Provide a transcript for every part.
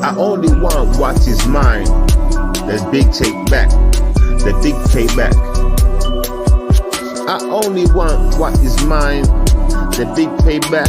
I only want what is mine. The big take back. The big take back. I only want what is mine. The big payback.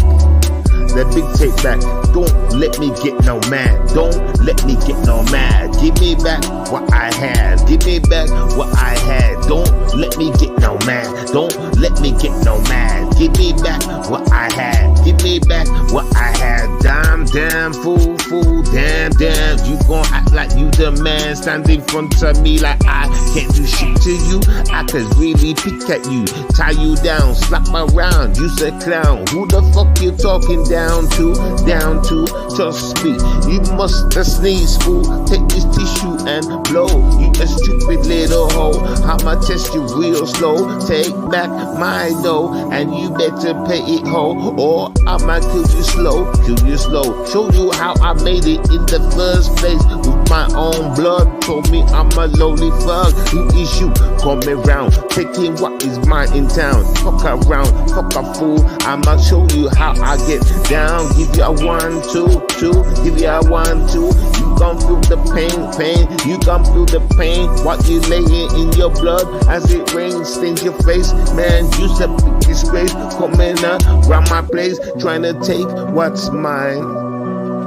The big take back. Don't let me get no mad. Don't let me get no mad. Give me back what I had. Give me back what I had. Don't let me get no mad. Don't let me get no mad. Give me back what I had. Give me back what I had. Damn, damn, fool, fool, damn, damn. You gon' act like you the man. Stand in front of me like I can't do shit to you. I could really pick at you, tie you down, slap around. You's a clown. Who the fuck you talking down to? Down to? Just speak. You must have sneezed, fool. Take this tissue and blow. You a stupid little hoe. I'ma test you real slow. Take back my dough and you better pay it, ho, or I'ma kill you slow. Kill you slow. Show you how I made it in the first place with my own blood. Told me I'm a lowly thug. Who is you? Coming round, taking what is mine in town. Fuck around, fuck a fool. I'ma show you how I get down. Give you a 1, 2, 2. Give you a 1, 2. You gon' feel the pain. You gon' feel the pain. What you laying in your blood as it rains, stains your face. Man, you's a big disgrace. Coming around my place, trying to take what's mine.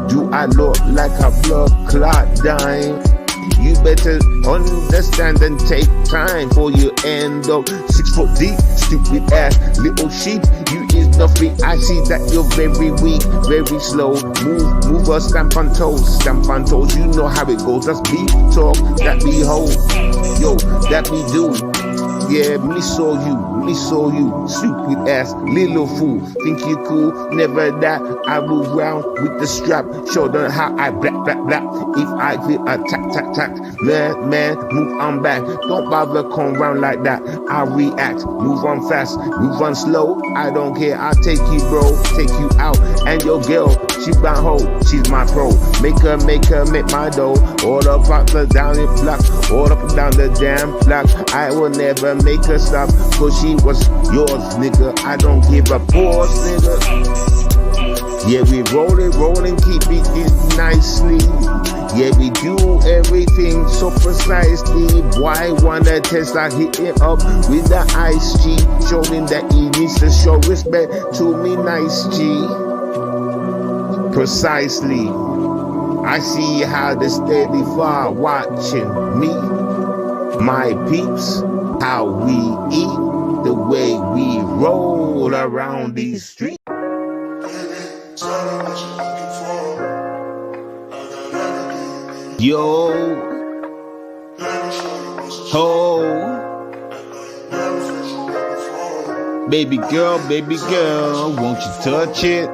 Do I look like a blood clot dying? You better understand and take time for you end up 6 foot deep, stupid ass little sheep. You is nothing. I see that you're very weak, very slow. Move or stamp on toes, stamp on toes. You know how it goes. That's beef talk, that we hold. Yo, that we do. Yeah, me saw you, stupid ass little fool. Think you cool? Never that. I move round with the strap, show them how I black. If I feel a tack, man, move on back. Don't bother come round like that. I react, move on fast, move on slow. I don't care. I'll take you, bro, take you out. And your girl, she my hoe, she's my pro. Make her make my dough. All up the down the block, all up and down the damn block. I will never make her stop, cause she was yours, nigga. I don't give a pause, nigga. Yeah, we rollin', keep it nicely. Yeah, we do everything so precisely. Why wanna test? I hit it up with the ice G, showing that he needs to show respect to me, nice G. Precisely. I see how the steady far watching me, my peeps, how we eat, the way we roll around these streets. Yo, ho, baby girl, won't you touch it?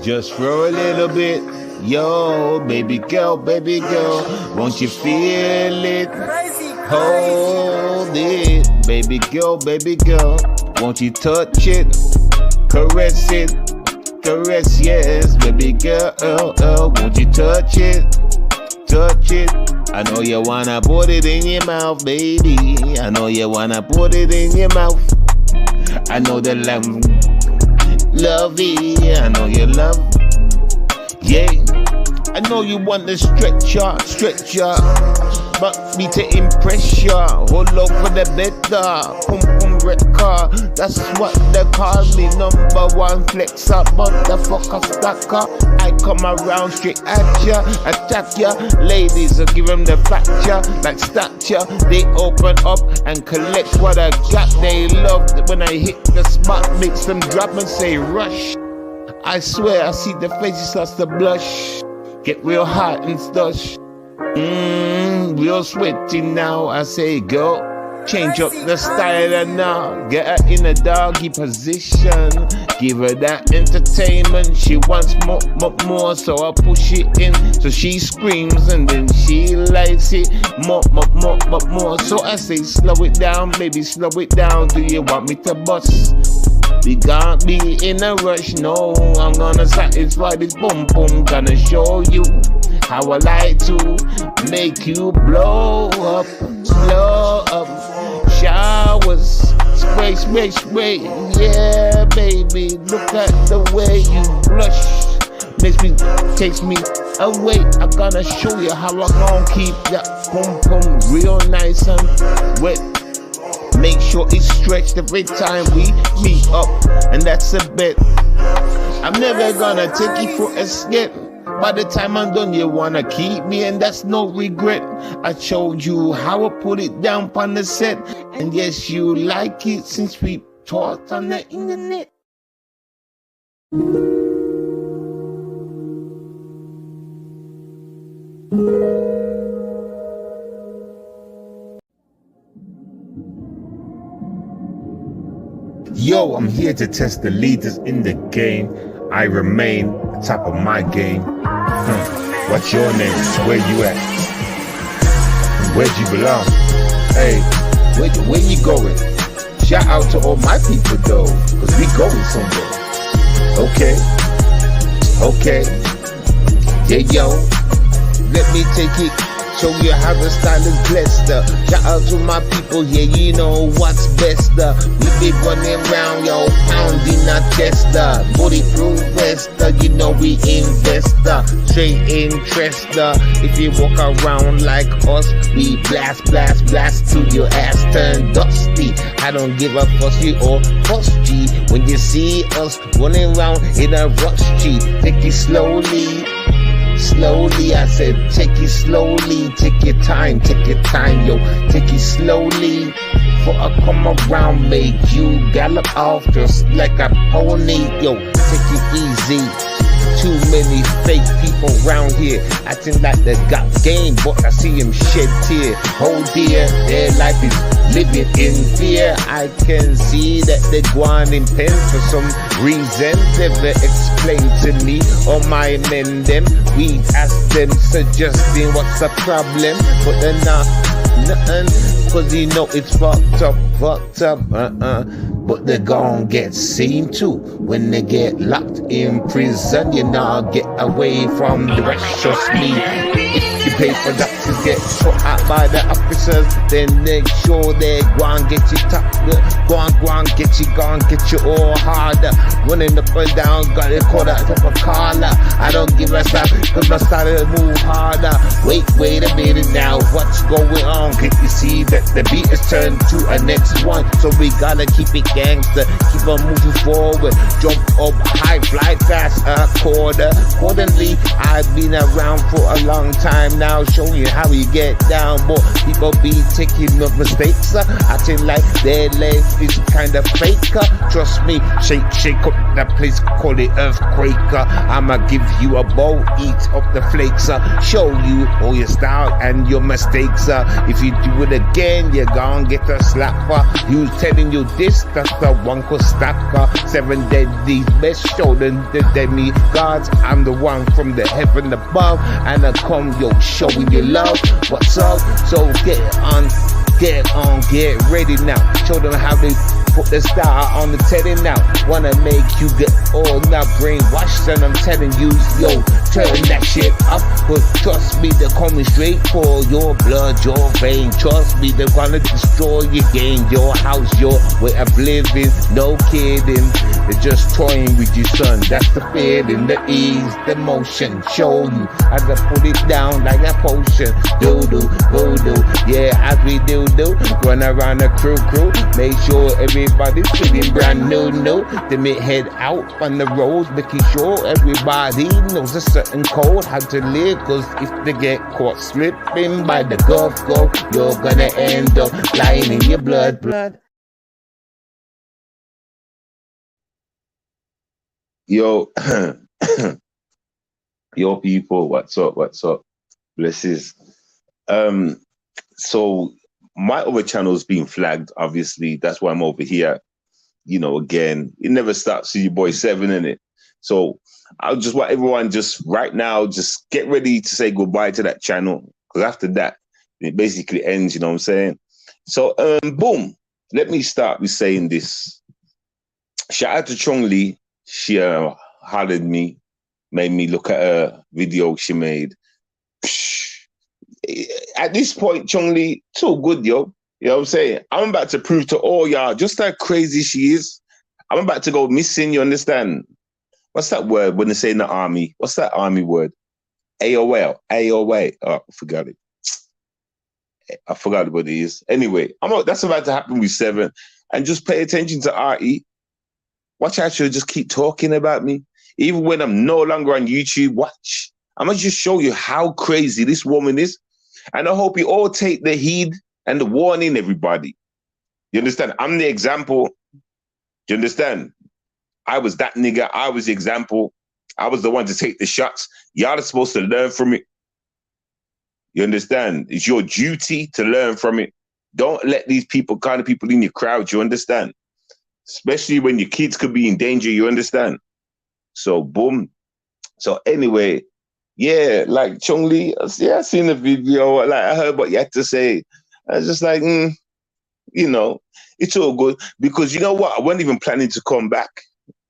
Just for a little bit. Yo, baby girl, won't you feel it? Hold it, baby girl, won't you touch it? Caress it, caress, yes, baby girl, won't you touch it? Touch it. I know you wanna put it in your mouth, baby. I know you wanna put it in your mouth. I know the love it. I know you love. Yeah. I know you want the stretch ya, but me to impress ya. Hold up for the better, pum record. That's what they call me, #1 flexer, motherfucker stacker. I come around straight at ya, attack ya. Ladies, I give them the fracture, like stature. They open up and collect what I got. They love when I hit the spot, makes them drop and say rush. I swear I see the faces starts to blush. Get real hot and stush. Real sweaty now. I say go, change up the style and now get her in a doggy position. Give her that entertainment. She wants more, so I push it in. So she screams and then she likes it more. So I say slow it down, baby, slow it down. Do you want me to bust? We can't be in a rush, no. I'm gonna satisfy this boom. Gonna show you how I like to make you blow up. Showers, spray. Yeah, baby, look at the way you blush. Takes me Oh wait, I'm gonna show you how I gon' keep that pum pum real nice and wet. Make sure it's stretched every time we meet up, and that's a bet. I'm never gonna take you for a skip. By the time I'm done, you wanna keep me, and that's no regret. I showed you how I put it down on the set, and yes, you like it since we talked on the internet. Yo, I'm here to test the leaders in the game. I remain top of my game. What's your name? Where you at? Where'd you belong? Hey, where you going? Shout out to all my people though, cause we going somewhere. Okay. Yeah, yo, let me take it. Show you how the style is blessed. Shout out to my people, yeah, you know what's best. We be running round, yo, pounding our chest. Bulletproof vest, you know we invest. Straight interest. If you walk around like us, we blast till your ass turn dusty. I don't give a fuss, you or fuss G. When you see us running around in a rush G, take it slowly. Slowly, I said, take it slowly, take your time, yo, take it slowly. For I come around, make you gallop off just like a pony, yo, take it easy. Too many fake people around here acting like they got game, but I see them shed tear. Oh dear, their life is living in fear. I can see that they're going in pain for some reason. Never explain to me or my men them. We ask them suggesting what's the problem, but they're not nothing, cause you know it's fucked up. But they're gon' get seen too when they get locked in prison. You know, get away from the rest, trust me. If you pay for that to get shot out by the officers, then make sure they go and get you top. Go and get you all harder. Running up and down, got it caught out of a collar. I don't give a stop, cause my style to move harder. Wait a minute now, what's going on? Can you see that the beat is turned to a next one? So we gotta keep it gangster, keep on moving forward. Jump up high, fly fast, accordingly. I've been around for a long time now, showing you how we get down. But people be taking no mistakes, acting like their life is kinda fake. Trust me, shake up that place, call it earthquake. I'ma give you a bowl, eat up the flakes, show you all your style and your mistakes. If you do it again, you're gonna get a slap. Who's telling you this? That's the one called Stalker. 7 deadly best, show them the demi gods. I'm the one from the heaven above, and I come, yo, showing you love. What's up? So get ready now. Show them how they put the star on the telly now. Wanna make you get all now brainwashed, and I'm telling you, yo, turn that shit up. But trust me, they're coming straight for your blood, your vein. Trust me, they're gonna destroy your game, your house, your way of living. No kidding, they're just toying with you, son. That's the feeling, the ease, the motion. Show you how to put it down like a potion. Do-do, voodoo, yeah, as we do. Run around the crew, make sure everybody's feeling brand new. Then we head out on the roads, making sure everybody knows a certain code, how to live. Cause if they get caught slipping by the Gulf, you're gonna end up lying in your blood. Yo, yo people, what's up? Blesses. So my other channel's been flagged, obviously. That's why I'm over here. You know, again, it never stops with your boy Seven, innit? So I just want everyone just right now, just get ready to say goodbye to that channel. Because after that, it basically ends, you know what I'm saying? So, boom. Let me start with saying this. Shout out to Chong Lee. She hollered me, made me look at a video she made. At this point, Chong Lee, too good, yo. You know what I'm saying? I'm about to prove to all y'all just how crazy she is. I'm about to go missing, you understand? What's that word when they say in the army? What's that army word? AOL. AOA. Oh, I forgot it. I forgot what it is. Anyway, that's about to happen with 7. And just pay attention to RE. Watch how she'll just keep talking about me. Even when I'm no longer on YouTube, watch. I'm going to just show you how crazy this woman is. And I hope you all take the heed and the warning, everybody. You understand? I'm the example. Do you understand? I was that nigga. I was the example. I was the one to take the shots. Y'all are supposed to learn from it. You understand? It's your duty to learn from it. Don't let these kind of people in your crowd, you understand? Especially when your kids could be in danger, you understand? So, boom. So, anyway, yeah, like Chung Lee, I seen the video. Like, I heard what you had to say. I was just like, you know, it's all good. Because you know what? I wasn't even planning to come back.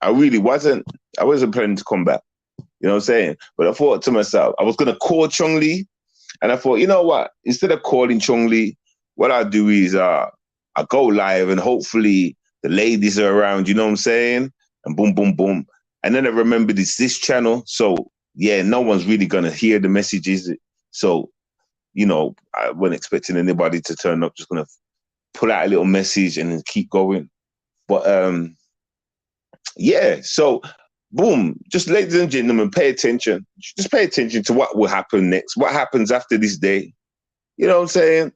I really wasn't. I wasn't planning to come back. You know what I'm saying? But I thought to myself, I was going to call Chung Lee. And I thought, you know what? Instead of calling Chung Lee, what I'll do is I go live and hopefully the ladies are around, you know what I'm saying? And boom, boom, boom. And then I remembered it's this channel. So, yeah, no one's really going to hear the messages. So, you know, I wasn't expecting anybody to turn up, just going to pull out a little message and then keep going. But, yeah, so boom, just ladies and gentlemen, pay attention. Just pay attention to what will happen next. What happens after this day? You know what I'm saying?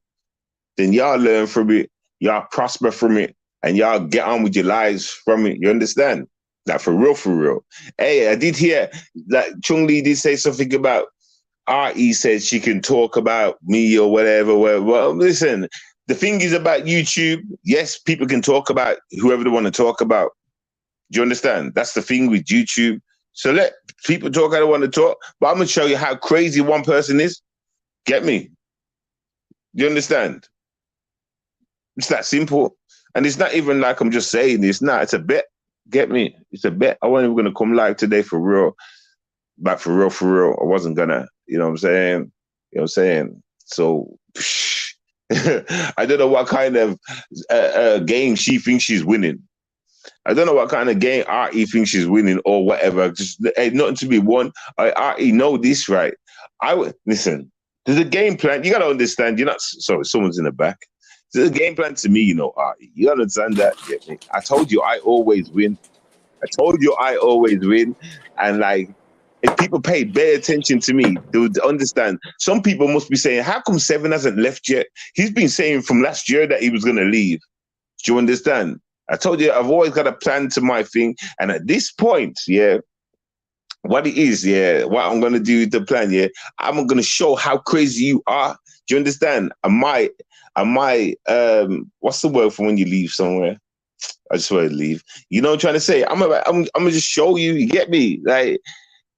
Then y'all learn from it. Y'all prosper from it. And y'all get on with your lives from it. You understand? Like, for real, for real. Hey, I did hear that Chung Lee did say something about RE said she can talk about me or whatever. Well, listen, the thing is about YouTube, yes, people can talk about whoever they want to talk about. Do you understand? That's the thing with YouTube. So let people talk how they want to talk, but I'm going to show you how crazy one person is. Get me? Do you understand? It's that simple. And it's not even like I'm just saying this. Nah, it's a bet. Get me? It's a bet. I wasn't even going to come live today for real. But for real, for real, I wasn't going to. You know what I'm saying? You know what I'm saying? So, I don't know what kind of game she thinks she's winning. I don't know what kind of game RE thinks she's winning or whatever. Just ain't nothing to be won. RE know this, right? Listen. There's a game plan. You gotta understand. You're not sorry. Someone's in the back. There's a game plan to me, you know. RE. You understand that? Get me? I told you I always win. I told you I always win. And like, if people pay bare attention to me, they would understand. Some people must be saying, "How come 7 hasn't left yet?" He's been saying from last year that he was gonna leave. Do you understand? I told you I've always got a plan to my thing. And at this point, yeah, what it is, yeah, what I'm going to do with the plan, yeah, I'm going to show how crazy you are. Do you understand? I might, what's the word for when you leave somewhere? I just want to leave. You know what I'm trying to say? I'm going to just show you, you get me? Like,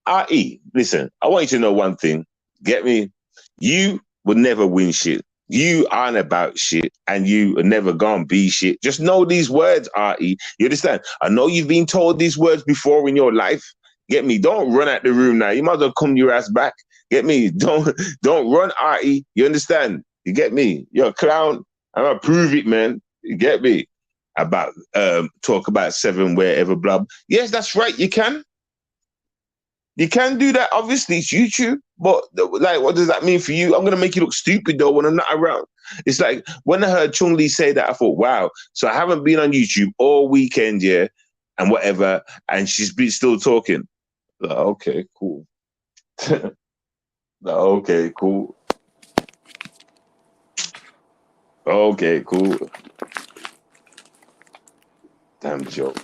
RE, listen, I want you to know one thing. Get me? You will never win shit. You aren't about shit and you are never gonna be shit. Just know these words, RE. You understand? I know you've been told these words before in your life. Get me? Don't run out the room now. You might as well come your ass back. Get me? Don't run, RE. You understand? You get me? You're a clown. I'm gonna prove it, man. You get me? About talk about 7 wherever, blah. Yes, that's right. You can. You can do that. Obviously, it's YouTube. But like, what does that mean for you? I'm gonna make you look stupid though when I'm not around. It's like when I heard Chung Lee say that, I thought, wow. So I haven't been on YouTube all weekend, yeah, and whatever, and she's been still talking. Like, okay, cool. Okay, cool. Okay, cool. Damn joke.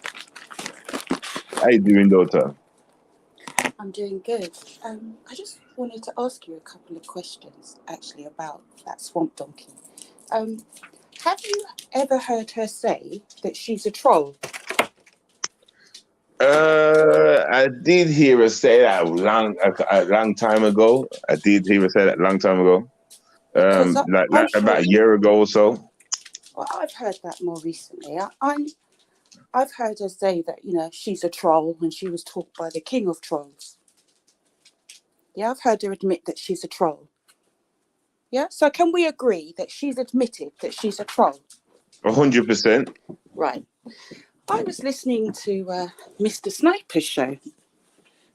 How you doing, daughter? I'm doing good. I just wanted to ask you a couple of questions, actually, about that swamp donkey. Have you ever heard her say that she's a troll? I did hear her say that a long time ago. I did hear her say that a long time ago. Because I'm Like sure about a year ago or so. well, I've heard that more recently. I've heard her say that she's a troll and she was taught by the king of trolls. Yeah, I've heard her admit that she's a troll. Yeah, so can we agree that she's admitted that she's a troll? 100%. Right. I was listening to Mr. Sniper's show,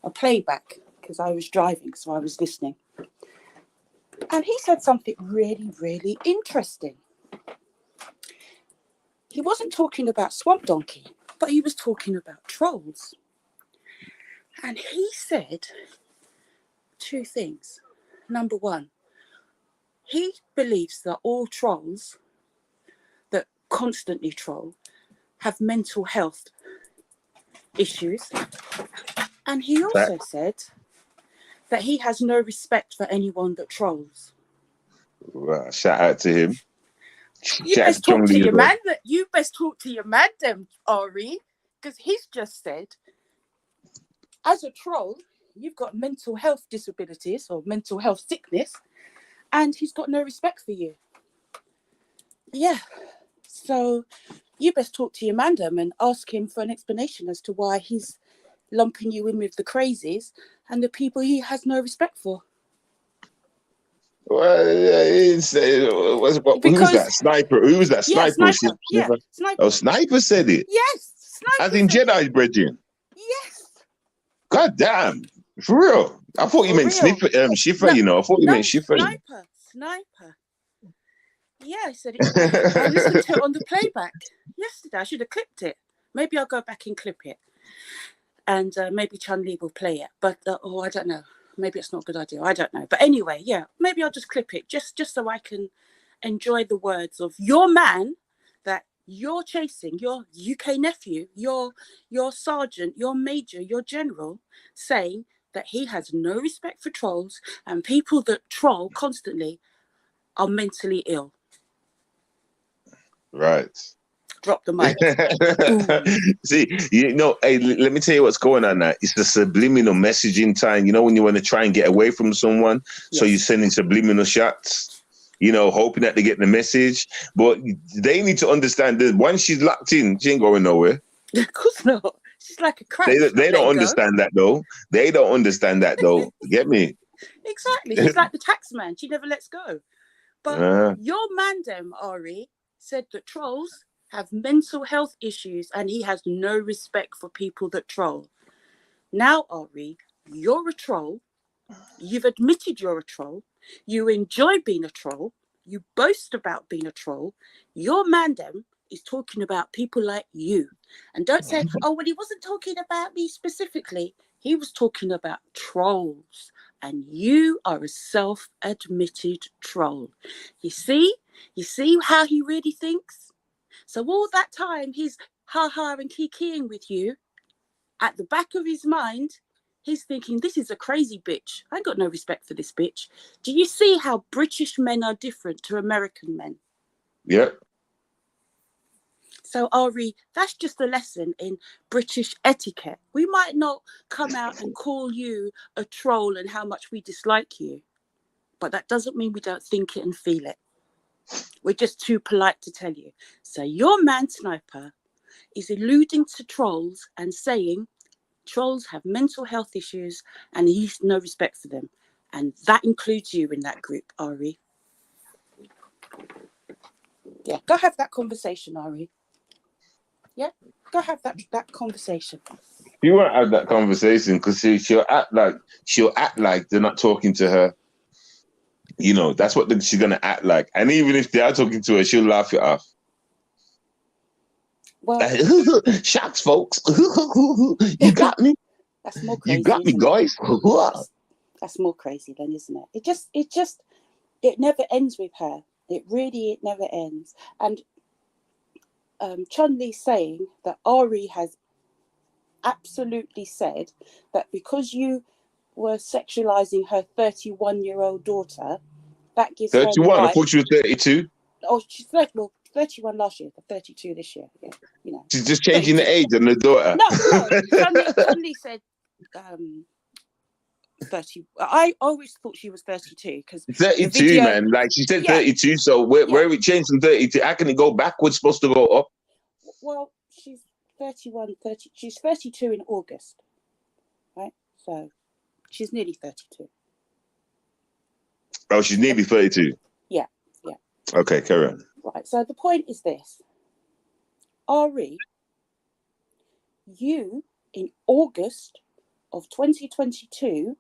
a playback, because I was driving, so I was listening. And he said something really, really interesting. He wasn't talking about Swamp Donkey, but he was talking about trolls. And he said two things. Number one, he believes that all trolls that constantly troll have mental health issues. And he also said that he has no respect for anyone that trolls. Well, shout out to him. You Shout out best talk to Lee your as well. man. You best talk to your man, them, Ari, because he's just said, as a troll, you've got mental health disabilities or mental health sickness, and he's got no respect for you. Yeah. So you best talk to your mandem and ask him for an explanation as to why he's lumping you in with the crazies and the people he has no respect for. Well, who was that sniper? Who was that sniper? Sniper. Yeah, sniper. Oh, sniper said it. Yes, sniper. As in Jedi, brethren. Yes. God damn, for real. I thought you meant sniffer, Schiffer. No, you know, I thought you meant Schiffer. Sniper. Yeah, I said it. I listened to it on the playback yesterday. I should have clipped it. Maybe I'll go back and clip it, and maybe Chun-Li will play it. But I don't know. Maybe it's not a good idea. I don't know. But anyway, yeah, maybe I'll just clip it just so I can enjoy the words of your man that you're chasing, your UK nephew, your sergeant, your major, your general, saying that he has no respect for trolls and people that troll constantly are mentally ill. Right. Drop the mic. See, you know, hey, let me tell you what's going on now. It's the subliminal messaging time. You know, when you want to try and get away from someone, so you're sending subliminal shots, you know, hoping that they get the message. But they need to understand that once she's locked in, she ain't going nowhere. Of course not. She's like a crab. They don't understand that, though. They don't understand that, though. Get me? Exactly. She's like the tax man. She never lets go. But your mandem, Ari, said that trolls have mental health issues and he has no respect for people that troll. Now, Ari, you're a troll. You've admitted you're a troll. You enjoy being a troll. You boast about being a troll. Your mandem is talking about people like you. And don't say, oh, well, he wasn't talking about me specifically. He was talking about trolls. And you are a self-admitted troll. You see how he really thinks? So all that time he's ha-ha and kikiing with you, at the back of his mind, he's thinking, this is a crazy bitch. I ain't got no respect for this bitch. Do you see how British men are different to American men? Yep. So, Ari, that's just a lesson in British etiquette. We might not come out and call you a troll and how much we dislike you, but that doesn't mean we don't think it and feel it. We're just too polite to tell you. So your man Sniper is alluding to trolls and saying trolls have mental health issues and he's no respect for them. And that includes you in that group, Ari. Yeah, go have that conversation, Ari. Yeah, go have that conversation. You won't have that conversation because she'll act like they're not talking to her. You know, that's what she's gonna act like. And even if they are talking to her, she'll laugh it off. Well, shucks, folks. You got me. That's more crazy. You got me, guys. That's more crazy then, isn't it? It never ends with her. It never ends. And Chun-Li saying that Ari has absolutely said that because you were sexualizing her 31-year-old daughter, that gives 31? her the right. I thought she was 32. Oh, she's 31 last year, 32 this year. Yeah, you know. She's just changing 32. The age on the daughter. No. Chun-Li said 30. I always thought she was 32 because 32, man. Like she said, 32. So where we changed from 32? How can it go backwards? Supposed to go up? Well, she's 31, 30. She's 32 in August, right? So she's nearly 32. Oh, she's nearly 32. Yeah. Okay, carry on. Right. So the point is this, Ari, you in August of 2022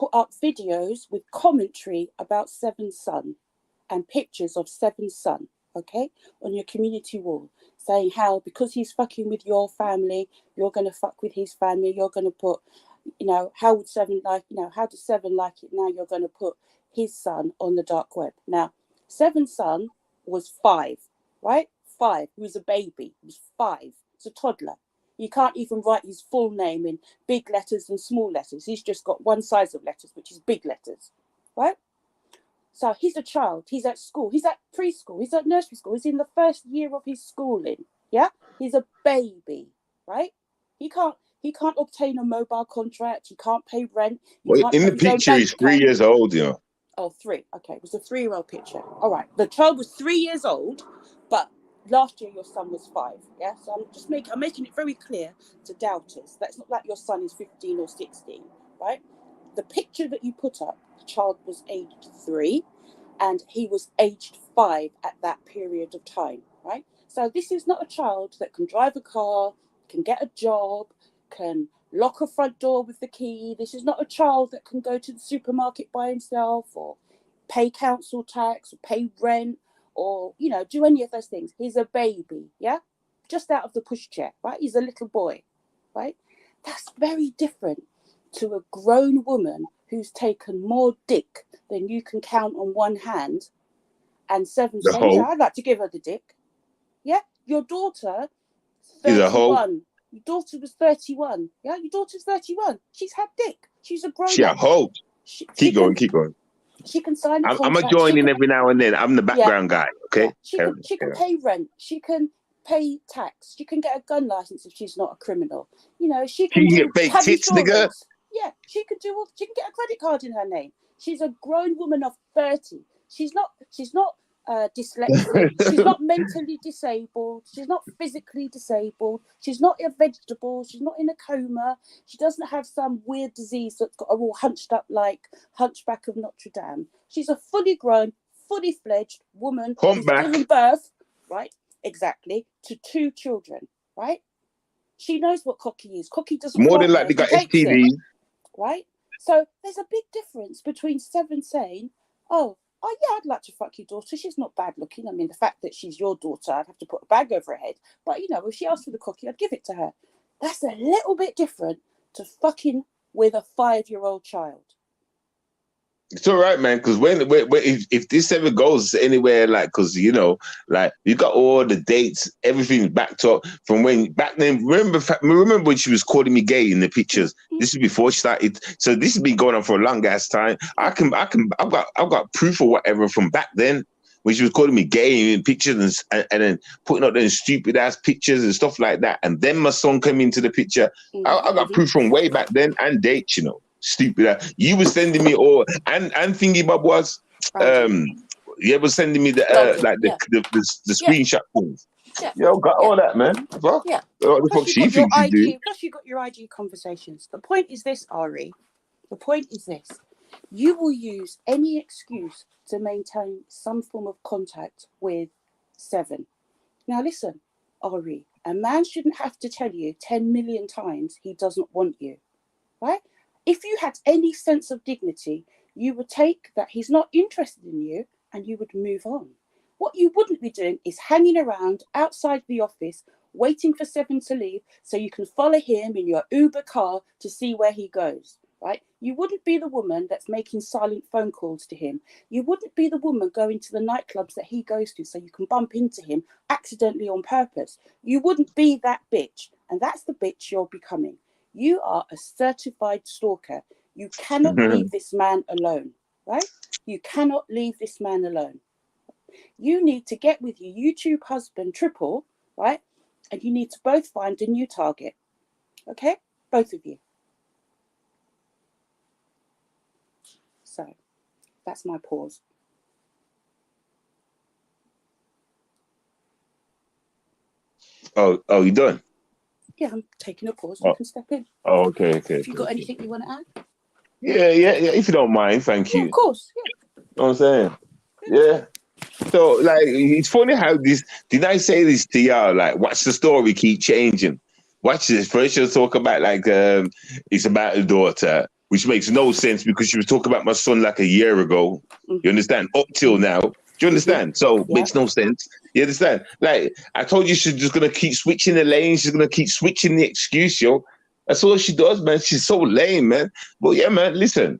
put up videos with commentary about Seven's son and pictures of Seven's son, okay, on your community wall, saying how because he's fucking with your family, you're going to fuck with his family, you're going to put, you know, how would Seven like, you know, how does Seven like it now? You're going to put his son on the dark web. Now, Seven's son was 5, right? 5. He was a baby. He was 5. He's a toddler. You can't even write his full name in big letters and small letters. He's just got one size of letters, which is big letters, right? So he's a child. He's at school. He's at preschool. He's at nursery school. He's in the first year of his schooling. Yeah, he's a baby, right? He can't obtain a mobile contract. He can't pay rent. Well, in the picture, he's 3 years old, you know. Oh, 3. Okay, it was a 3-year-old picture. All right, the child was 3 years old, but last year your son was 5. Yeah, so I'm making it very clear to doubters that it's not like your son is 15 or 16, right? The picture that you put up, the child was aged 3, and he was aged 5 at that period of time, right? So this is not a child that can drive a car, can get a job, can lock a front door with the key. This is not a child that can go to the supermarket by himself or pay council tax or pay rent or, you know, do any of those things. He's a baby, yeah? Just out of the pushchair, right? He's a little boy, right? That's very different to a grown woman who's taken more dick than you can count on one hand. And Seven saying, yeah, I'd like to give her the dick. Yeah? Your daughter, 31. Your daughter was 31. Yeah, your daughter's 31. She's had dick. She's a grown up. She a hoe. Keep going. She can sign a contract. I'm a joining every now and then. I'm the background guy, okay? Yeah. She can pay rent. She can pay tax. She can get a gun license if she's not a criminal. You know, she can get fake tits, nigga. Yeah, she can get a credit card in her name. She's a grown woman of 30. She's not dyslexic. She's not mentally disabled. She's not physically disabled. She's not a vegetable. She's not in a coma. She doesn't have some weird disease that's got her all hunched up like Hunchback of Notre Dame. She's a fully grown, fully fledged woman who's given birth, right? Exactly, to 2 children, right? She knows what cocky is. Cocky doesn't more than likely got STD, right? So there's a big difference between Seven saying, oh yeah, I'd like to fuck your daughter. She's not bad looking. I mean, the fact that she's your daughter, I'd have to put a bag over her head. But, you know, if she asked for the cocky, I'd give it to her. That's a little bit different to fucking with a 5-year-old child. It's all right, man, because if this ever goes anywhere, like, because, you know, like, you got all the dates, everything's backed up from when, back then, remember when she was calling me gay in the pictures? Mm-hmm. This is before she started, so this has been going on for a long ass time. I've got proof or whatever from back then, when she was calling me gay in pictures and then putting up those stupid ass pictures and stuff like that, and then my son came into the picture. Mm-hmm. I got proof from way back then, and dates, you know. Stupid. You were sending me all, and Thingy Bob was, you were sending me the screenshot things. Yeah, yo, got all that, man. Fuck. Yeah. What the fuck she thinks you do? Plus, you got your IG conversations. The point is this, Ari. The point is this: you will use any excuse to maintain some form of contact with Seven. Now, listen, Ari. A man shouldn't have to tell you 10 million times he doesn't want you, right? If you had any sense of dignity, you would take that he's not interested in you and you would move on. What you wouldn't be doing is hanging around outside the office, waiting for Seven to leave so you can follow him in your Uber car to see where he goes, right? You wouldn't be the woman that's making silent phone calls to him. You wouldn't be the woman going to the nightclubs that he goes to so you can bump into him accidentally on purpose. You wouldn't be that bitch, and that's the bitch you're becoming. You are a certified stalker. You cannot leave this man alone, right? You cannot leave this man alone. You need to get with your YouTube husband, Triple, right? And you need to both find a new target, okay? Both of you. So, that's my pause. Oh, you done? Yeah, I'm taking a pause. You can step in. Oh, okay. If you got anything you want to add? Yeah. If you don't mind, thank you. Of course. Yeah. You know what I'm saying? Yeah. So, like, it's funny how this. Did I say this to y'all? Like, watch the story keep changing. Watch this. First, she'll talk about like it's about her daughter. which makes no sense because she was talking about my son like a year ago. You understand? Up till now. Do you understand? So makes no sense. You understand? Like I told you, she's just gonna keep switching the lane. She's gonna keep switching the excuse, yo. That's all she does, man. She's so lame, man. But yeah, man, listen.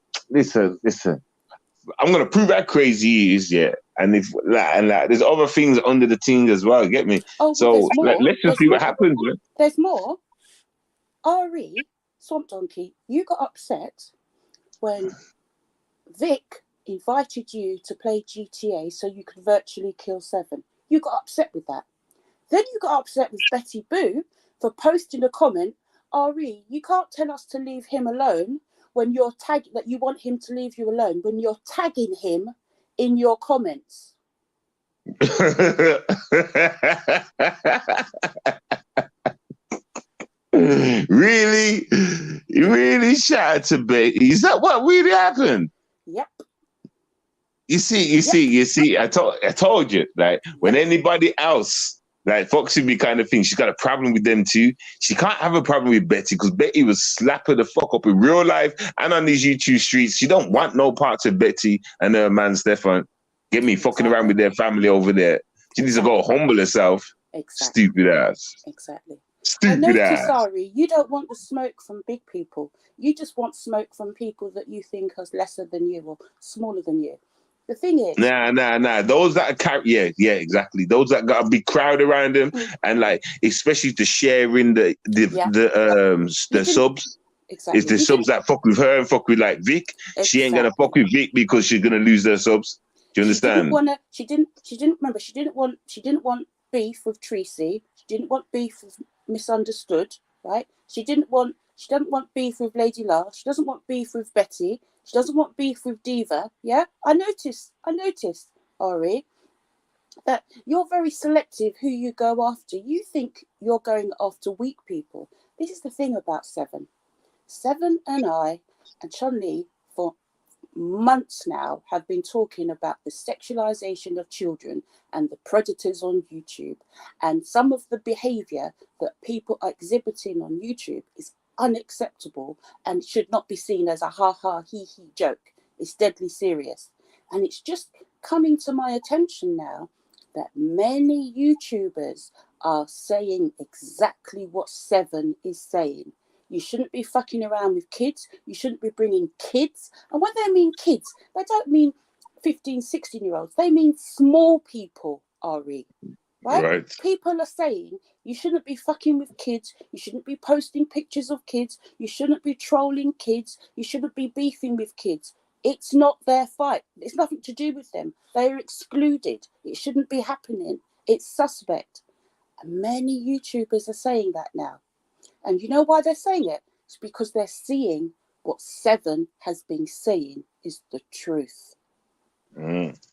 I'm gonna prove how crazy he is, yeah. And if there's other things under the thing as well, get me? Oh, well, so let's just see what happens, man. There's more. Ari, Swamp Donkey, you got upset when Vic invited you to play GTA so you could virtually kill Seven. You got upset with that. Then you got upset with Betty Boo for posting a comment, Ari, you can't tell us to leave him alone when you're tagging that you want him to leave you alone when you're tagging him in your comments. Really? You really shouted to Betty? Is that what really happened? Yep. You see, I told you, like when anybody else like Foxy me kind of thing, she's got a problem with them too. She can't have a problem with Betty because Betty was slapping the fuck up in real life and on these YouTube streets. She don't want no parts of Betty and her man Stefan. Get me fucking around with their family over there. She needs to go humble herself. Exactly. Stupid ass. Exactly. Stupid ass. Ari, you don't want the smoke from big people. You just want smoke from people that you think are lesser than you or smaller than you. The thing is, nah. Those that are yeah, exactly. Those that got a big crowd around them, and like especially to sharing the subs. Exactly. It's the subs that fuck with her and fuck with like Vic. Exactly. She ain't gonna fuck with Vic because she's gonna lose their subs. Do you understand? She didn't want beef with Tracy. She didn't want beef with Misunderstood. Right? She doesn't want beef with Lady La. She doesn't want beef with Betty. She doesn't want beef with Diva. Yeah, I noticed, Ari, that you're very selective who you go after. You think you're going after weak people. This is the thing about Seven. Seven and I and Chun-Li for months now have been talking about the sexualization of children and the predators on YouTube. And some of the behavior that people are exhibiting on YouTube is unacceptable and should not be seen as a ha-ha, he-he joke. It's deadly serious. And it's just coming to my attention now that many YouTubers are saying exactly what Seven is saying. You shouldn't be fucking around with kids. You shouldn't be bringing kids. And when they mean kids, they don't mean 15, 16-year-olds. They mean small people, Ari. Right? People are saying you shouldn't be fucking with kids. You shouldn't be posting pictures of kids. You shouldn't be trolling kids. You shouldn't be beefing with kids. It's not their fight. It's nothing to do with them. They are excluded. It shouldn't be happening. It's suspect. And many YouTubers are saying that now. And you know why they're saying it? It's because they're seeing what Seven has been saying is the truth. Right.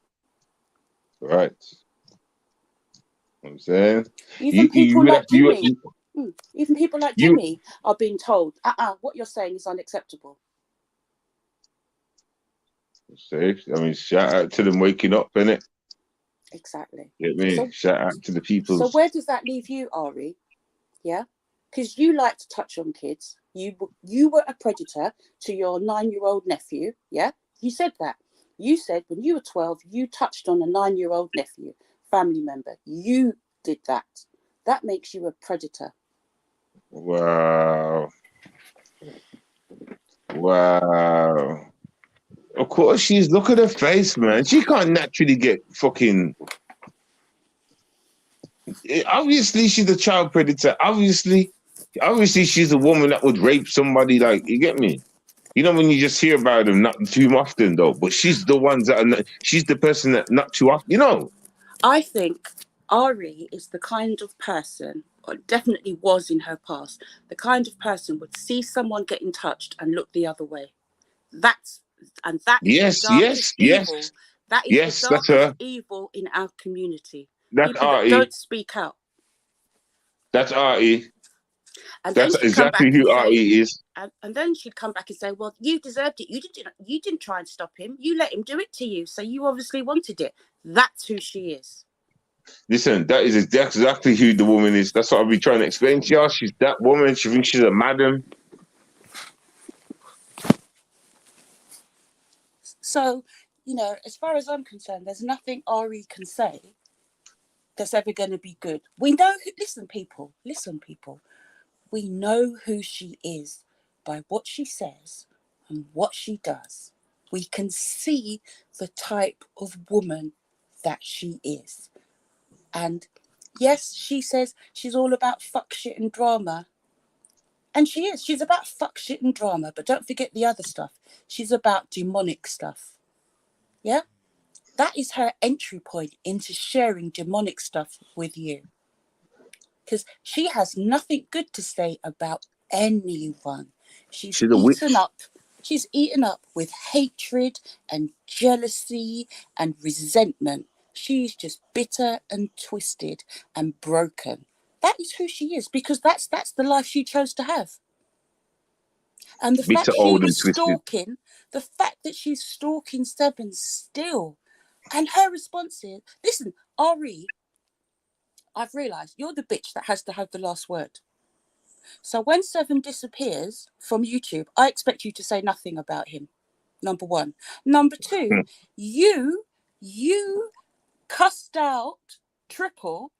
I'm saying even people like Jimmy are being told, what you're saying is unacceptable. See, I mean, shout out to them waking up, innit? Exactly. Get me? So, shout out to the people. So where does that leave you, Ari? Yeah, because you like to touch on kids. You were a predator to your 9-year-old nephew. Yeah, you said that. You said when you were 12, you touched on a 9-year-old nephew, family member. You did that. That makes you a predator. Wow. Of course she's. Look at her face, man. She can't naturally get fucking... Obviously, she's a child predator. Obviously, she's a woman that would rape somebody. Like, you get me? You know when you just hear about them, not too often though. But she's the ones that are not, she's the person that not too often. You know. I think Ari is the kind of person, or definitely was in her past, the kind of person would see someone getting touched and look the other way. That is the darkest evil. That is the darkest evil in our community. That's people that don't speak out. That's Artie. And that's exactly who Artie is. And then she'd come back and say, "Well, you deserved it. You didn't try and stop him. You let him do it to you. So you obviously wanted it." That's who she is. Listen, that's exactly who the woman is. That's what I'll be trying to explain to y'all. She's that woman. She thinks she's a madam. So, you know, as far as I'm concerned, there's nothing Ari can say that's ever going to be good. We know, listen, people, we know who she is by what she says and what she does. We can see the type of woman that she is. And yes, she says she's all about fuck shit and drama. And she is. She's about fuck shit and drama. But don't forget the other stuff. She's about demonic stuff. Yeah? That is her entry point into sharing demonic stuff with you. Because she has nothing good to say about anyone. She's She's a witch. She's eaten up with hatred and jealousy and resentment. She's just bitter and twisted and broken. That is who she is, because that's the life she chose to have. And the Bitter, fact old, and twisted. the fact that she's stalking Seven still, and her response is, listen, Ari, I've realised you're the bitch that has to have the last word. So when Seven disappears from YouTube, I expect you to say nothing about him. Number one. Number two, you cussed out Triple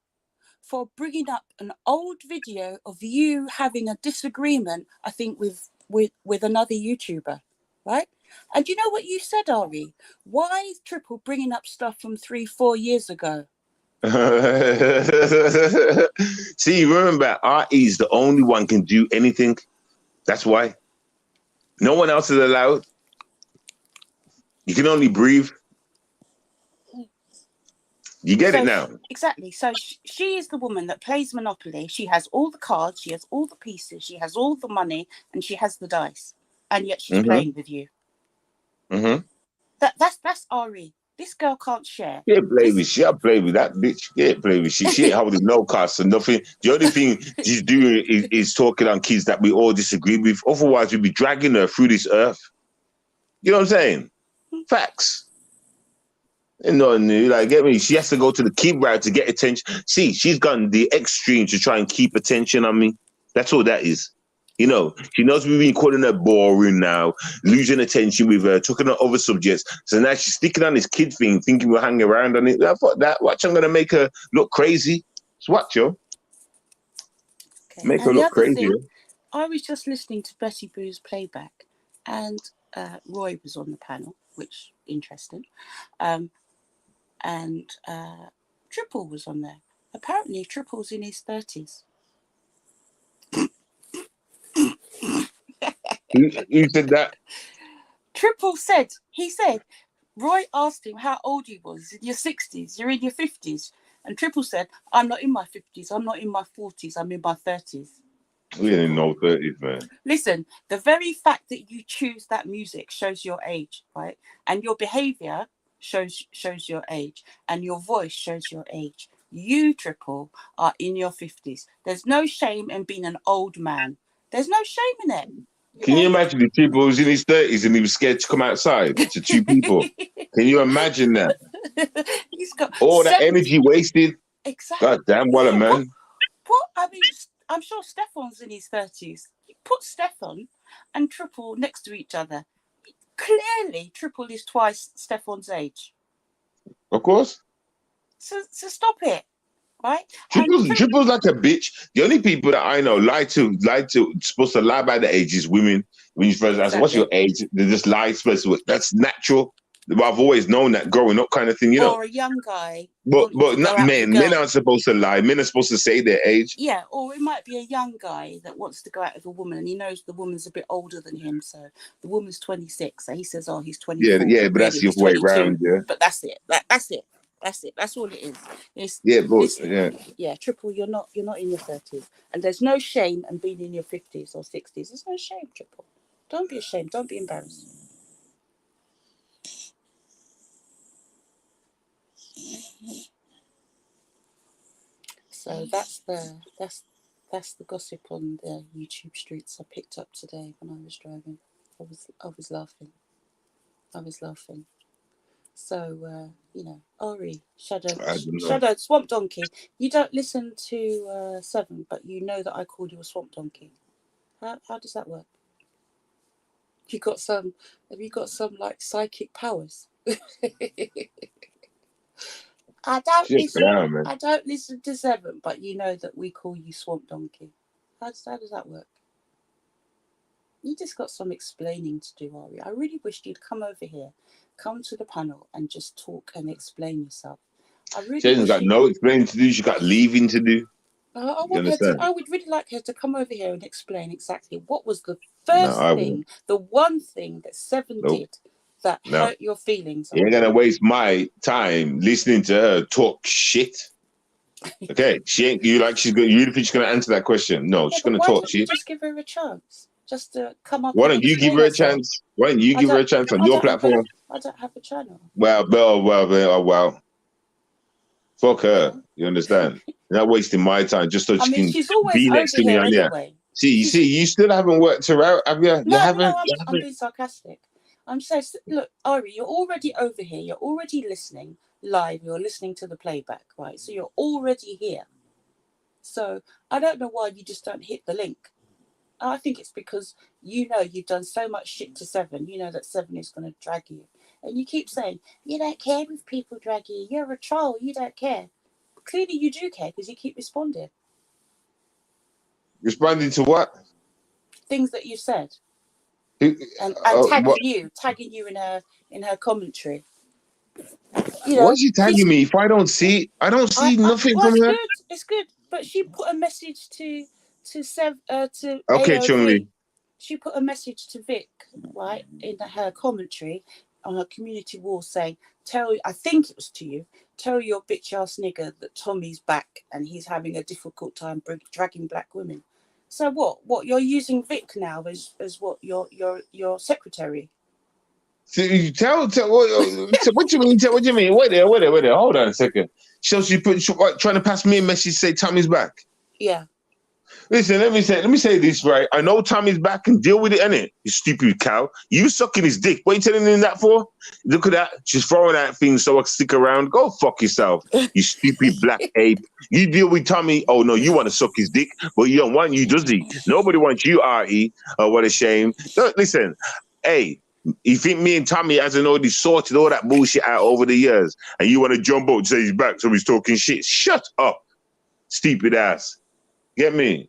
for bringing up an old video of you having a disagreement, I think, with another YouTuber, right? And you know what you said, Ari? Why is Triple bringing up stuff from 3-4 years ago? See, remember, R.E.'s the only one can do anything. That's why. No one else is allowed. You can only breathe. You get it now. Exactly. So she is the woman that plays Monopoly. She has all the cards, she has all the pieces, she has all the money, and she has the dice. And yet she's playing with you. Mm-hmm. That's Ari. This girl can't share. Yeah, play with. She play with that bitch. Yeah, play with. She ain't holding no cards and nothing. The only thing she's doing is talking on kids that we all disagree with. Otherwise, we'd be dragging her through this earth. You know what I'm saying? Facts. And no new, like, get me. She has to go to the keep route to get attention. See, she's gone the extreme to try and keep attention on me. That's all that is. You know, she knows we've been calling her boring now, losing attention with her, talking on other subjects. So now she's sticking on this kid thing, thinking we'll hang around on it. I thought that. Watch, I'm going to make her look crazy. Just watch, yo. Okay. Make her look crazy. Thing, I was just listening to Betty Boo's playback, and Roy was on the panel, which interesting. And Triple was on there. Apparently, Triple's in his 30s. Who said that? Triple said, Roy asked him how old he was. In your 60s, you're in your 50s. And Triple said, I'm not in my 50s, I'm not in my 40s, I'm in my 30s. We ain't in no 30s, man. Listen, the very fact that you choose that music shows your age, right? And your behaviour shows your age, and your voice shows your age. You, Triple, are in your 50s. There's no shame in being an old man. There's no shame in it. Can you imagine if Triple was in his 30s and he was scared to come outside to two people? Can you imagine that? He's got all that energy wasted. Exactly. God damn, what a man. What? I mean, I'm sure Stefan's in his 30s. You put Stefan and Triple next to each other. Clearly, Triple is twice Stefan's age. Of course. So stop it, right? Triple's like a bitch. The only people that I know supposed to lie by the age is women. When you first ask, what's your age? They just lie. That's natural. I've always known that growing up kind of thing, you know. Or a young guy. But not men. Men aren't supposed to lie. Men are supposed to say their age. Yeah, or it might be a young guy that wants to go out with a woman and he knows the woman's a bit older than him. So the woman's 26. So he says, oh, he's 24. Yeah, but that's your way around, yeah. But that's it. That's it. That's all it is. Yeah, Triple, you're not in your 30s. And there's no shame in being in your 50s or 60s. There's no shame, Triple. Don't be ashamed. Don't be embarrassed. So that's the gossip on the YouTube streets I picked up today when I was driving. I was laughing. So Ari, Shadow, Swamp Donkey. You don't listen to Seven, but you know that I called you a Swamp Donkey. How does that work? Have you got some like psychic powers? I don't Shit listen. down, man. I don't listen to Seven, but you know that we call you Swamp Donkey. How does that work? You just got some explaining to do, Ari. I really wished you'd come over here, come to the panel, and just talk and explain yourself. I really She hasn't wish got no explaining to do. She got leaving to do. I You want her to. understand? I would really like her to come over here and explain exactly what was the No, first I thing, won't. the one thing that Seven Nope. did that No. hurt your feelings. You ain't gonna waste my time listening to her talk shit. Okay, she ain't. You like she's gonna. You really think she's gonna answer that question? No, Yeah, she's but gonna why talk don't you shit. just give her a chance, just to come up Why and don't you give explain her a herself? chance? Why don't you give her a chance on your platform? I don't have a channel. Well. Fuck her. You understand? You're not wasting my time just so she can She's always be over next to me here on there. anyway. See, you still haven't worked her out, have you? You haven't. I'm being sarcastic. I'm saying, look, Ari, you're already over here. You're already listening live. You're listening to the playback, right? So you're already here. So I don't know why you just don't hit the link. I think it's because you know you've done so much shit to Seven. You know that Seven is going to drag you. And you keep saying, you don't care if people drag you. You're a troll. You don't care. Clearly you do care because you keep responding. Responding to what? Things that you said. And tagging you in her commentary. You know, why is she tagging me? If I don't see it, I don't see nothing well, from her. it's good. But she put a message to Okay, Chung-Li. AOV. She put a message to Vic, right, in her commentary on her community wall saying, I think it was to you, tell your bitch ass nigga that Tommy's back and he's having a difficult time dragging black women. So what you're using Vic now as what your secretary? See, tell what do you mean? What do you mean? Wait there. Hold on a second. So she trying to pass me a message, say Tommy's back. Yeah. Listen, let me say this, right? I know Tommy's back and deal with it, innit? You stupid cow. You sucking his dick. What are you telling him that for? Look at that. She's throwing out things so I can stick around. Go fuck yourself, you stupid black ape. You deal with Tommy. Oh, no, you want to suck his dick, but you don't want you, does he? Nobody wants you, R.E. Oh, what a shame. Listen, hey, you think me and Tommy hasn't already sorted all that bullshit out over the years, and you want to jump out and say he's back so he's talking shit? Shut up, stupid ass. Get me?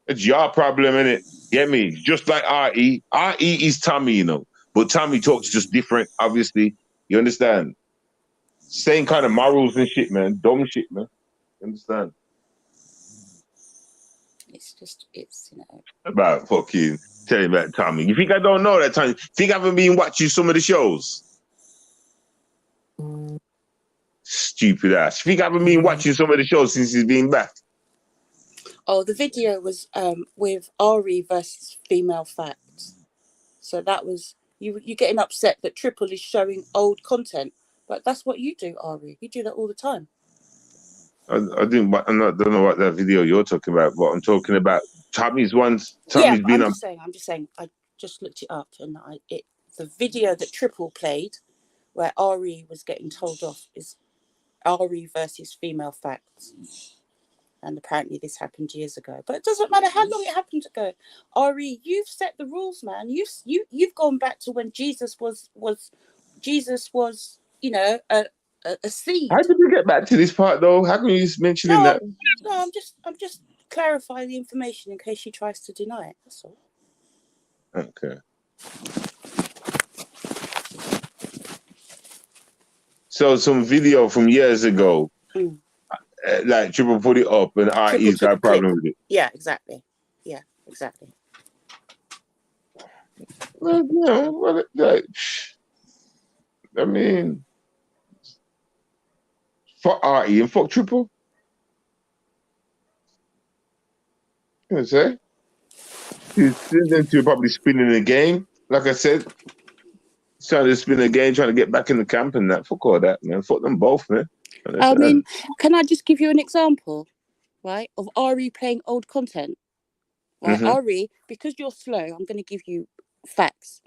It's your problem, innit? Get me? Just like R.E. R.E. is Tommy, you know. But Tommy talks just different, obviously. You understand? Same kind of morals and shit, man. Dumb shit, man. You understand? It's you know. About fucking telling about Tommy. You think I don't know that time? Think I haven't been watching some of the shows? Stupid ass. You think I haven't been watching some of the shows since he's been back? Oh, the video was with Ari versus female facts. So that was you getting upset that Triple is showing old content. But that's what you do, Ari. You do that all the time. I don't know what that video you're talking about, but I'm talking about Tommy's ones. Tommy's been I'm just saying. I just looked it up, and the video that Triple played, where Ari was getting told off, is Ari versus female facts. And apparently this happened years ago. But it doesn't matter how long it happened ago. Ari, you've set the rules, man. You've gone back to when Jesus was you know a seed. How did we get back to this part though? How can you just mentioning that? No, I'm just clarifying the information in case she tries to deny it. That's all. Okay. So some video from years ago, like Triple put it up, and R.E.'s got a problem with it. Yeah, exactly. Yeah, exactly. Well, I mean, fuck R.E. and fuck Triple. You know what I'm saying? Them two probably spinning the game. Like I said, trying to spin the game, trying to get back in the camp and that. Fuck all that, man. Fuck them both, man. I mean, can I just give you an example, right, of Ari playing old content? Right, Ari, because you're slow, I'm going to give you facts.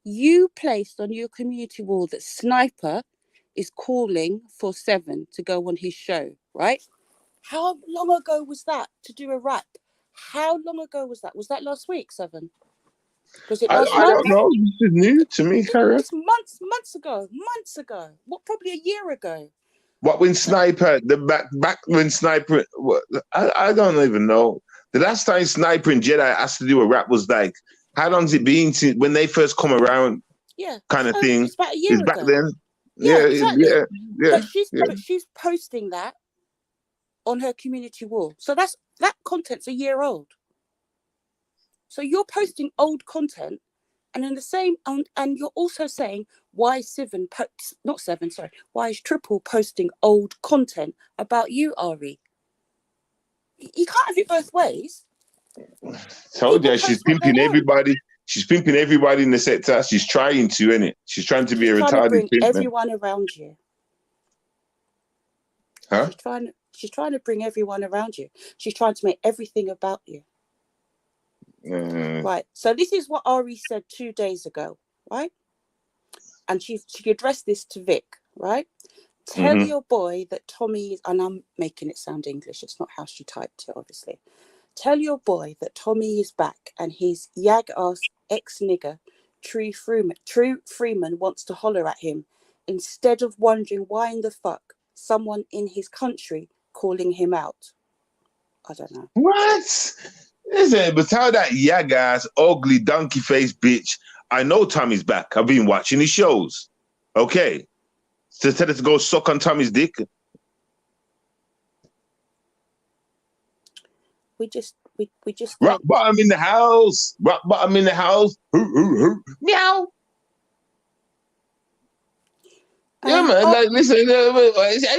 You placed on your community wall that Sniper is calling for Seven to go on his show, right? How long ago was that to do a rap? How long ago was that? Was that last week, Seven? Was it I last don't month? know. This is new to me, Karen. It's months ago. What, probably a year ago. What when Sniper the back when Sniper? What, I don't even know. The last time Sniper and Jedi asked to do a rap was like, how long's it been since when they first come around? Yeah. Kind of thing. It's about a Is year back ago. then? Yeah, Yeah, exactly. yeah. But she's posting that on her community wall. So that content's a year old. So you're posting old content, and in the same and you're also saying why why is Triple posting old content about you, Ari? You can't have it both ways. Told you, People she's post what they pimping want. everybody. She's pimping everybody in the sector. She's trying to, innit? She's trying to be a She's trying to retarded bring pimp, man. everyone around you. Huh? She's trying to bring everyone around you. She's trying to make everything about you. Right. So this is what Ari said 2 days ago, right? And she addressed this to Vic, right? Tell your boy that Tommy is, and I'm making it sound English. It's not how she typed it, obviously. Tell your boy that Tommy is back and his yag-ass ex-nigger, True Freeman wants to holler at him instead of wondering why in the fuck someone in his country calling him out. I don't know. What? Listen, but tell that yag-ass, ugly, donkey-faced bitch, I know Tommy's back. I've been watching his shows. Okay. So tell her to go suck on Tommy's dick. We just Rock bottom in the house. Rock bottom in the house. Meow. Yeah, man. Like, listen,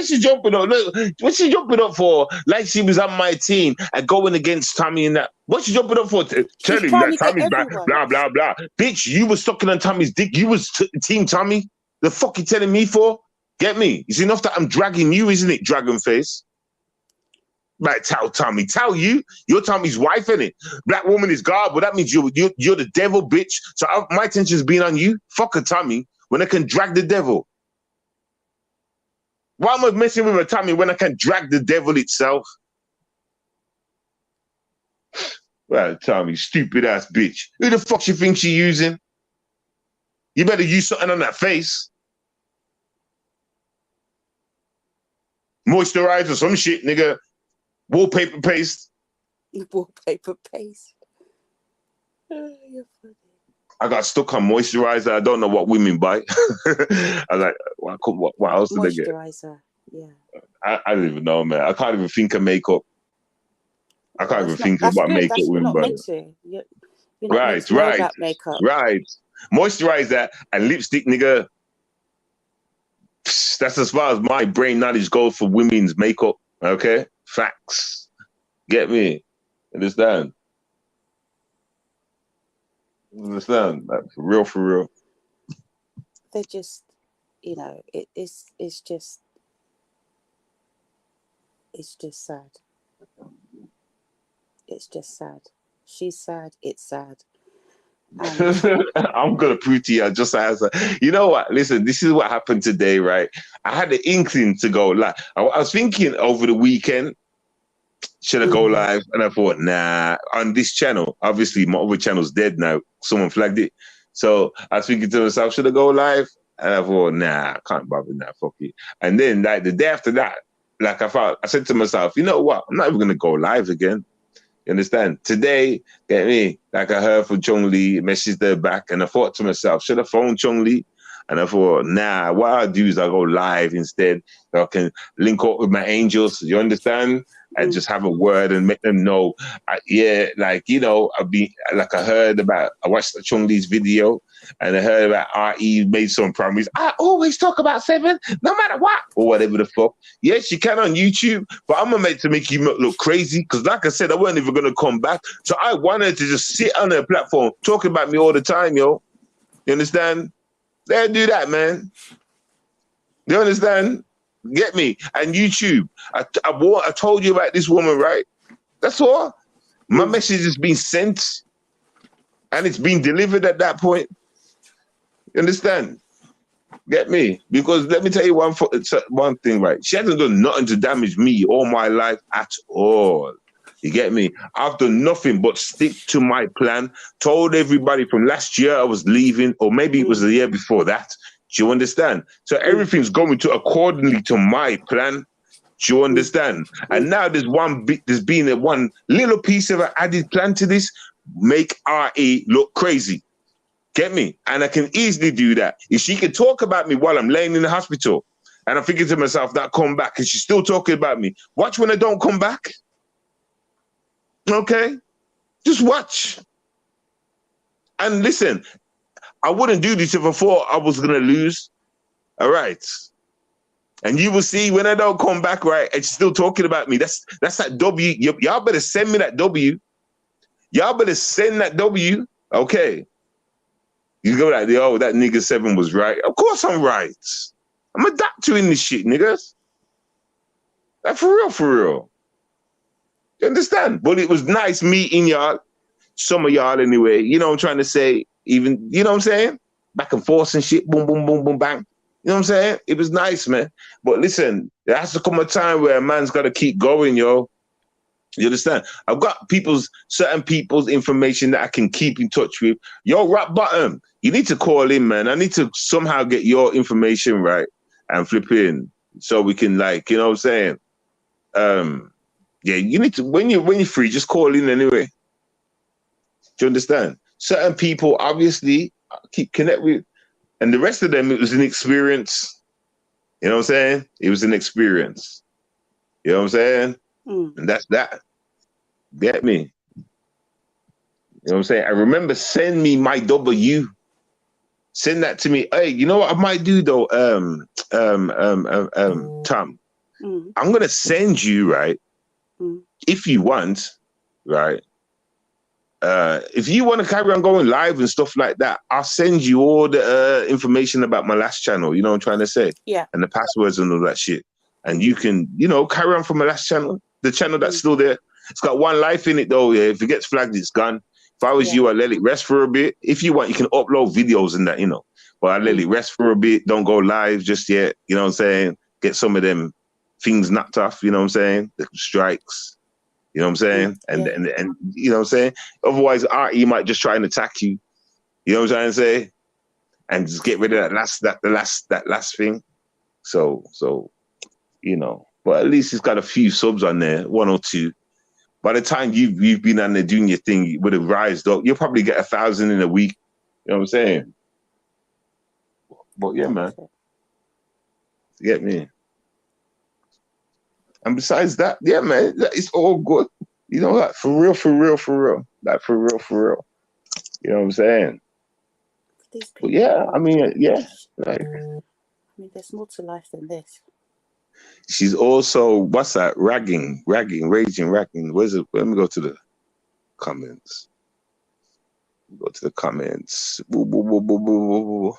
she's jumping up. Look, what's she jumping up for? Like she was on my team and going against Tommy and that. What's she jumping up for? Tell him that Tommy's back. Blah, blah, blah. Bitch, you was sucking on Tommy's dick. You was team Tommy. The fuck you telling me for? Get me? It's enough that I'm dragging you, isn't it, Dragon Face? Right, tell Tommy. Tell you. You're Tommy's wife, innit? Black woman is God, but that means you're the devil, bitch. So my attention's been on you. Fuck a Tommy when I can drag the devil. Why am I messing with a Tommy when I can drag the devil itself? Well, Tommy, stupid ass bitch. Who the fuck you think she using? You better use something on that face. Moisturizer, some shit, nigga. Wallpaper paste. Wallpaper paste. Oh, you're funny. I got stuck on moisturizer. I don't know what women buy. I was like, what else did they get? Moisturizer, yeah. I don't even know, man. I can't even think of makeup. I can't even think of what makeup women buy. You're not meant to know about makeup. Right. Moisturizer and lipstick, nigga. That's as far as my brain knowledge goes for women's makeup. Okay? Facts. Get me? Understand? Understand? Like, for real. They're just, it's just sad. It's just sad. She's sad. It's sad. I'm gonna prove to you just as you know what? Listen, this is what happened today, right? I had the inkling to go live. I was thinking over the weekend, should I go live? And I thought, nah, on this channel. Obviously, my other channel's dead now. Someone flagged it. So I was thinking to myself, should I go live? And I thought, nah, I can't bother now, fuck it. And then like the day after that, like I said to myself, you know what? I'm not even gonna go live again. You understand? Today, get me? Like I heard from Chong Li, messaged her back, and I thought to myself, should I phone Chong Li? And I thought, nah, what I'll do is I'll go live instead. So I can link up with my angels, you understand? And just have a word and make them know. I heard about, I watched Chong Li's video and I heard about RE made some promise. I always talk about 7, no matter what, or whatever the fuck. Yes, you can on YouTube, but I'm going to make you look crazy because like I said, I weren't even going to come back. So I wanted to just sit on their platform talking about me all the time, yo. You understand? They do that, man. You understand? Get me? And YouTube. I told you about this woman, right? That's all. My message has been sent and it's been delivered at that point. You understand? Get me? Because let me tell you one thing, right? She hasn't done nothing to damage me all my life at all. You get me? I've done nothing but stick to my plan. Told everybody from last year I was leaving, or maybe it was the year before that. Do you understand? So everything's going to accordingly to my plan. Do you understand? And now there's been a one little piece of an added plan to this, make RE look crazy. Get me? And I can easily do that. If she can talk about me while I'm laying in the hospital, and I'm thinking to myself, not come back, and she's still talking about me. Watch when I don't come back. Okay? Just watch. And listen, I wouldn't do this if I thought I was gonna lose. All right. And you will see when I don't come back, right? And she's still talking about me. That's that W. Y'all better send me that W. Y'all better send that W. Okay. You go like, oh, that nigga 7 was right. Of course I'm right. I'm adapting this shit, niggas. Like for real, for real. You understand? But it was nice meeting y'all. Some of y'all anyway. You know what I'm trying to say? Even, you know what I'm saying? Back and forth and shit. Boom, boom, boom, boom, bang. You know what I'm saying? It was nice, man. But listen, there has to come a time where a man's got to keep going, yo. You understand? I've got certain people's information that I can keep in touch with. Yo, Rap Bottom, you need to call in, man. I need to somehow get your information right and flip in so we can, like, you know what I'm saying? Yeah, you need to, when you're free, just call in anyway. Do you understand? Certain people, obviously, I keep connect with, and the rest of them, it was an experience. You know what I'm saying? It was an experience. You know what I'm saying? And that's that. Get me? You know what I'm saying? I remember send me my W. Send that to me. Hey, you know what I might do though? Tom, I'm gonna send you, right? If you want, right? If you want to carry on going live and stuff like that, I'll send you all the information about my last channel. You know what I'm trying to say? Yeah. And the passwords and all that shit. And you can, you know, carry on from my last channel. The channel that's still there. It's got one life in it though. Yeah. If it gets flagged, it's gone. If I was you, I'd let it rest for a bit. If you want, you can upload videos and that, you know. But I'd let it rest for a bit. Don't go live just yet. You know what I'm saying? Get some of them things knocked off. You know what I'm saying? The strikes. You know what I'm saying? And you know what I'm saying? Otherwise, RE might just try and attack you. You know what I'm trying to say? And just get rid of that last thing. So you know. But at least it's got a few subs on there, 1 or 2. By the time you've been on there doing your thing, you would have rised up. You'll probably get 1,000 in a week. You know what I'm saying? But yeah, man. You get me? And besides that, yeah, man, it's all good. You know, like for real. Like for real. You know what I'm saying? But yeah, I mean, yeah. Like, I mean, there's more to life than this. she's also, what's that? Raging. Where's it? Let me go to the comments. Go to the comments. Boo, boo, boo, boo, boo, boo, boo.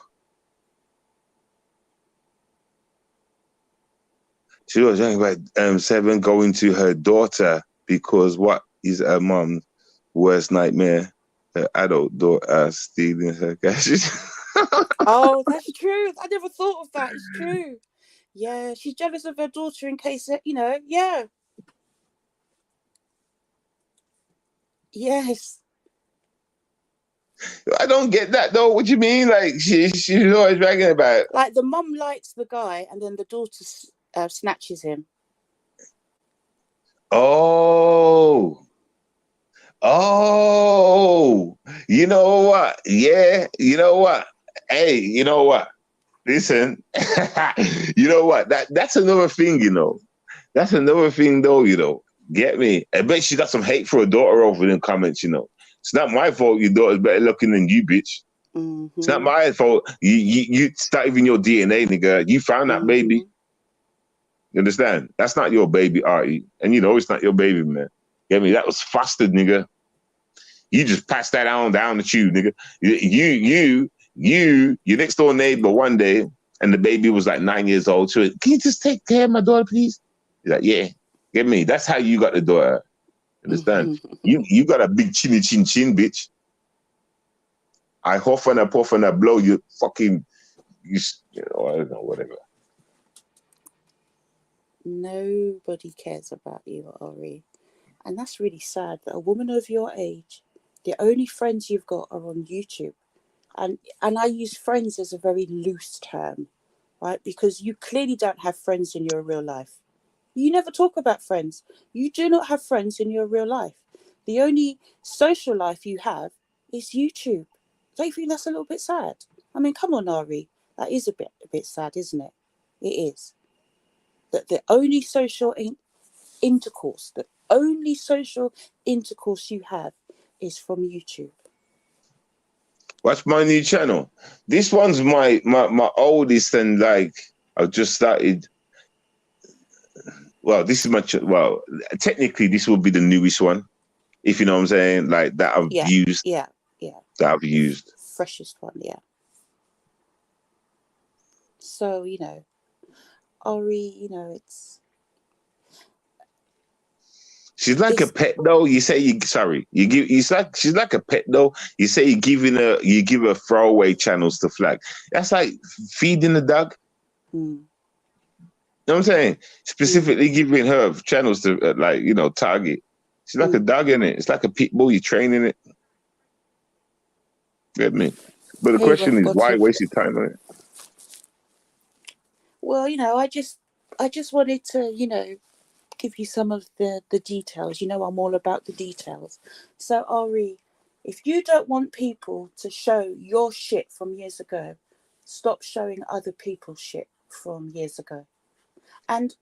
She was talking about 7 going to her daughter because what is her mom's worst nightmare? Her adult daughter stealing her cash. Oh, that's true. I never thought of that. It's true. Yeah, she's jealous of her daughter in case, you know, yeah. Yes. I don't get that though. What do you mean? Like she's always bragging about it. Like the mum likes the guy and then the daughter snatches him. Oh, you know what? Yeah, you know what? Hey, you know what? Listen, you know what? That's another thing, you know. That's another thing though, you know. Get me? I bet she got some hate for her daughter over in the comments, you know. It's not my fault your daughter's better looking than you, bitch. It's not my fault. You start even your DNA, nigga. You found that baby. You understand? That's not your baby, RE. And you know it's not your baby, man. Get me? That was fostered, nigga. You just passed that on down to you, nigga. Your next door neighbor one day, and the baby was like 9 years old. So, can you just take care of my daughter, please? He's like, yeah. Get me? That's how you got the daughter. Understand? You got a big chinny chin chin, bitch. I huff and I puff and I blow you fucking, you know, I don't know, whatever. Nobody cares about you, Ori. And that's really sad that a woman of your age, the only friends you've got are on YouTube. And I use friends as a very loose term, right? Because you clearly don't have friends in your real life. You never talk about friends. You do not have friends in your real life. The only social life you have is YouTube. Don't you think that's a little bit sad? I mean, come on, Ari. That is a bit sad, isn't it? It is. That the only social intercourse, the only social intercourse you have is from YouTube. Watch my new channel. This one's my oldest, and like I've just started. Well, this is well, technically this will be the newest one, if you know what I'm saying, like that I've Yeah, used. yeah. That I've used. Freshest one, yeah. So, Ari, it's... She's like a pet though. You say she's like a pet though. You say you give her throwaway channels to flag. That's like feeding the dog. Mm. You know what I'm saying? Specifically giving her channels to target. She's like a dog in it. It's like a pit bull. You're training it. Get me? But the question is, why waste your time on it? Well, I just wanted to, give you some of the details. I'm all about the details. So, Ari, if you don't want people to show your shit from years ago, stop showing other people's shit from years ago. And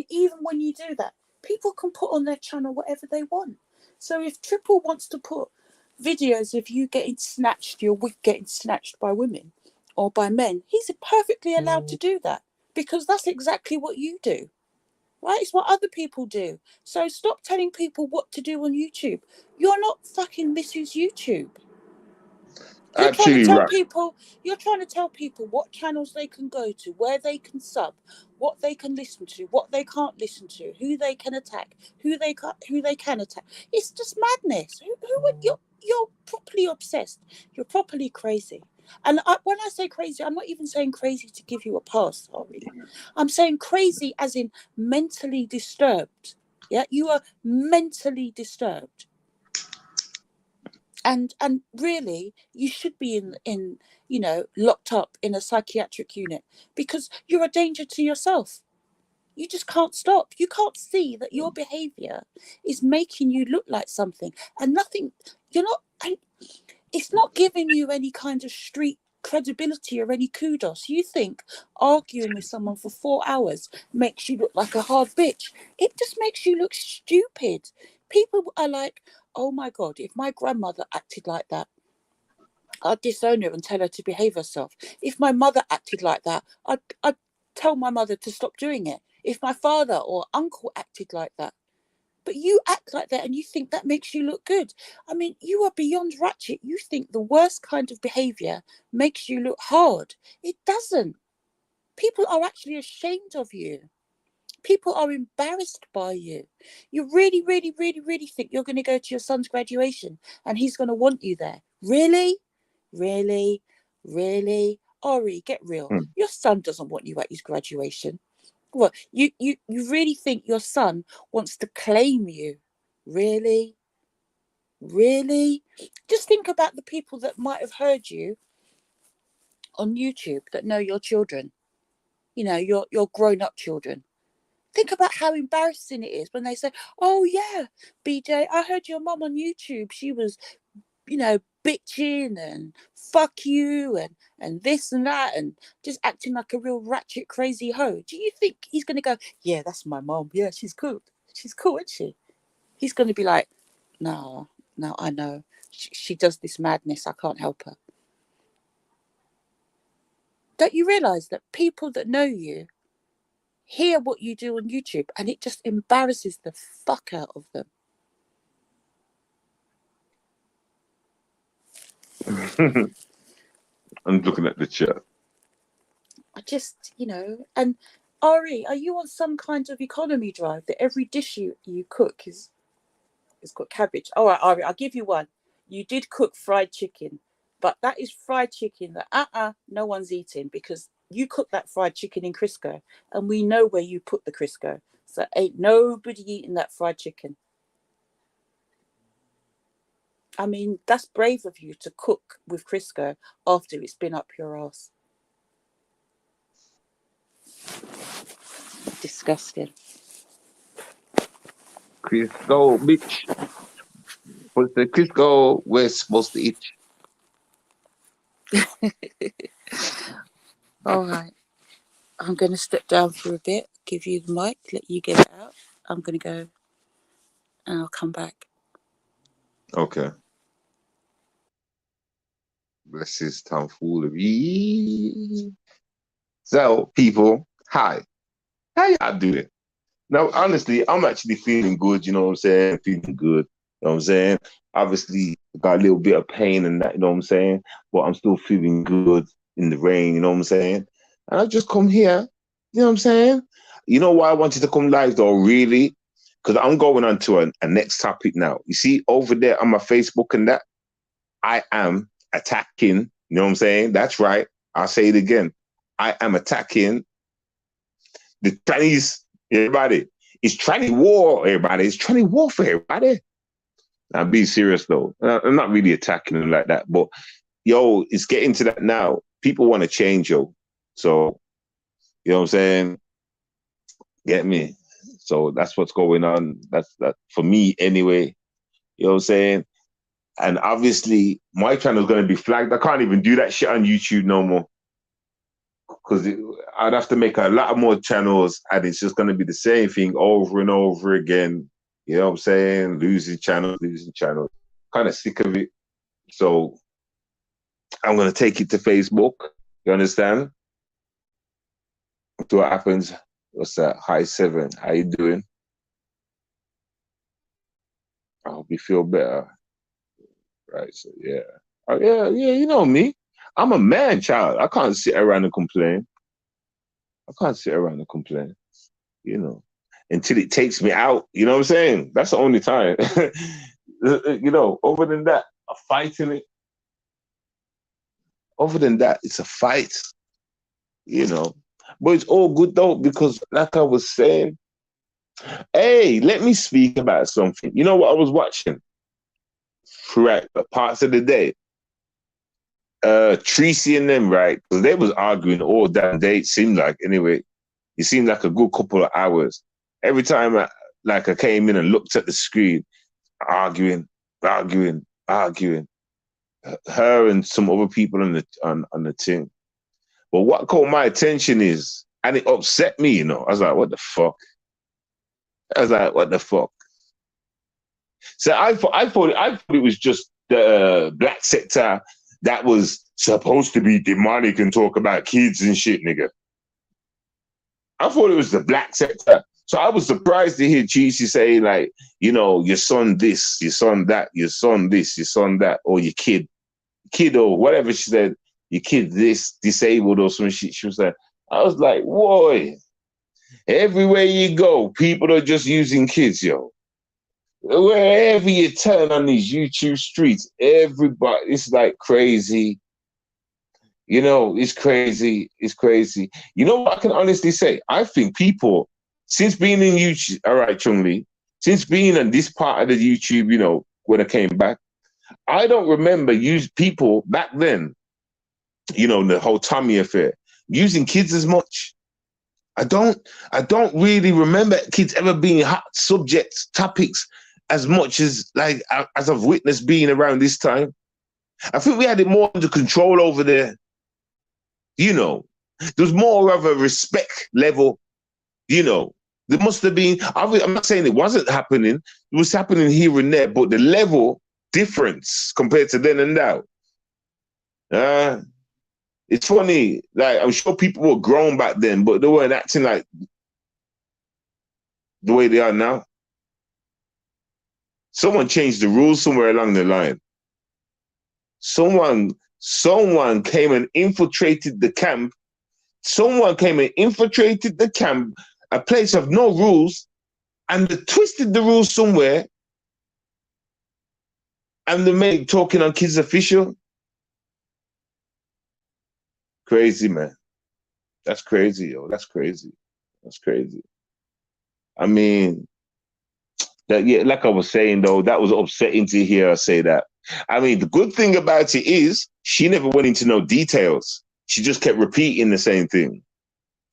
even when you do that, people can put on their channel whatever they want. So if Triple wants to put videos of you getting snatched, your wig getting snatched by women or by men, he's perfectly allowed to do that, because that's exactly what you do. Right? It's what other people do. So stop telling people what to do on YouTube. You're not fucking Mrs. YouTube. You're trying to tell people what channels they can go to, where they can sub, what they can listen to, what they can't listen to, who they can attack, who they can attack. It's just madness. You're properly obsessed. You're properly crazy. And when I say crazy, I'm not even saying crazy to give you a pass, sorry. I'm saying crazy as in mentally disturbed. Yeah, you are mentally disturbed. And really, you should be in locked up in a psychiatric unit, because you're a danger to yourself. You just can't stop. You can't see that your behavior is making you look like something, and nothing. It's not giving you any kind of street credibility or any kudos. You think arguing with someone for 4 hours makes you look like a hard bitch. It just makes you look stupid. People are like, oh my God, if my grandmother acted like that, I'd disown her and tell her to behave herself. If my mother acted like that, I'd tell my mother to stop doing it. If my father or uncle acted like that. But you act like that and you think that makes you look good. I mean, you are beyond ratchet. You think the worst kind of behavior makes you look hard. It doesn't. People are actually ashamed of you. People are embarrassed by you. You really, really, really, really think you're going to go to your son's graduation and he's going to want you there? Really? Really? Really? Ori, get real. Your son doesn't want you at his graduation. Well, you really think your son wants to claim you? Really? Really? Just think about the people that might have heard you on YouTube that know your children. Your grown-up children. Think about how embarrassing it is when they say, oh yeah, BJ, I heard your mum on YouTube. She was, bitching and fuck you and this and that and just acting like a real ratchet crazy hoe. Do you think he's going to go, yeah, that's my mum. Yeah, she's cool. She's cool, isn't she? He's going to be like, no, I know. She does this madness. I can't help her. Don't you realise that people that know you hear what you do on YouTube and it just embarrasses the fuck out of them? I'm looking at the chat. I just, and Ari, are you on some kind of economy drive that every dish you cook is got cabbage? All right, Ari, I'll give you one. You did cook fried chicken, but that is fried chicken that no one's eating, because you cook that fried chicken in Crisco and we know where you put the Crisco. So ain't nobody eating that fried chicken. I mean, that's brave of you to cook with Crisco after it's been up your ass. Disgusting. Crisco, bitch. What's the Crisco we're supposed to eat? All right. I'm going to step down for a bit, give you the mic, let you get it out. I'm going to go and I'll come back. Okay. Bless his tomfoolery. So, people, hi. How y'all doing? Now, honestly, I'm actually feeling good, you know what I'm saying? Feeling good, you know what I'm saying? Obviously, got a little bit of pain and that, you know what I'm saying? But I'm still feeling good in the rain, you know what I'm saying? And I just come here, you know what I'm saying? You know why I wanted to come live though, really? Because I'm going on to a next topic now. You see, over there on my Facebook and that, I am attacking, you know what I'm saying? That's right. I'll say it again. I am attacking the Chinese, everybody. It's Chinese war, everybody. It's Chinese warfare, everybody. I'm being serious though. I'm not really attacking them like that, but yo, it's getting to that now. People want to change, yo. So, you know what I'm saying? Get me. So that's what's going on. That's that for me anyway. You know what I'm saying? And obviously, my channel is going to be flagged. I can't even do that shit on YouTube no more. Because I'd have to make a lot more channels and it's just going to be the same thing over and over again. You know what I'm saying? Losing channels. Kind of sick of it. So I'm going to take it to Facebook. You understand? See what happens. What's that? Hi, 7. How you doing? I hope you feel better. Right, so yeah. Yeah, you know me. I'm a man, child. I can't sit around and complain. You know, until it takes me out. You know what I'm saying? That's the only time. You know, other than that, a fight in it. Other than that, it's a fight. You know, but it's all good though because, like I was saying, hey, let me speak about something. You know what I was watching throughout parts of the day? Tracy and them, right? Because they was arguing all damn day. It seemed like anyway. It seemed like a good couple of hours. Every time I came in and looked at the screen, arguing. Her and some other people on the team. But what caught my attention is, and it upset me, you know. I was like, what the fuck? So I thought it was just the black sector that was supposed to be demonic and talk about kids and shit, nigga. I thought it was the black sector. So I was surprised to hear Cheesy say, like, you know, your son this, your son that, your son this, your son that, or your kid or whatever she said, your kid this, disabled or some shit. She was like, I was like, boy, everywhere you go, people are just using kids, yo. Wherever you turn on these YouTube streets, everybody, it's like crazy. You know, it's crazy. It's crazy. You know what I can honestly say? I think people, since being in YouTube, all right, Chung Lee, since being on this part of the YouTube, you know, when I came back, I don't remember people back then, you know, the whole Tommy affair, using kids as much. I don't really remember kids ever being hot subjects, topics as much as like as I've witnessed being around this time. I think we had it more under control over there. You know, there was more of a respect level. You know, there must have been. I'm not saying it wasn't happening. It was happening here and there, but the level difference compared to then and now. It's funny. Like I'm sure people were grown back then, but they weren't acting like the way they are now. Someone changed the rules somewhere along the line. Someone came and infiltrated the camp. Someone came and infiltrated the camp, a place of no rules, and they twisted the rules somewhere, and they made talking on kids official. Crazy, man. That's crazy, yo. That's crazy. I mean, that, yeah, like I was saying though, that was upsetting to hear her say that. I mean, the good thing about it is she never went into no details. She just kept repeating the same thing.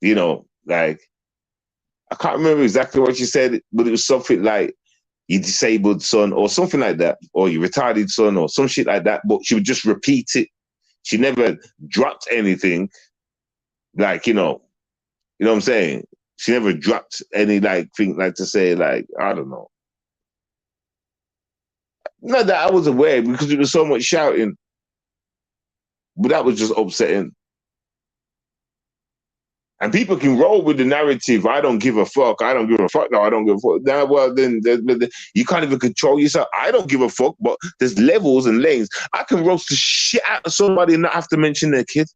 You know, like, I can't remember exactly what she said, but it was something like your disabled son or something like that, or your retarded son or some shit like that. But she would just repeat it. She never dropped anything. Like, you know what I'm saying? She never dropped any like thing like to say like, I don't know. Not that I was aware because there was so much shouting. But that was just upsetting. And people can roll with the narrative. I don't give a fuck. I don't give a fuck. No, I don't give a fuck. Now, well, then you can't even control yourself. I don't give a fuck. But there's levels and lanes. I can roast the shit out of somebody and not have to mention their kid.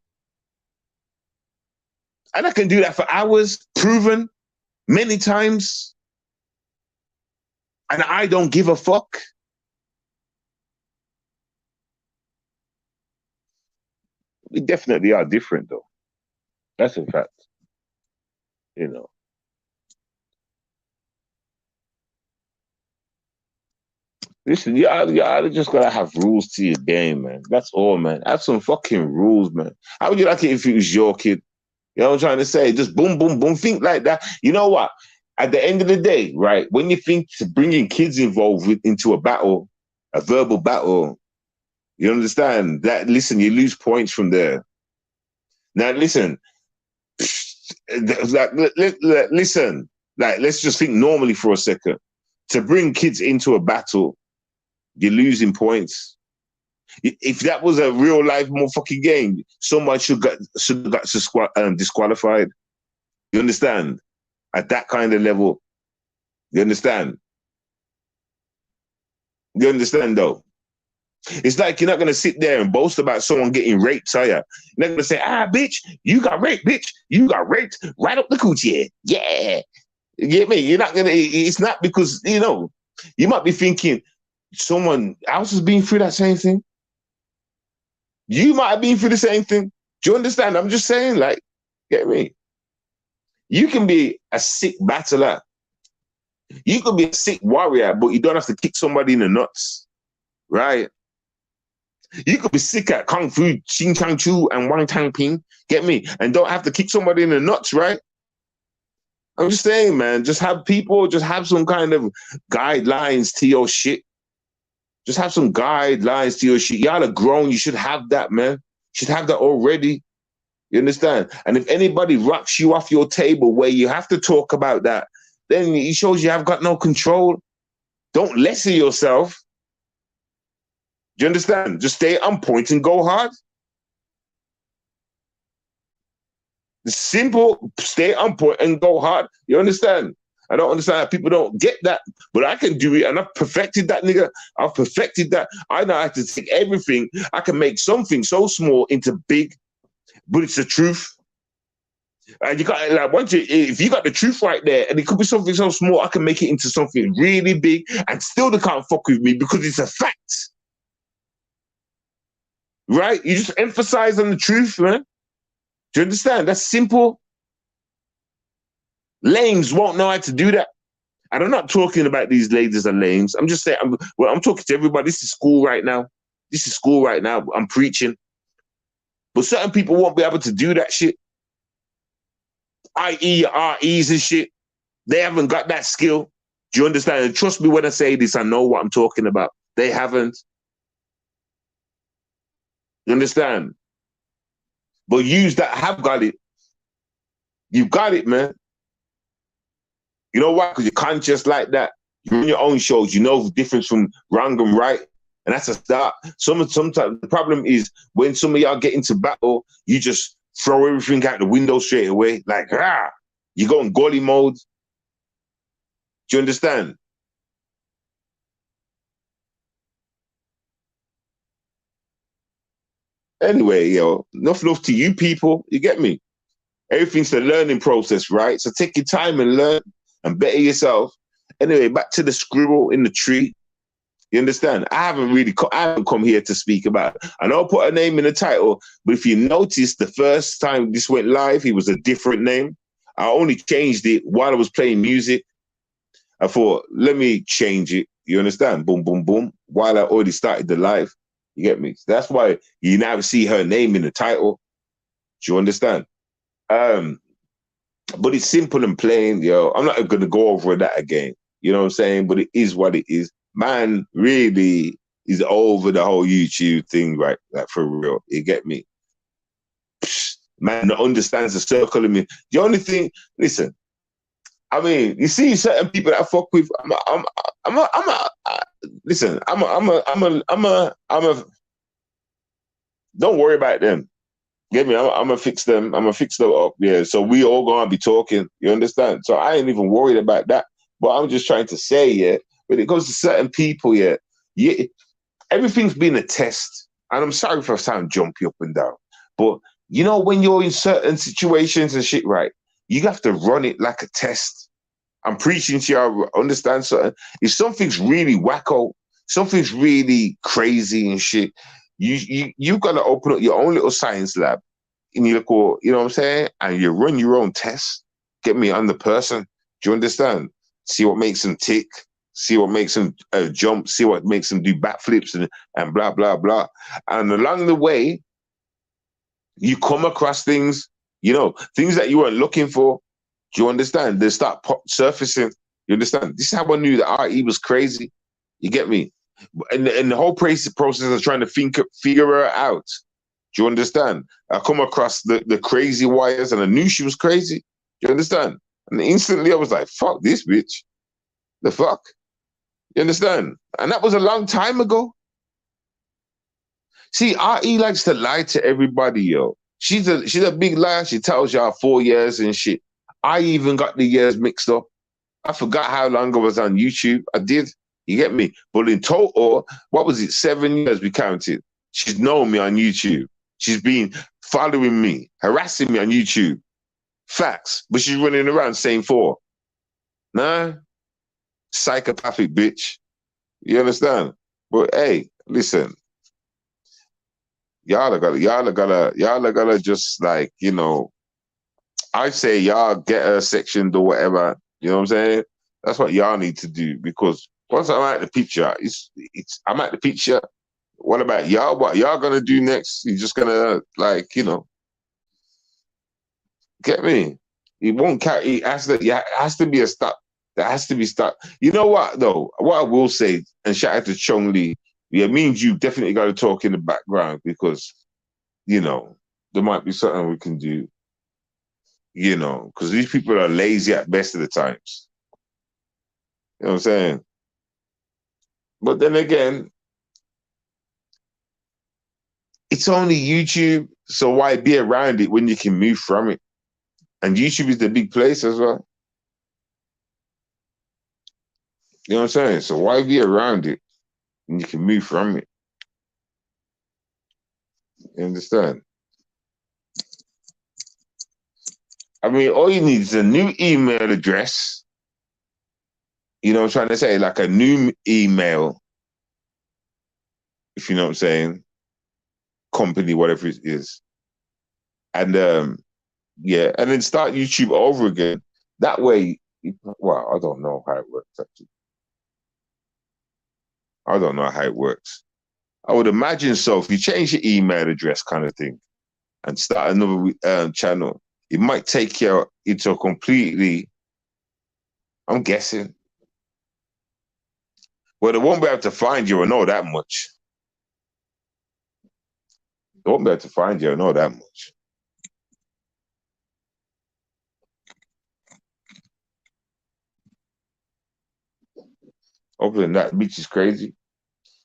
And I can do that for hours, proven many times. And I don't give a fuck. We definitely are different, though. That's a fact. You know. Listen, you just gotta have rules to your game, man. That's all, man. Have some fucking rules, man. How would you like it if it was your kid? You know what I'm trying to say? Just boom, boom, boom. Think like that. You know what? At the end of the day, right, when you think to bringing kids involved into a battle, a verbal battle, you understand that, listen, you lose points from there. Now, listen, listen, like, let's just think normally for a second. To bring kids into a battle, you're losing points. If that was a real life motherfucking game, someone should have got disqualified. You understand? At that kind of level. You understand? You understand, though? It's like you're not going to sit there and boast about someone getting raped, are you? You're not going to say, bitch, you got raped, bitch. You got raped right up the coochie. Yeah. You get me? You're not going to, it's not because, you might be thinking someone else has been through that same thing. You might have been through the same thing. Do you understand? I'm just saying, like, get me? You can be a sick battler. You could be a sick warrior, but you don't have to kick somebody in the nuts, right? You could be sick at Kung Fu, Xing Chang Chu, and Wang Tang Ping, get me? And don't have to kick somebody in the nuts, right? I'm just saying, man, just have some kind of guidelines to your shit. Just have some guidelines to your shit. Y'all are grown. You should have that, man. You should have that already. You understand? And if anybody rocks you off your table where you have to talk about that, then it shows you have got no control. Don't lessen yourself. Do you understand? Just stay on point and go hard. It's simple. Stay on point and go hard. You understand? I don't understand how people don't get that, but I can do it, and I've perfected that, nigga. I've perfected that. I know how to take everything. I can make something so small into big, but it's the truth. And you got if you got the truth right there, and it could be something so small, I can make it into something really big, and still they can't fuck with me because it's a fact. Right? You just emphasize on the truth, man. Do you understand? That's simple. Lames won't know how to do that. And I'm not talking about these ladies and lames. I'm just saying, I'm talking to everybody. This is school right now. This is school right now. I'm preaching. But certain people won't be able to do that shit. I.e. REs and shit. They haven't got that skill. Do you understand? And trust me when I say this, I know what I'm talking about. They haven't. You understand? But yous that have got it, you've got it, man. You know why? Because you're conscious like that. You're in your own shows. You know the difference from wrong and right. And that's a start. Sometimes the problem is when some of y'all get into battle, you just throw everything out the window straight away. Like, you go in gully mode. Do you understand? Anyway, enough love to you people. You get me? Everything's a learning process, right? So take your time and learn and better yourself. Anyway, back to the squirrel in the tree. You understand? I haven't come here to speak about it. I know I put a name in the title, but if you notice, the first time this went live, it was a different name. I only changed it while I was playing music. I thought, let me change it. You understand? Boom, boom, boom. While I already started the live, you get me? That's why you now see her name in the title. Do you understand? Um, but it's simple and plain, yo. I'm not gonna go over that again. You know what I'm saying? But it is what it is. Man, really is over the whole YouTube thing, right? Like for real. You get me? Man that understands the circle of me. The only thing, listen, I mean, you see certain people that I fuck with. Listen. Don't worry about them. Get me? I'm gonna fix them. I'm gonna fix them up. Yeah. So we all gonna be talking. You understand? So I ain't even worried about that. But I'm just trying to say, yeah. When it comes to certain people, yeah, everything's been a test. And I'm sorry if I sound jumpy up and down, but you know when you're in certain situations and shit, right? You have to run it like a test. I'm preaching to you. I understand something. If something's really wacko, something's really crazy and shit, you got to open up your own little science lab in your little, you know what I'm saying? And you run your own tests. Get me on the person. Do you understand? See what makes them tick. See what makes them jump. See what makes them do backflips and blah blah blah. And along the way, you come across things, things that you weren't looking for. Do you understand? They start surfacing. You understand? This is how I knew that RE was crazy. You get me? And the whole process of trying to figure her out. Do you understand? I come across the crazy wires and I knew she was crazy. Do you understand? And instantly I was like, fuck this bitch. The fuck? You understand? And that was a long time ago. See, RE likes to lie to everybody, yo. She's a big liar. She tells y'all 4 years and shit. I even got the years mixed up. I forgot how long I was on YouTube. I did. You get me? But in total, what was it? 7 years we counted. She's known me on YouTube. She's been following me, harassing me on YouTube. Facts. But she's running around saying 4. Nah, psychopathic bitch. You understand? But hey, listen, y'all are gotta just like, I say y'all get her sectioned or whatever. You know what I'm saying? That's what y'all need to do because once I'm at the picture, I'm at the picture. What about y'all? What y'all gonna do next? You just gonna like, get me? It won't carry. It has to be a stop. There has to be stop. You know what though? What I will say, and shout out to Chong Lee. Yeah, me and you definitely got to talk in the background because there might be something we can do. Because these people are lazy at best of the times. You know what I'm saying? But then again, it's only YouTube, so why be around it when you can move from it? And YouTube is the big place as well. You know what I'm saying? So why be around it when you can move from it? You understand? I mean, all you need is a new email address. You know what I'm trying to say? Like a new email, if you know what I'm saying, company, whatever it is. And yeah, and then start YouTube over again. That way, well, I don't know how it works actually. I don't know how it works. I would imagine so. If you change your email address, kind of thing, and start another channel, it might take you into a completely. I'm guessing. Well, they won't be able to find you or know that much. They won't be able to find you or know that much. Other than that, bitch is crazy.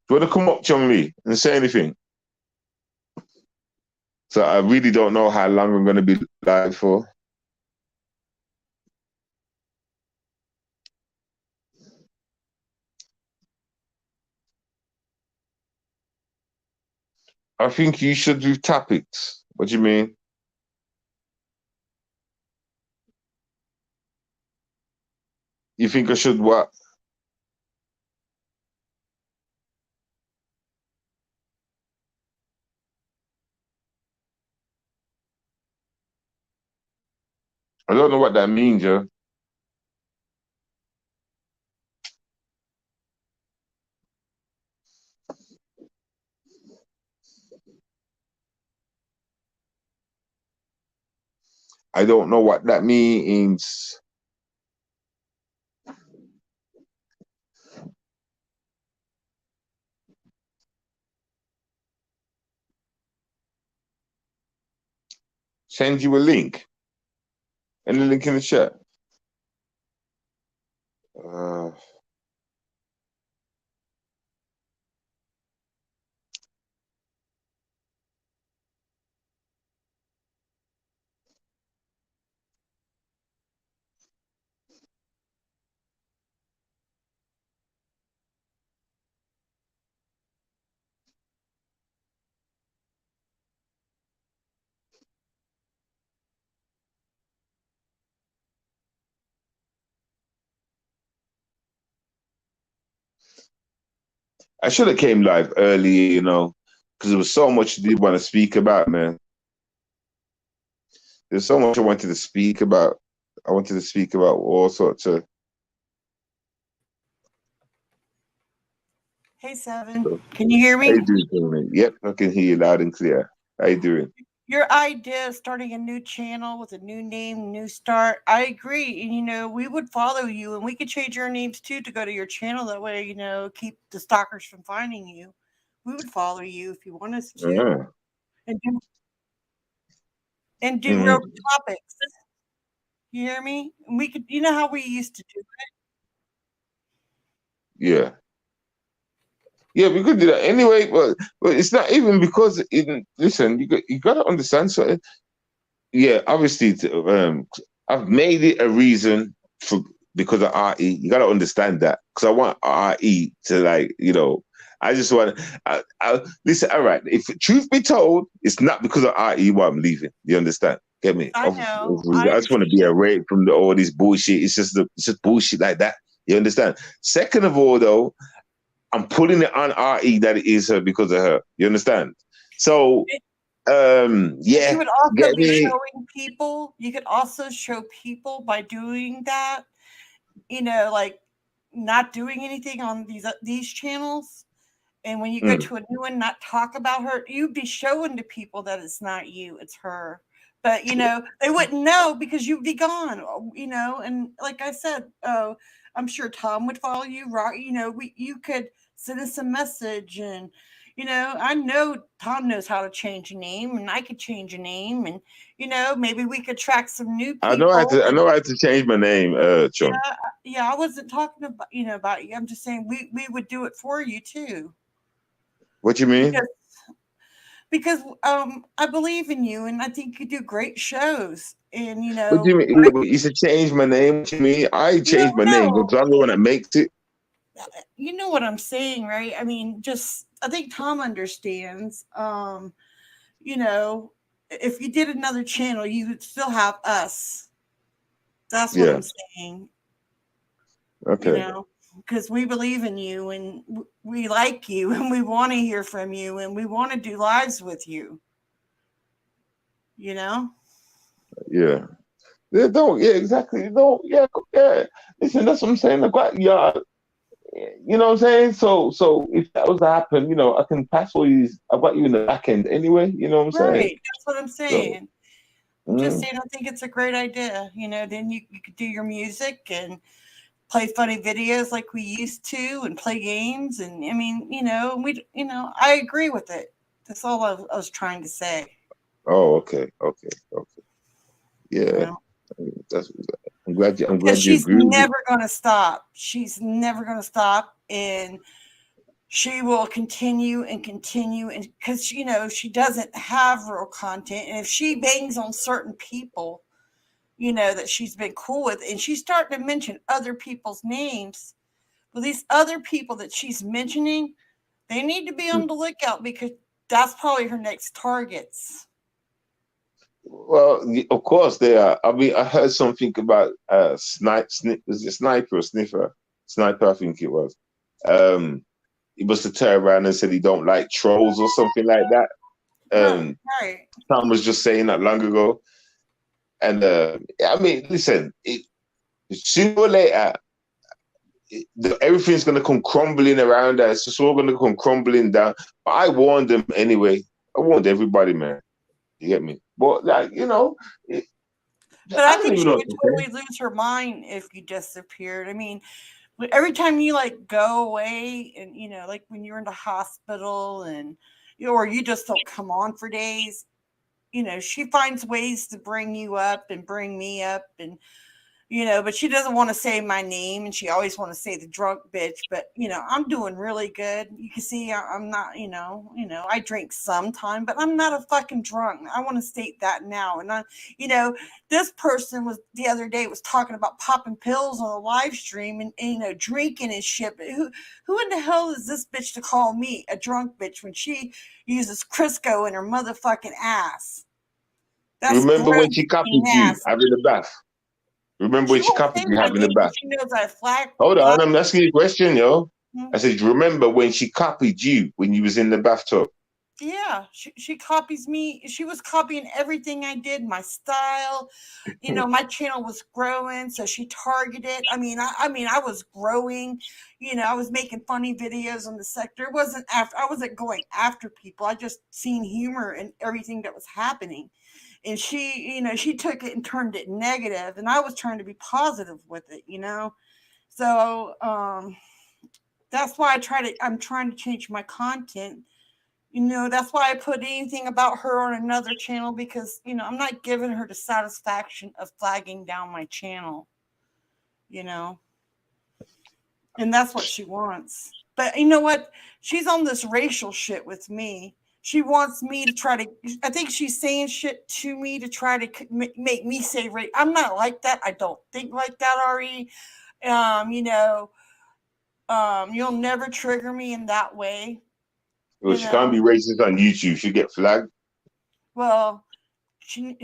Do you want to come up, Chung Lee, and say anything? So I really don't know how long I'm going to be live for. I think you should do topics. What do you mean? You think I should what? I don't know what that means, yeah. I don't know what that means. Send you a link. And the link in the chat. I should have came live early, you know, because there was so much I did want to speak about, man. There's so much I wanted to speak about. I wanted to speak about all sorts of. Hey, Seven. Can you hear me? How you doing, Tony? Yep, I can hear you loud and clear. How you doing? Your idea of starting a new channel with a new name, new start, I agree. And, you know, we would follow you and we could change our names too to go to your channel. That way, you know, keep the stalkers from finding you. We would follow you if you want us to. And do real topics. You hear me? And we could, you know how we used to do it? Yeah. Yeah, we could do that anyway, but it's not even because. Listen, you got to understand something. Yeah, obviously, I've made it a reason for because of RE. You got to understand that because I want RE to, like, you know. I just want. Listen. All right. If truth be told, it's not because of RE why I'm leaving. You understand? Get me? I know. I just want to be away from all this bullshit. It's just bullshit like that. You understand? Second of all, though, I'm putting it on RE that it is her because of her. You understand? So, yeah. You would also be showing people. You could also show people by doing that. You know, like not doing anything on these channels. And when you go to a new one, not talk about her, you'd be showing to people that it's not you, it's her. But, you know, they wouldn't know because you'd be gone, you know. And like I said, I'm sure Tom would follow you, right? You know, you could send us a message and, you know, I know Tom knows how to change a name and I could change a name and, you know, maybe we could track some new people. I know I had to change my name, Chum. Yeah, I wasn't talking about, you know, about you. I'm just saying we would do it for you too. What you mean? Because I believe in you, and I think you do great shows. And you know, what do you mean? You said change my name. What you mean? I changed my name, but I'm the one that makes it. You know what I'm saying, right? I mean, just I think Tom understands. You know, if you did another channel, you would still have us. That's what I'm saying. Okay. You know, because we believe in you and we like you and we want to hear from you and we want to do lives with you. You know? Yeah. They don't. Yeah, exactly. No. Yeah. Yeah. Listen, that's what I'm saying. I got you know what I'm saying? So if that was to happen, you know, I can pass all these. I've got you in the back end anyway. You know what I'm saying? Right. That's what I'm saying. So, I'm just saying, I think it's a great idea. You know, then you could do your music and play funny videos like we used to, and play games. And I mean, you know, I agree with it. That's all I was trying to say. Oh, okay. Yeah, you know? I'm glad you agree. She's never going to stop. She's never going to stop, and she will continue and continue, and because you know she doesn't have real content, and if she bangs on certain people, you know, that she's been cool with, and she's starting to mention other people's names. Well, these other people that she's mentioning, they need to be on the lookout because that's probably her next targets. Well, of course they are. I mean, I heard something about was it sniper or sniffer? Sniper, I think it was. He must have turned around and said he don't like trolls or something like that. Right. Tom was just saying that long ago. And I mean, listen, sooner or later, everything's going to come crumbling around us. It's all going to come crumbling down. But I warned them anyway. I warned everybody, man. You get me? But, like, you know, But I I don't think even she know would what to say. totally lose her mind if you disappeared. I mean, every time you like go away and like when you're in the hospital and or you just don't come on for days, she finds ways to bring you up and bring me up and but she doesn't want to say my name and she always want to say the drunk bitch. But I'm doing really good. You can see I'm not. I drink sometime, but I'm not a fucking drunk. I want to state that now. And this person was the other day was talking about popping pills on a live stream and drinking and shit. But who in the hell is this bitch to call me a drunk bitch when she uses Crisco in her motherfucking ass? That's Remember gross when she and copied you nasty. having the bath? Remember when She she won't copied say you my having the name, but bath? she knows I flag. Hold on, I'm asking you a question, yo. I Mhm. said, remember when she copied you when you was in the bathtub? Yeah, she copies me. She was copying everything I did, my style. My channel was growing, so she targeted. I was growing. I was making funny videos on the sector. It wasn't after. I wasn't going after people. I just seen humor in everything that was happening, and she took it and turned it negative, and I was trying to be positive with it. So that's why I'm trying to change my content. That's why I put anything about her on another channel because, I'm not giving her the satisfaction of flagging down my channel, you know, and that's what she wants. But you know what? She's on this racial shit with me. She wants me to try to, I think she's saying shit to me to try to make me say race. I'm not like that. I don't think like that, Ari. Um, you know, you'll never trigger me in that way, Well, you she can't know. be racist on YouTube. She'll get flagged. Well, she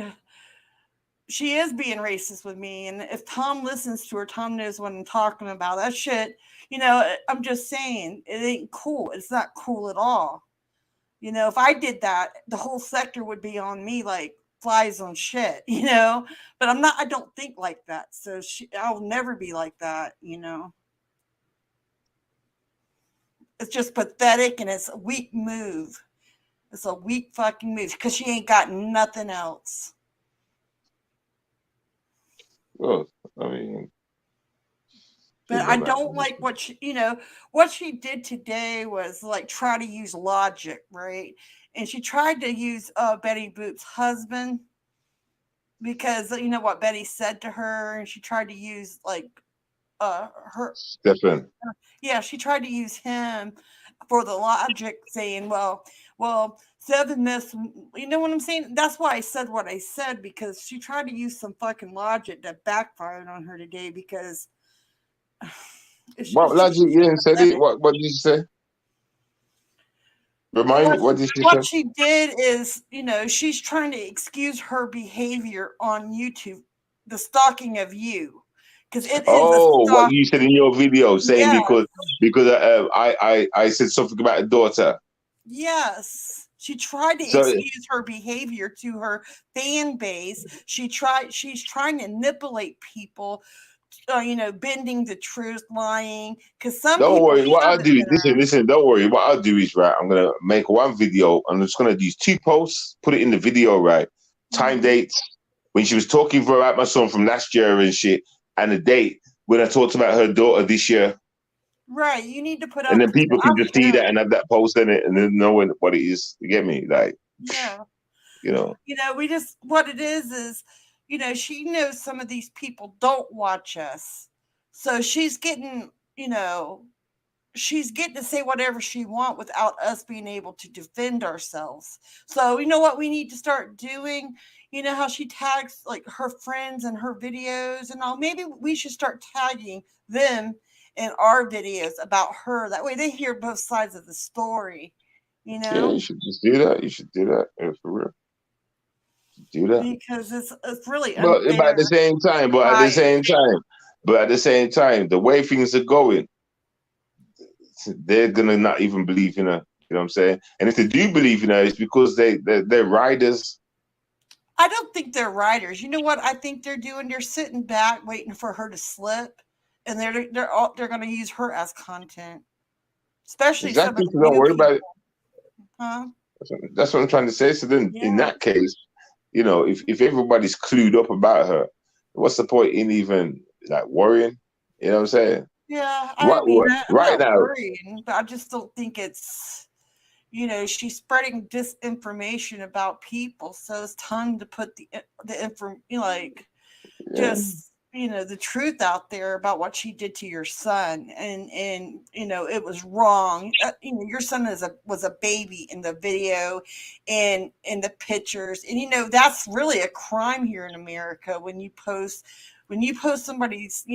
she is being racist with me, and if Tom listens to her, Tom knows what I'm talking about. That shit, I'm just saying, it ain't cool. It's not cool at all. If I did that, the whole sector would be on me like flies on shit, But I'm not. I don't think like that, so I'll never be like that. It's just pathetic, and it's a weak move. It's a weak fucking move because she ain't got nothing else. Well, I mean, she But know I that. don't like what she did today was like try to use logic, right? And she tried to use Betty Boop's husband because you know what Betty said to her, and she tried to use like her Stefan. yeah, she tried to use him for the logic, saying, well, seven myths. You know what I'm saying? That's why I said what I said because she tried to use some fucking logic that backfired on her today because What it's logic? just You didn't say it. pathetic. What did you say? Well, Remind me. What did she what say? she did is, she's trying to excuse her behavior on YouTube, the stalking of you, because it is a Oh, what stalk. you said in your video, saying Yeah, because I said something about a daughter. yes. She tried to So excuse her behavior to her fan base. She's trying to manipulate people, bending the truth, lying, because some don't people worry. What I'll haven't do is been listen, around. listen. Don't worry. What I'll do is right. I'm gonna make one video. I'm just gonna use 2 posts. Put it in the video, right? Time, Mhm. dates when she was talking about my son from last year and shit, and the date when I talked about her daughter this year, Right. You need to put and out then the truth. people I can just see will. that and have that post in it, and then know what it is. You get me? Like, Yeah. you know. We just what it is she knows some of these people don't watch us, so she's getting to say whatever she want without us being able to defend ourselves. So you know what we need to start doing. How she tags like her friends and her videos and all. Maybe we should start tagging them in our videos about her. That way they hear both sides of the story. you Yeah, know you should just do that. You should do that. Yeah, for real. Do that. because it's really But at the unfair. same time, Bias. the way things are going, they're gonna not even believe in her. You know what I'm saying? And if they do believe in her, it's because they're riders. I don't think they're writers. You know what I think they're doing? They're sitting back waiting for her to slip, and they're going to use her as content, especially some of Exactly. the So don't new worry about it. people, huh? That's what I'm trying to say. So then, in Yeah. that case, You know, if everybody's clued up about her, what's the point in even like worrying? You know what I'm saying? Yeah, I Right, mean, I'm right not now, worrying, but I just don't think it's, she's spreading disinformation about people. So it's time to put the info, like, yeah. just, the truth out there about what she did to your son, and it was wrong. Your son was a baby in the video and in the pictures, and that's really a crime here in America when you post somebody's,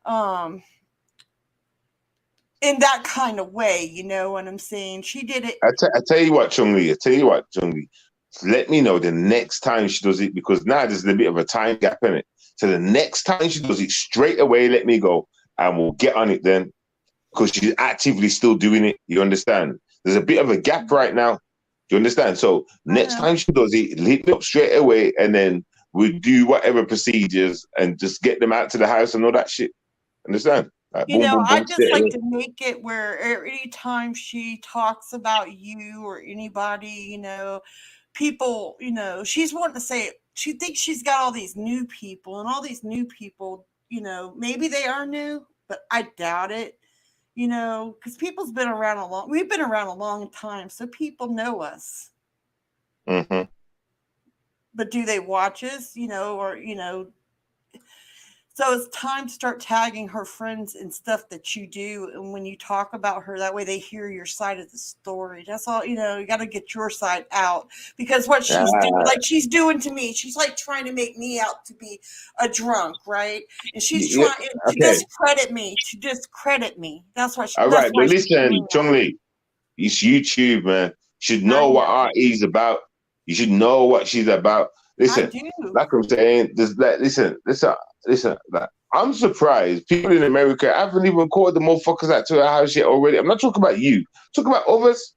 um in that kind of way. You know what I'm saying? She did it. I tell you what, Chung Lee. I tell you what, Chung Lee. Let me know the next time she does it, because now there's a bit of a time gap in it. So the next time she does it, straight away, let me go, and we'll get on it then, because she's actively still doing it. You understand? There's a bit of a gap right now. You understand? So I next know. time she does it, hit me up straight away, and then we do whatever procedures and just get them out to the house and all that shit. Understand? Like boom, boom, I boom, just straight like away. to make it where anytime she talks about you or anybody, people, she's wanting to say she thinks she's got all these new people, and all these new people, maybe they are new, but I doubt it, because we've been around a long time, so people know us. Mm-hmm. But do they watch us, or, so it's time to start tagging her friends and stuff that you do. And when you talk about her, that way they hear your side of the story. That's all, you got to get your side out, because what she's doing, Ah, like she's doing to me, she's like trying to make me out to be a drunk, right? And she's yeah, trying to okay. discredit me. All That's right, why but she's listen, doing that. Chung Lee, it's YouTube, man. You should I know what know. RE's about. You should know what she's about. I Listen, do. like I'm saying, listen. Like, I'm surprised people in America haven't even called the motherfuckers out to her house yet already. I'm not talking about you. I'm talking about others.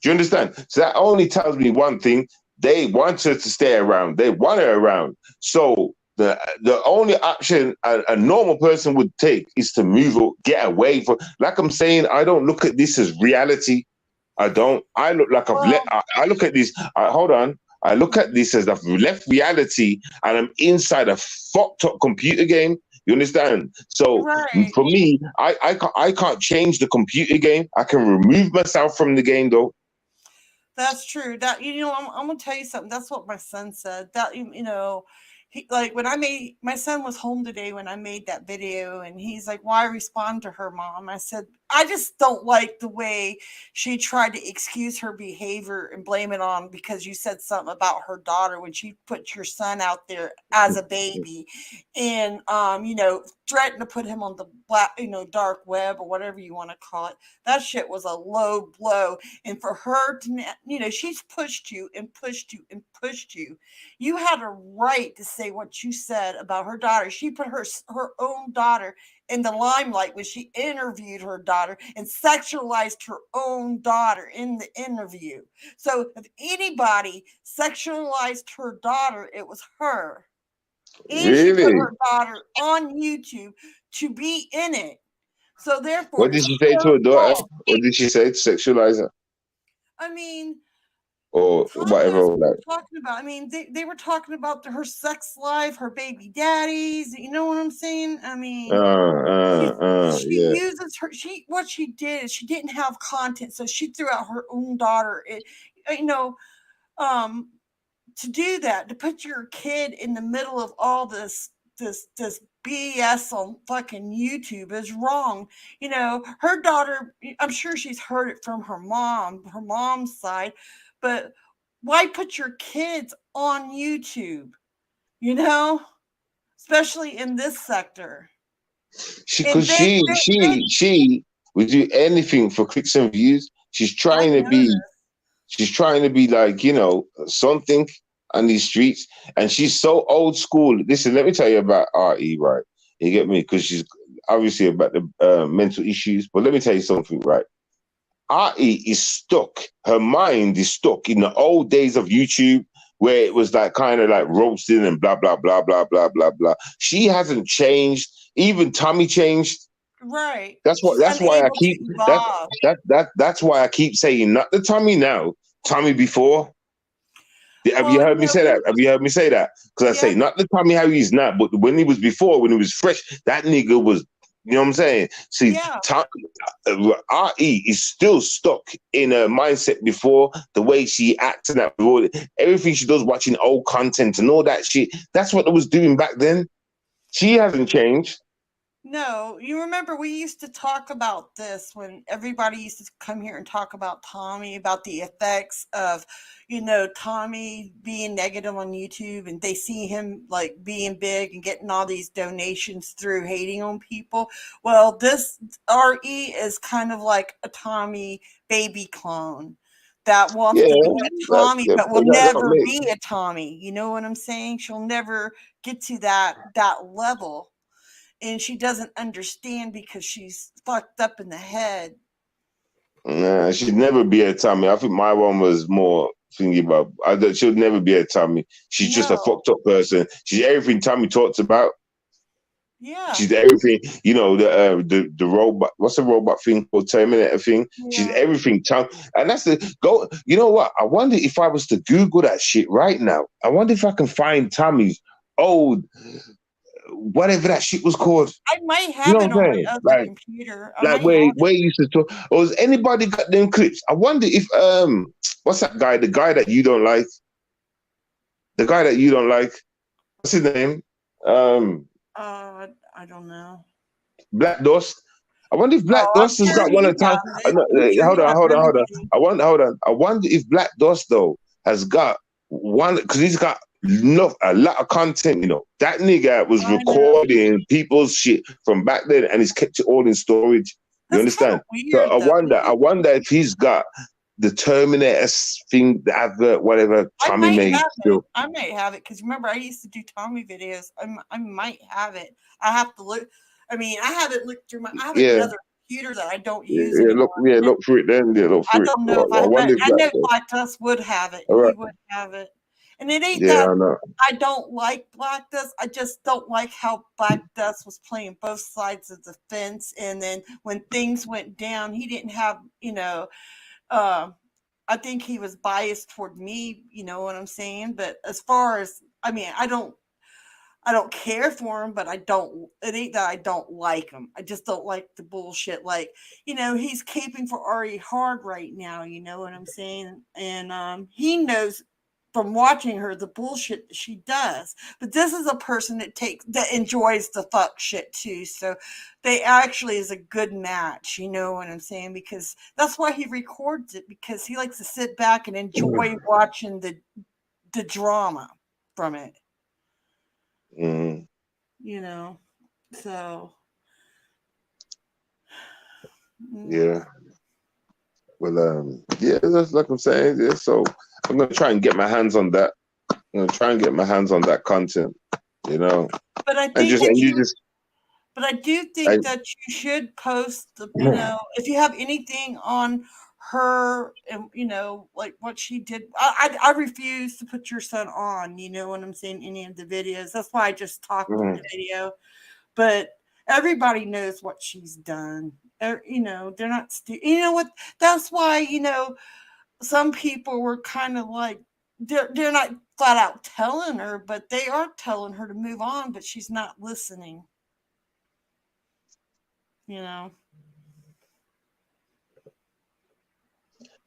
Do you understand? So that only tells me one thing. They want her to stay around. They want her around. So the only option a normal person would take is to move or get away from. Like I'm saying, I don't look at this as reality. I don't. I look like I've let. Well, I look at this. Hold on. I look at this as I've left reality and I'm inside a fucked up computer game. You understand? So right. for me, I can't change the computer game. I can remove myself from the game though. That's true. That I'm gonna tell you something. That's what my son said. That he, like, when I made my son was home today when I made that video, and he's like, "Why respond to her, mom?" I said, "I just don't like the way she tried to excuse her behavior and blame it on because you said something about her daughter when she put your son out there as a baby, and threatened to put him on the black, dark web or whatever you want to call it. That shit was a low blow." And for her to, she's pushed you and pushed you and pushed you. You had a right to say what you said about her daughter. She put her own daughter in the limelight when she interviewed her daughter and sexualized her own daughter in the interview. So if anybody sexualized her daughter, it was her. And she put Really? her daughter on YouTube to be in it. So therefore, What it's did she say to her her daughter? fault. What did she say to sexualize her I mean, or Tom whatever? knows what Like, I'm talking about. I mean, they were talking about her sex life, her baby daddies. You know what I'm saying? I mean, she yeah. uses her. What she did is she didn't have content, so she threw out her own daughter. You know, um, to do that, to put your kid in the middle of all this BS on fucking YouTube is wrong. Her daughter, I'm sure she's heard it from her mom's side, but why put your kids on YouTube? You know, especially in this sector. Because And she would do anything for clicks and views. I noticed. She's trying to be like, something on these streets. And she's so old school. Listen, let me tell you about RE, right? You get me? Because she's obviously about the mental issues. But let me tell you something, right? RE is stuck. Her mind is stuck in the old days of YouTube where it was like kind of like roasting and blah, blah, blah, blah, blah, blah, blah. She hasn't changed. Even Tommy changed. Right. That's what. She's That's why I unable to keep that. evolve. That's why I keep saying not the Tommy now, Tommy before. Have you heard me say that? Have you heard me say that? Because I say not the Tommy how he's not, but when he was before, when he was fresh, that nigga was. You know what I'm saying? See, RE is still stuck in a mindset before the way she acts and that. Everything she does, watching old content and all that shit. That's what I was doing back then. She hasn't changed. No, you remember we used to talk about this when everybody used to come here and talk about Tommy, about the effects of, Tommy being negative on YouTube, and they see him like being big and getting all these donations through hating on people. Well, this RE is kind of like a Tommy baby clone that wants to be a Tommy, but will never be a Tommy. You know what I'm saying? She'll never get to that level. And she doesn't understand because she's fucked up in the head. Nah, she'd never be a Tommy. I think my one was more thinking about. She'll never be a Tommy. She's just a fucked up person. She's everything Tommy talks about. Yeah. She's everything. The robot. What's the robot thing called? Terminator thing. Yeah. She's everything. And that's the go. You know what? I wonder if I was to Google that shit right now. I wonder if I can find Tommy's old. Whatever that shit was called. I might have it on my other computer. Where you used to talk. Or has anybody got them clips? I wonder if what's that guy? The guy that you don't like. The guy that you don't like. What's his name? I don't know. Black Dust. I wonder if Black Dust has got one of the time. Hold on. I wonder if Black Dust though has got one because he's got a lot of content, That nigga was recording people's shit from back then and he's kept it all in storage. You understand? Weird, so I wonder if he's got the Terminator thing, the advert, whatever Tommy made. I might have it because remember I used to do Tommy videos. I might have it. I have to look. I mean, I haven't looked through I have another computer that I don't use anymore. Look for it then. I don't know if I know Black Dust would have it. Right. He would have it. And it ain't that I don't like Black Dust. I just don't like how Black Dust was playing both sides of the fence. And then when things went down, he didn't have, I think he was biased toward me, you know what I'm saying? But as far as, I mean, I don't care for him, but it ain't that I don't like him. I just don't like the bullshit. Like, he's caping for RE hard right now. You know what I'm saying? And he knows from watching her the bullshit that she does, but this is a person that enjoys the fuck shit too, so they actually is a good match, you know what I'm saying, because that's why he records it, because he likes to sit back and enjoy watching the drama from it. So yeah, well, that's like I'm saying, so I'm gonna try and get my hands on that. I'm gonna try and get my hands on that content, But I think but I do think that you should post if you have anything on her and like what she did. I refuse to put your son on, you know what I'm saying, any of the videos. That's why I just talked in the video. But everybody knows what she's done. They're not you know what? That's why, some people were kind of like, they're not flat out telling her, but they are telling her to move on, but she's not listening.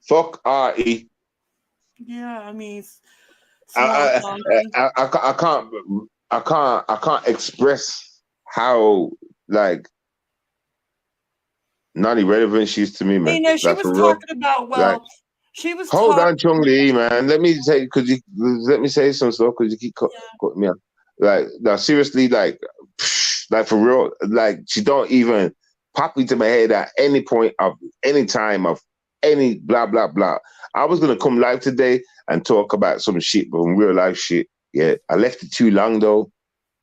Fuck RE. Yeah, I mean, I can't express how like non-irrelevant she is to me, man. She was talking about she was. Hold on, Chung Lee, man. Let me say some stuff because you keep cutting me off. Like, now, seriously, like for real, like she don't even pop into my head at any point of any time of any blah blah blah. I was gonna come live today and talk about some shit, but real life shit. Yeah, I left it too long though.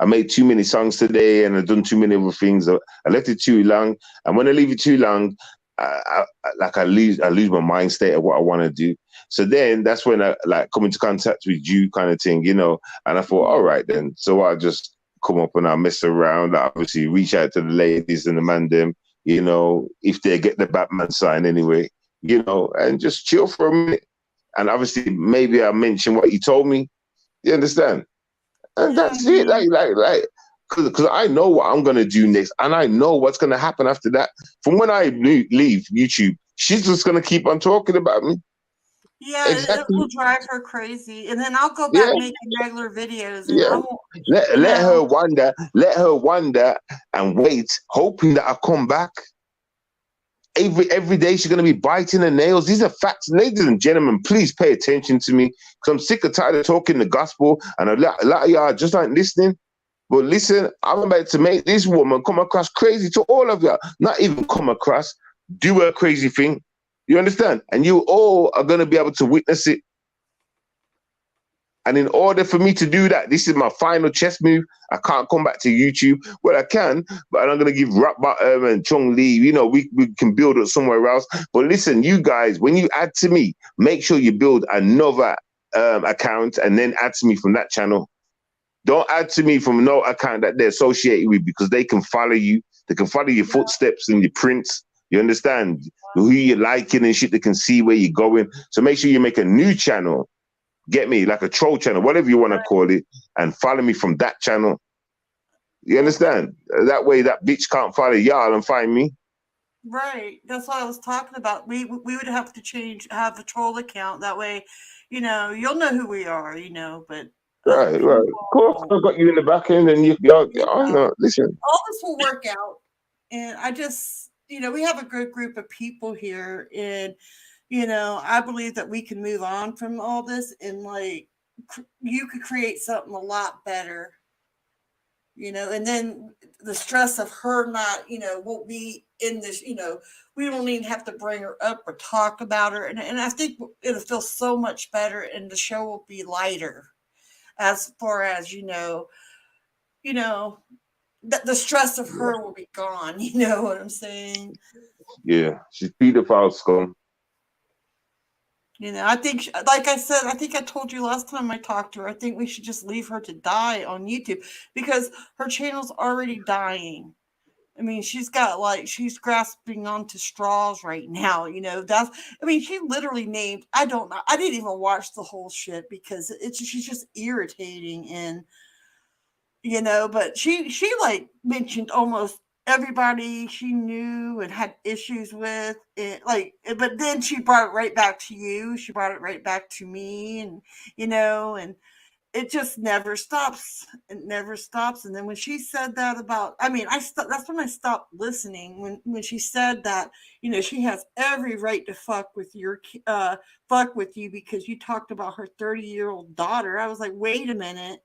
I made too many songs today and I've done too many other things. I left it too long, and when I leave it too long, I lose my mind state of what I want to do. So then that's when I like come into contact with you, kind of thing, And I thought, all right then. So I just come up and I mess around. I obviously reach out to the ladies and the man them, if they get the Batman sign anyway, and just chill for a minute. and obviously maybe I mentioned what you told me. You understand? And Yeah, that's it. Because I know what I'm gonna do next, and I know what's gonna happen after that. From when I leave YouTube, she's just gonna keep on talking about me. yeah, it Exactly. will drive her crazy, and then I'll go Yeah. back making regular videos, and I Yeah. won't, Let her wonder. Let her wonder and wait, hoping that I come back. Every day she's gonna be biting her nails. These are facts, ladies and gentlemen. Please pay attention to me, because I'm sick and tired of talking the gospel, and a lot of y'all just aren't listening. But listen, I'm about to make this woman come across crazy to all of you. Not even come across, do a crazy thing. You understand? And you all are gonna be able to witness it. And in order for me to do that, this is my final chess move. I can't come back to YouTube. Well, I can, but I'm going to give Rap Bottom and Chong Lee, you know, we can build it somewhere else. But listen, you guys, when you add to me, make sure you build another account and then add to me from that channel. Don't add to me from no account that they're associated with, because they can follow you. They can follow your footsteps and your prints. You understand? Who you're liking and shit. They can see where you're going. So make sure you make a new channel. Get me, like a troll channel, whatever you want to call it, and follow me from that channel. You understand? That way that bitch can't follow y'all and find me. Right. That's what I was talking about. We would have to have a troll account. That way, you'll know who we are, but other Right, right. Of course, people, I've got you in the back end, and oh no, listen. all this will work out. And I just, we have a good group of people here, and I believe that we can move on from all this, and like you could create something a lot better. And then the stress of her not, won't be in this, we don't even have to bring her up or talk about her. And I think it'll feel so much better, and the show will be lighter as far as, the stress of her will be gone. You know what I'm saying? Yeah, she's pedophile scum. I think, like I said, I think I told you last time I talked to her, I think we should just leave her to die on YouTube, because her channel's already dying. I mean, she's grasping onto straws right now. She literally named, I don't know. I didn't even watch the whole shit because she's just irritating. And, but she like mentioned almost everybody she knew and had issues with it. But then she brought it right back to you. She brought it right back to me. And, and it just never stops. It never stops. And then when she said that about, that's when I stopped listening. When she said that, she has every right to fuck with you because you talked about her 30-year-old daughter. I was like, wait a minute,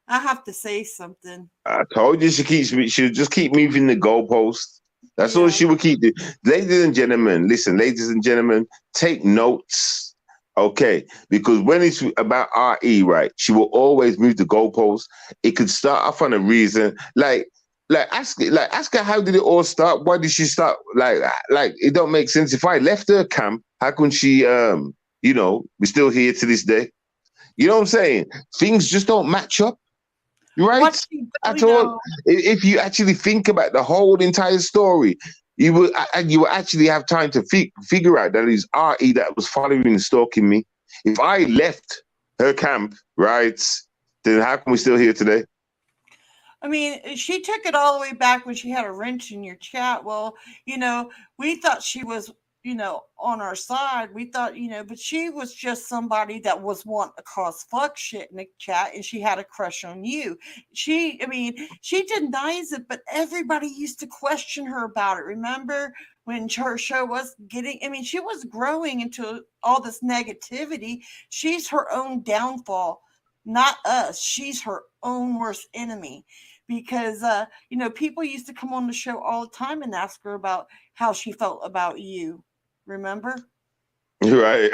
I have to say something. I told you she'll just keep moving the goalpost. That's all she will keep doing. Ladies and gentlemen, listen, ladies and gentlemen, take notes. Okay, because when it's about RE, right, she will always move the goalpost. It could start off on a reason, ask her how did it all start? Why did she start? Like it don't make sense. If I left her camp, how can she we're still here to this day? You know what I'm saying? Things just don't match up. Right? At all. If you actually think about the whole entire story, you will actually have time to figure out that it's RE that was following and stalking me. If I left her camp, right, then how come we're still here today? I mean, she took it all the way back when she had a wrench in your chat. Well, we thought she was, on our side. We thought, but she was just somebody that was wanting to cause fuck shit in the chat, and she had a crush on you. She denies it, but everybody used to question her about it. Remember when her show was she was growing into all this negativity. She's her own downfall, not us. She's her own worst enemy. Because people used to come on the show all the time and ask her about how she felt about you. Remember? Right.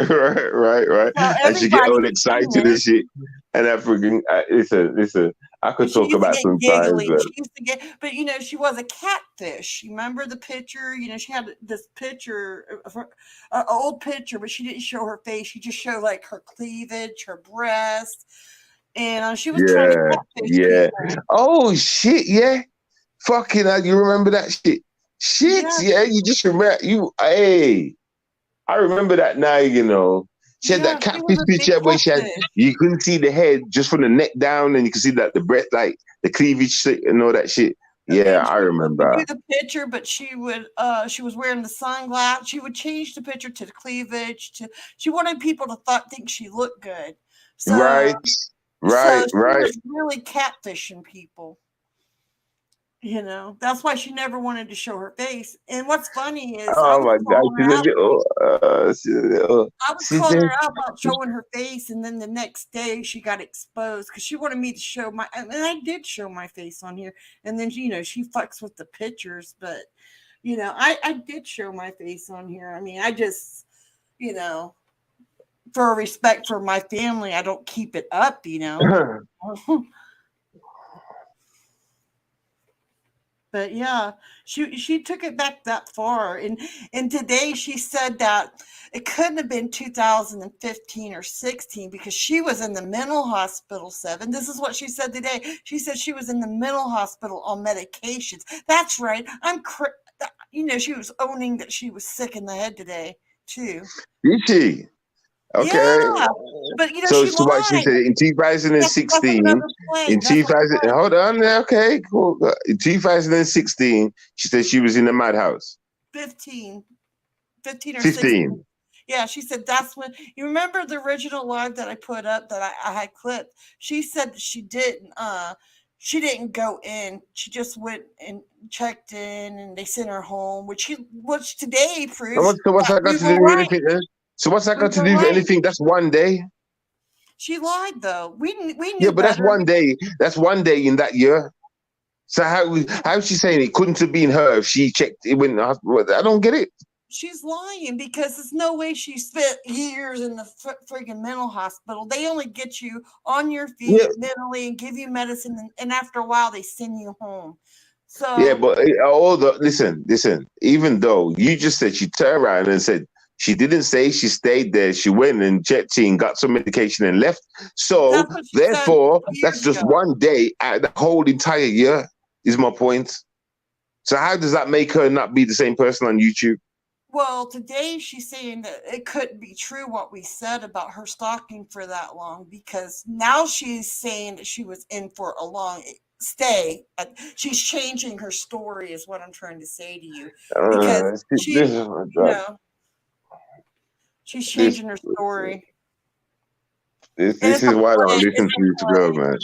And she get all excited and shit. And I freaking listen. I could talk about sometimes. She used to get, but she was a catfish. You remember the picture? She had this picture, an old picture, but she didn't show her face. She just showed like her cleavage, her breast. And she was trying to catfish people. Oh shit, yeah. Fucking you remember that shit? Shit, yeah, you just remember hey. I remember that now, She had Yeah, that she was catfish a big picture where she had, catfish. you couldn't see the head just from the neck down, and you could see that the breast, like the cleavage and all that shit. Yeah, And I would remember. do the picture, but she was wearing the sunglasses. She would change the picture to the cleavage. She wanted people to think she looked good. Right, So right, she right. was really catfishing people. You know, that's why she never wanted to show her face. And what's funny is Oh my God, I was she's calling a her out about showing her face, and then the next day she got exposed because she wanted me to show and I did show my face on here. And then, she fucks with the pictures, but, I did show my face on here. I mean, I just, for respect for my family, I don't keep it up, But yeah, she took it back that far, and today she said that it couldn't have been 2015 or 16 because she was in the mental hospital. Seven. This is what she said today. She said she was in the mental hospital on medications. That's right. She was owning that she was sick in the head today too. Is she? Okay. Yeah, but So, she so what she lied. said in That's 2016, another play. in That's what it 2000, was. hold on there, okay, cool. In 2016, she said she was in the madhouse. 15, 15 or 16. 15. Yeah, she said that's when you remember the original live that I put up that I had clipped. She said that she didn't go in. She just went and checked in and they sent her home, which today proves So what's that that we got to were do with right. anything? So what's that We got to were do with right. anything? That's one day. She lied though. We Yeah, knew but that's better. one day. That's one day in that year. So how's she saying it couldn't have been her if she checked it when I don't get it. She's lying because there's no way she spent years in the friggin' mental hospital. They only get you on your Yeah, feet mentally and give you medicine, and after a while, they send you home. yeah, So but listen. Even though you just said she turned around and said she didn't say she stayed there, she went and checked in, got some medication, and left. So that's what she said therefore, that's years just ago. one day out of the whole entire year. Is my point. So how does that make her not be the same person on YouTube? Well, today she's saying that it couldn't be true what we said about her stalking for that long because now she's saying that she was in for a long stay. She's changing her story, is what I'm trying to say to you, because This is my you God. know, she's This changing her story. this And this is why I don't listen to you, girl, man.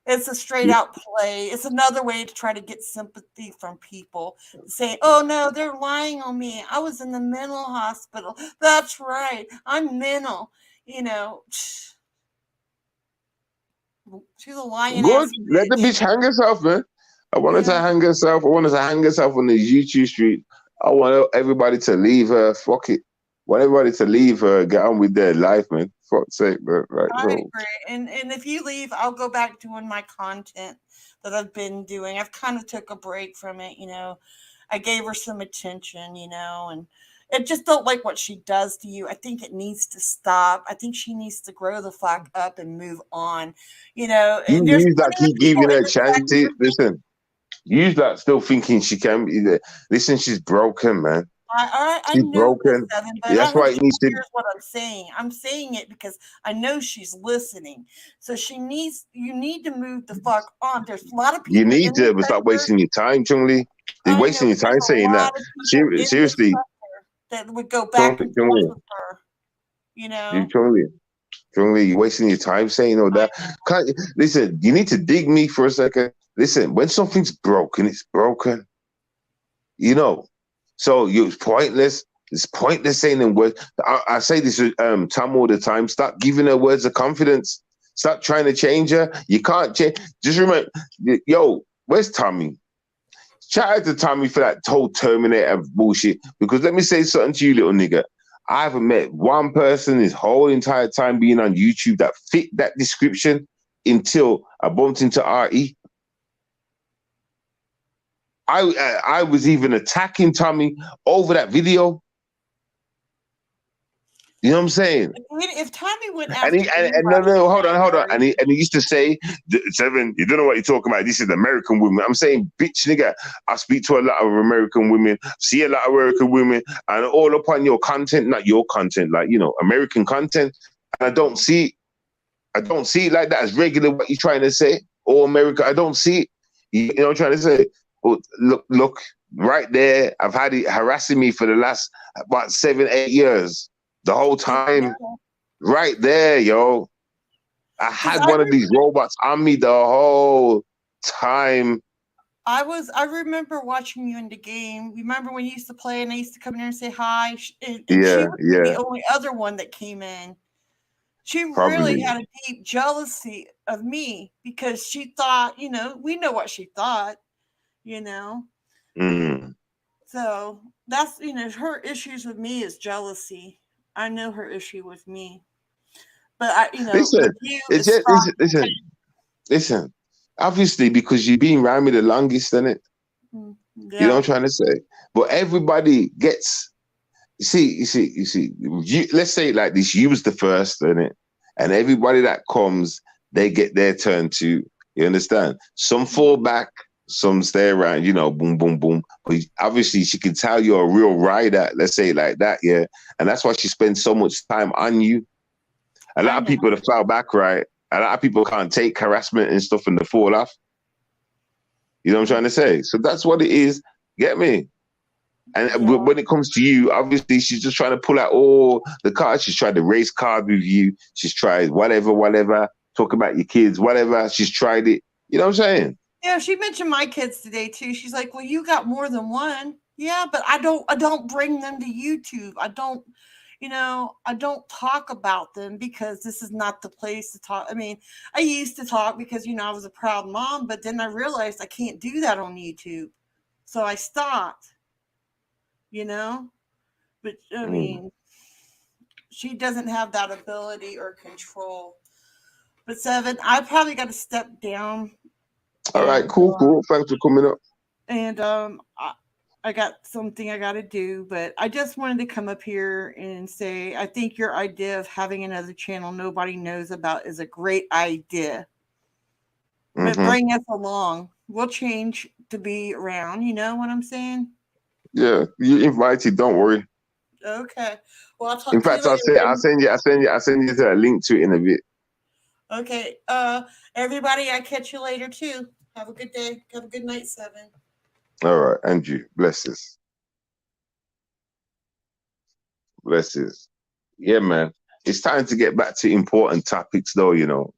it's a straight out play. It's another way to try to get sympathy from people. Saying, "Oh no, they're lying on me. I was in the mental hospital. That's right. I'm mental." You know, she's a lying Good. ass Let the bitch. bitch hang herself, man. I want her Yeah, to hang herself. I want her to hang herself on the YouTube street. I want everybody to leave her. Fuck it. I want everybody to leave her. Get on with their life, man. Fuck's sake, man. Right. I So agree. And if you leave, I'll go back doing my content that I've been doing. I've kind of took a break from it. I gave her some attention. And I just don't like what she does to you. I think it needs to stop. I think she needs to grow the fuck up and move on. you And there's use that, plenty of keep people giving in her the chances. sector. Listen, use that, still thinking she can be there. Listen, she's broken, man. I She's know this, broken. Evan, but I That's hope why she it needs to. hears what I'm saying. I'm saying it because I know she's listening. So you need to move the fuck on. There's a lot of You people need in the to, but stop sector. wasting your time, Chungli. You're I know, wasting your but there's time a saying that. lot of people in the Seriously, sector that would go back Chungli, and forth Chungli, with her. You know, Chungli. Chungli, you're wasting your time saying all I that. Can't, listen, you need to dig me for a second. Listen, when something's broken, it's broken. You know, so it's pointless. It's pointless saying them words. I say this to Tom all the time. Stop giving her words of confidence. Stop trying to change her. You can't change. Just remember, yo, where's Tommy? Shout out to Tommy for that whole Terminator bullshit. Because let me say something to you, little nigga. I haven't met one person this whole entire time being on YouTube that fit that description until I bumped into RE. I was even attacking Tommy over that video. You know what I'm saying? If Tommy went And after no, anybody, hold on. And he used to say, Seven, you don't know what you're talking about. This is American women. I'm saying, bitch, nigga, I speak to a lot of American women, see a lot of American women, and all upon your content, not your content, like, you know, American content. And I don't see it like that as regular what you're trying to say. Or America, I don't see it. You know what I'm trying to say? But look, right there, I've had it harassing me for the last about 7-8 years. The whole time. Right there, yo. I had one of these robots on me the whole time. I remember watching you in the game. Remember when you used to play and I used to come in there and say hi? And she was the only other one that came in. She really had a deep jealousy of me because she thought, you know, we know what she thought, you know. So that's, you know, her issues with me is jealousy. I know her issue with me. But I, you know, listen. Obviously, because you've been around me the longest, isn't it? Yeah. You know what I'm trying to say? But everybody gets. You see. Let's say it like this: you was the first, isn't it? And everybody that comes, they get their turn too. You understand? Some fall back, some stay around. You know, boom, boom, boom. But obviously, she can tell you're a real rider. Let's say it like that, yeah. And that's why she spends so much time on you. A lot of people that fell back, right? A lot of people can't take harassment and stuff and they fall off. You know what I'm trying to say? So that's what it is. Get me? And when it comes to you, obviously she's just trying to pull out all the cards. She's tried to race card with you. She's tried whatever. Talk about your kids, whatever. She's tried it. You know what I'm saying? Yeah, she mentioned my kids today too. She's like, "Well, you got more than one." Yeah, but I don't bring them to YouTube. I don't, you know, I don't talk about them because this is not the place to talk. I mean, I used to talk because, you know, I was a proud mom, but then I realized I can't do that on YouTube. So I stopped, you know? But I mean, she doesn't have that ability or control. But Seven, I probably got to step down. All right, cool. Thanks for coming up. And I got something I got to do, but I just wanted to come up here and say I think your idea of having another channel nobody knows about is a great idea. But bring us along. We'll change to be around. You know what I'm saying? Yeah, you invited. Don't worry. Okay. Well, I'll talk In to you fact, later. I'll send you a link to it in a bit. Okay. Everybody, I catch you later too. Have a good day. Have a good night, Seven. All right, Andrew. Blesses. Yeah, man. It's time to get back to important topics, though. You know,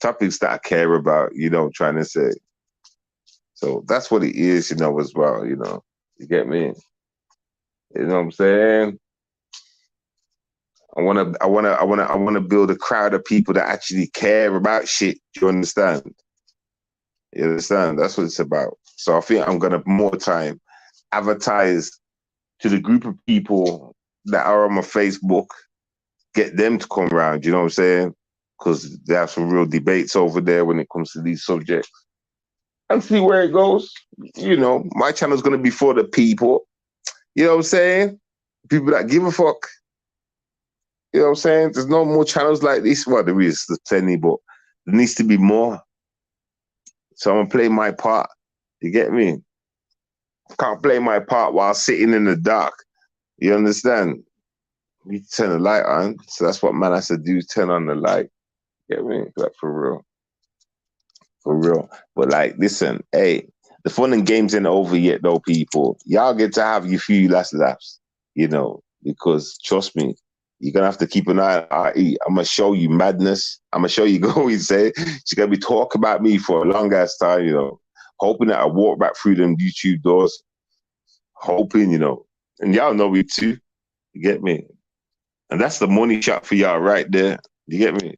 topics that I care about. You know, trying to say. So that's what it is, you know, as well. You know, you get me. You know what I'm saying? I wanna build a crowd of people that actually care about shit. Do you understand? You understand? That's what it's about. So I think I'm gonna more time advertise to the group of people that are on my Facebook, get them to come around. You know what I'm saying? Because they have some real debates over there when it comes to these subjects, and see where it goes. You know, my channel's gonna be for the people. You know what I'm saying? People that give a fuck. You know what I'm saying? There's no more channels like this. Well, there is, there's plenty, but there needs to be more. So I'm gonna play my part. You get me? Can't play my part while sitting in the dark. You understand? You turn the light on. So that's what man has to do, turn on the light. Get me? Like for real. For real. But like, listen, hey, the fun and games ain't over yet though, people. Y'all get to have your few last laps, you know, because trust me, you're gonna have to keep an eye on RE. I'm gonna show you madness. I'm gonna show you go and say she's gonna be talking about me for a long ass time, you know. Hoping that I walk back through them YouTube doors. Hoping, you know. And y'all know me too. You get me? And that's the money shot for y'all right there. You get me?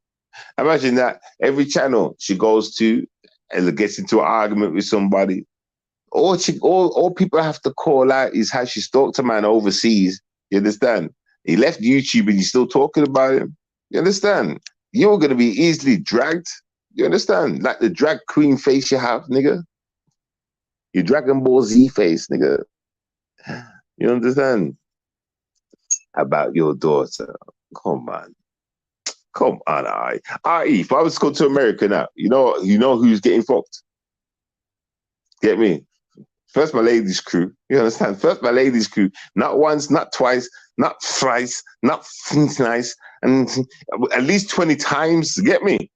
Imagine that every channel she goes to and gets into an argument with somebody. All people have to call out is how she stalked a man overseas. You understand? He left YouTube and you're still talking about him. You understand? You're going to be easily dragged. You understand? Like the drag queen face you have, nigga. Your Dragon Ball Z face, nigga. You understand? About your daughter. Come on. Come on, if I was to go to America now, you know who's getting fucked? Get me? First, my ladies' crew. You understand? First, my ladies' crew. Not once, not twice, not thrice, not nice, and at least 20 times. Get me?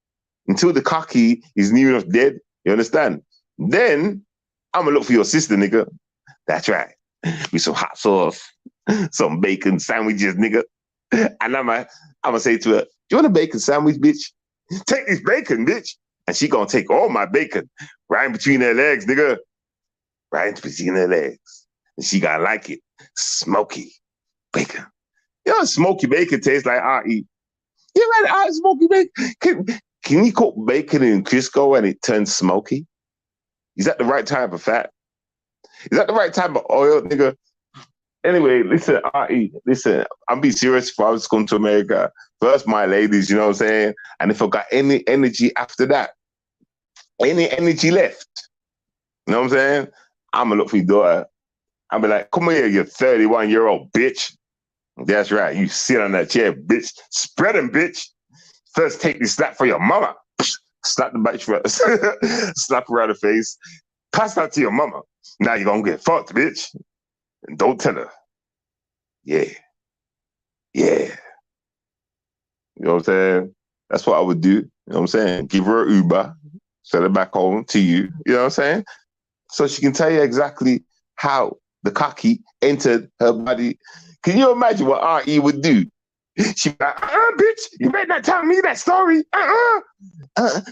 Until the cocky is near enough dead. You understand? Then I'm gonna look for your sister, nigga. That's right. With some hot sauce, some bacon sandwiches, nigga. And I'm gonna say to her, "Do you want a bacon sandwich, bitch? Take this bacon, bitch." And she gonna take all my bacon right in between her legs, nigga. Right in between her legs. And she gotta like it. Smoky bacon. You know what smoky bacon tastes like, R.E.? You ready? Smoky bacon. Can you cook bacon in Crisco and it turns smoky? Is that the right type of fat? Is that the right type of oil, nigga? Anyway, listen, R.E., listen, I'm being serious. If I was going to America, first my ladies, you know what I'm saying? And if I got any energy after that, any energy left, you know what I'm saying? I'm gonna look for your daughter. I'll be like, come here, you 31-year-old bitch. That's right, you sit on that chair, bitch. Spread them, bitch. First, take this slap for your mama. Slap the bitch first. Slap her out of the face. Pass that to your mama. Now you're gonna get fucked, bitch. And don't tell her. Yeah. Yeah. You know what I'm saying? That's what I would do. You know what I'm saying? Give her an Uber, send her back home to you. You know what I'm saying? So she can tell you exactly how the cocky entered her body. Can you imagine what R.E. would do? She'd be like, bitch, you better not tell me that story.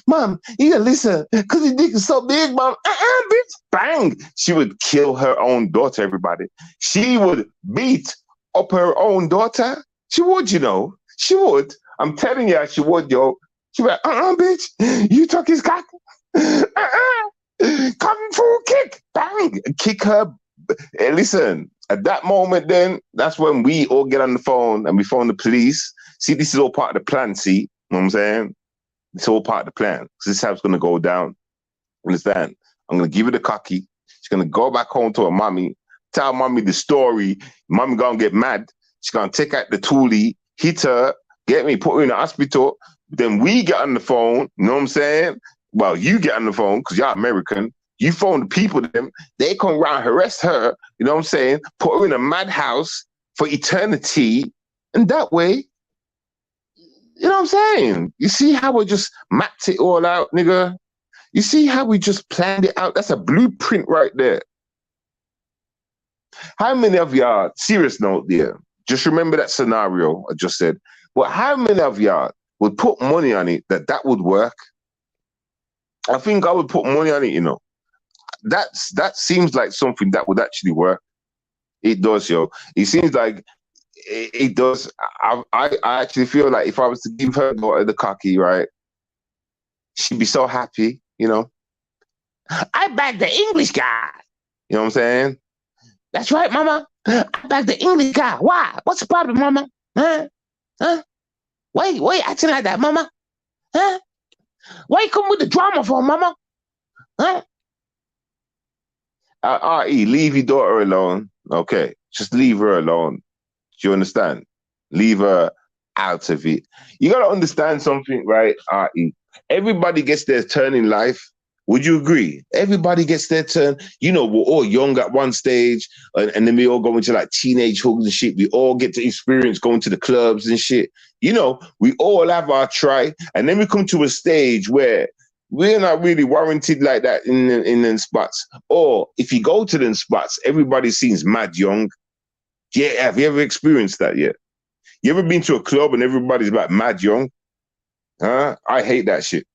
Mom, you gotta listen, because your dick is so big, mom. Bitch, bang. She would kill her own daughter, everybody. She would beat up her own daughter. She would, you know. She would. I'm telling you, she would, yo. She'd be like, bitch, you took his cock. Kung fu kick, bang, kick her. Hey, listen, at that moment, then that's when we all get on the phone and we phone the police. See, this is all part of the plan. See, you know what I'm saying? It's all part of the plan. This is how it's gonna go down. Understand? I'm gonna give her the cocky. She's gonna go back home to her mommy, tell mommy the story. Mommy gonna get mad. She's gonna take out the toolie, hit her, get me, put her in the hospital. Then we get on the phone. You know what I'm saying? Well, you get on the phone because you're American. You phone the people to them. They come around, arrest her. You know what I'm saying? Put her in a madhouse for eternity. And that way, you know what I'm saying? You see how we just mapped it all out, nigga? You see how we just planned it out? That's a blueprint right there. How many of y'all, serious note there, just remember that scenario I just said. But how many of y'all would put money on it that would work? I think I would put money on it, you know. That seems like something that would actually work. It does, yo. It seems like it does. I actually feel like if I was to give her daughter the cocky, right, she'd be so happy, you know. I bagged the English guy. You know what I'm saying? That's right, mama. I bagged the English guy. Why? What's the problem, mama? Huh? Why you acting like that, mama? Huh? Why you come with the drama for, mama? Huh? R.E., leave your daughter alone. Okay, just leave her alone. Do you understand? Leave her out of it. You got to understand something, right, R.E.? Everybody gets their turn in life. Would you agree? Everybody gets their turn. You know, we're all young at one stage, and then we all go into like teenage hooks and shit. We all get to experience going to the clubs and shit. You know, we all have our try, and then we come to a stage where we're not really warranted like that in them spots. Or if you go to them spots, everybody seems mad young. Yeah, have you ever experienced that yet? You ever been to a club and everybody's like mad young? Huh? I hate that shit.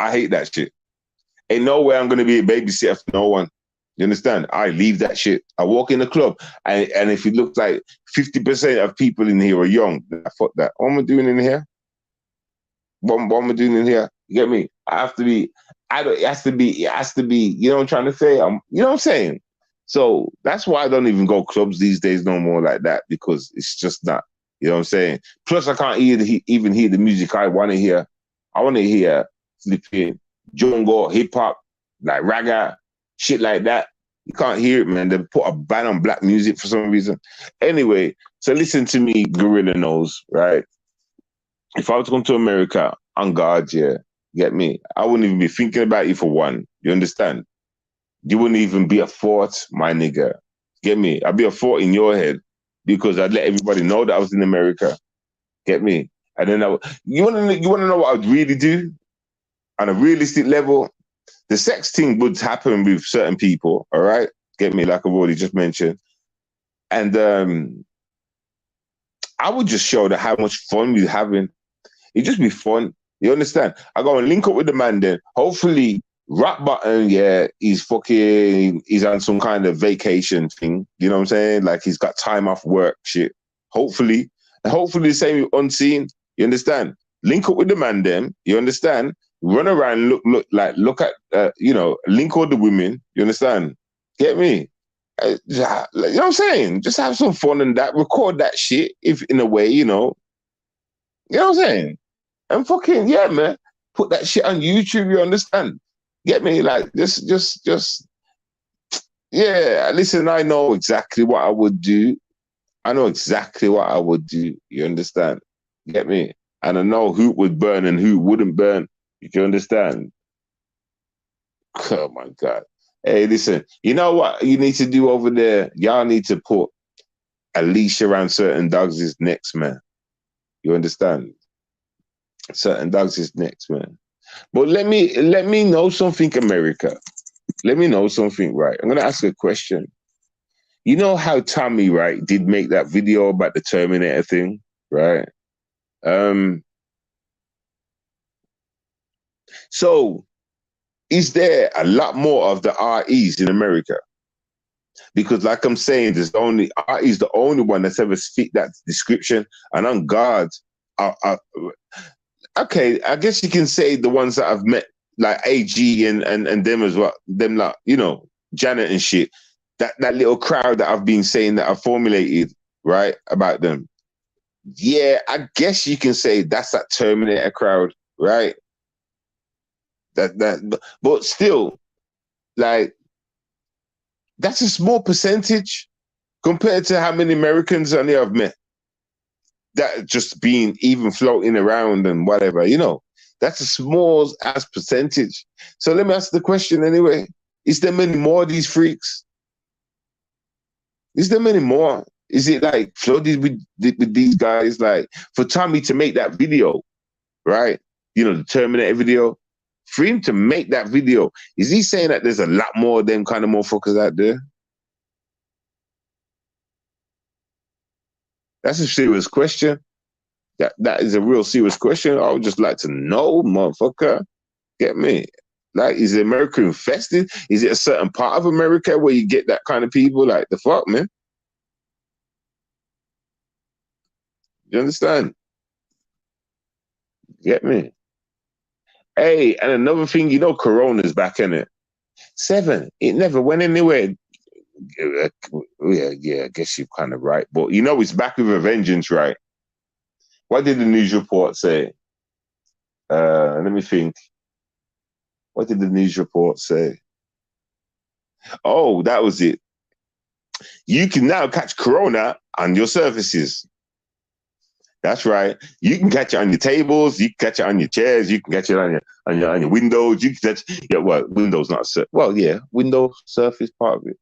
I hate that shit. Ain't no way I'm gonna be a babysitter for no one. You understand? I leave that shit. I walk in the club, and if it looks like 50% of people in here are young, fuck that. What am I doing in here? What am I doing in here? You get me? I have to be. It has to be. You know what I'm trying to say? You know what I'm saying? So that's why I don't even go clubs these days no more like that, because it's just not. You know what I'm saying? Plus, I can't even hear the music I want to hear. I want to hear flipping jungle, hip hop, like ragga, shit like that. You can't hear it, man. They put a ban on black music for some reason. Anyway, so listen to me, Gorilla Nose, right? If I was to come to America, on guard, yeah, get me? I wouldn't even be thinking about you for one. You understand? You wouldn't even be a thought, my nigga. Get me? I'd be a thought in your head because I'd let everybody know that I was in America. Get me? And then you want to know what I'd really do on a realistic level? The sex thing would happen with certain people, all right? Get me? Like I've already just mentioned. And I would just show that how much fun we're having. It'd just be fun. You understand? I go and link up with the man then. Hopefully, Rap Button, yeah, he's on some kind of vacation thing. You know what I'm saying? Like he's got time off work, shit. Hopefully. And hopefully the same with Unseen. You understand? Link up with the man then. You understand? Run around, look at, link all the women. You understand? Get me? You know what I'm saying? Just have some fun and that. Record that shit, if in a way, you know. You know what I'm saying? And fucking, yeah, man. Put that shit on YouTube, you understand? Get me? Like, just, yeah, listen, I know exactly what I would do. I know exactly what I would do. You understand? Get me? And I know who would burn and who wouldn't burn. You understand? Oh, my God. Hey, listen, you know what you need to do over there? Y'all need to put a leash around certain dogs' necks, man. You understand? Certain dogs' necks, man. But let me know something, America. Let me know something, right? I'm going to ask a question. You know how Tommy, right, did make that video about the Terminator thing, right? So is there a lot more of the REs in America? Because like I'm saying, there's only RE's the only one that's ever fit that description. And on guard, okay, I guess you can say the ones that I've met, like AG and them as well, them like, you know, Janet and shit. That little crowd that I've been saying that I've formulated, right, about them. Yeah, I guess you can say that's that Terminator crowd, right? But still, like, that's a small percentage compared to how many Americans I have met that just been even floating around and whatever, you know. That's a small as percentage. So let me ask the question anyway. Is there many more of these freaks? Is there many more? Is it like flooded with these guys? Like for Tommy to make that video, right? You know, the Terminator video. For him to make that video, is he saying that there's a lot more of them kind of motherfuckers out there? That's a serious question. That is a real serious question. I would just like to know, motherfucker. Get me? Like, is America infested? Is it a certain part of America where you get that kind of people? Like, the fuck, man? You understand? Get me? Hey, and another thing, you know, Corona's back in it. 7, it never went anywhere. Yeah, I guess you're kind of right. But you know, it's back with a vengeance, right? What did the news report say? Let me think. What did the news report say? Oh, that was it. You can now catch Corona on your surfaces. That's right. You can catch it on your tables. You can catch it on your chairs. You can catch it on your windows. You can catch windows not window surface part of it.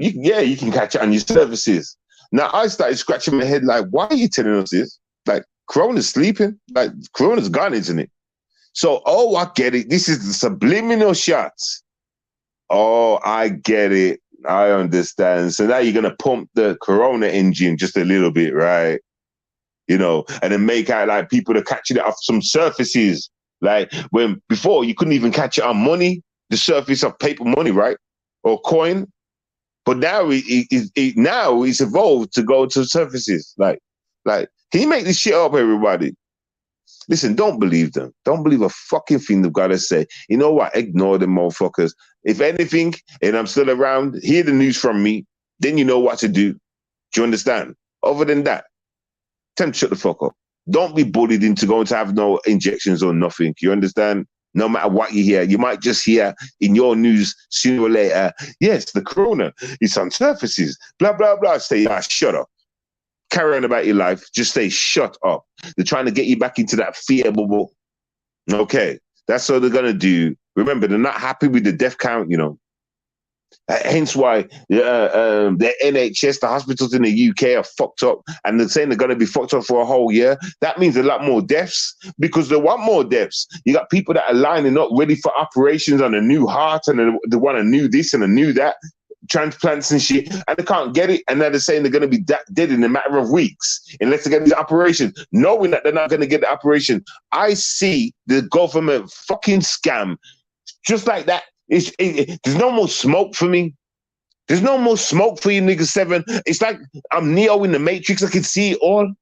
You can catch it on your surfaces. Now I started scratching my head like, why are you telling us this? Like Corona's sleeping. Like Corona's gone, isn't it? So I get it. This is the subliminal shots. Oh, I get it. I understand. So now you're gonna pump the Corona engine just a little bit, right? You know, and then make out like people are catching it off some surfaces. Like when before you couldn't even catch it on money, the surface of paper money, right? Or coin. But now it's evolved to go to surfaces. Like, can you make this shit up, everybody? Listen, don't believe them. Don't believe a fucking thing they've got to say. You know what? Ignore them motherfuckers. If anything, and I'm still around, hear the news from me, then you know what to do. Do you understand? Other than that, tell them to shut the fuck up. Don't be bullied into going to have no injections or nothing. You understand? No matter what you hear, you might just hear in your news sooner or later, yes, the corona is on surfaces, blah, blah, blah. Say, shut up. Carry on about your life. Just say, shut up. They're trying to get you back into that fear bubble. Okay, that's what they're going to do. Remember, they're not happy with the death count, you know. Hence why the NHS, the hospitals in the UK are fucked up, and they're saying they're going to be fucked up for a whole year. That means a lot more deaths because they want more deaths. You got people that are lining up ready for operations on a new heart, and they want a new this and a new that, transplants and shit, and they can't get it. And now they're saying they're going to be dead in a matter of weeks unless they get these operations, knowing that they're not going to get the operation. I see the government fucking scam just like that. There's no more smoke for me. There's no more smoke for you, nigga. Seven. It's like I'm Neo in the Matrix. I can see it all.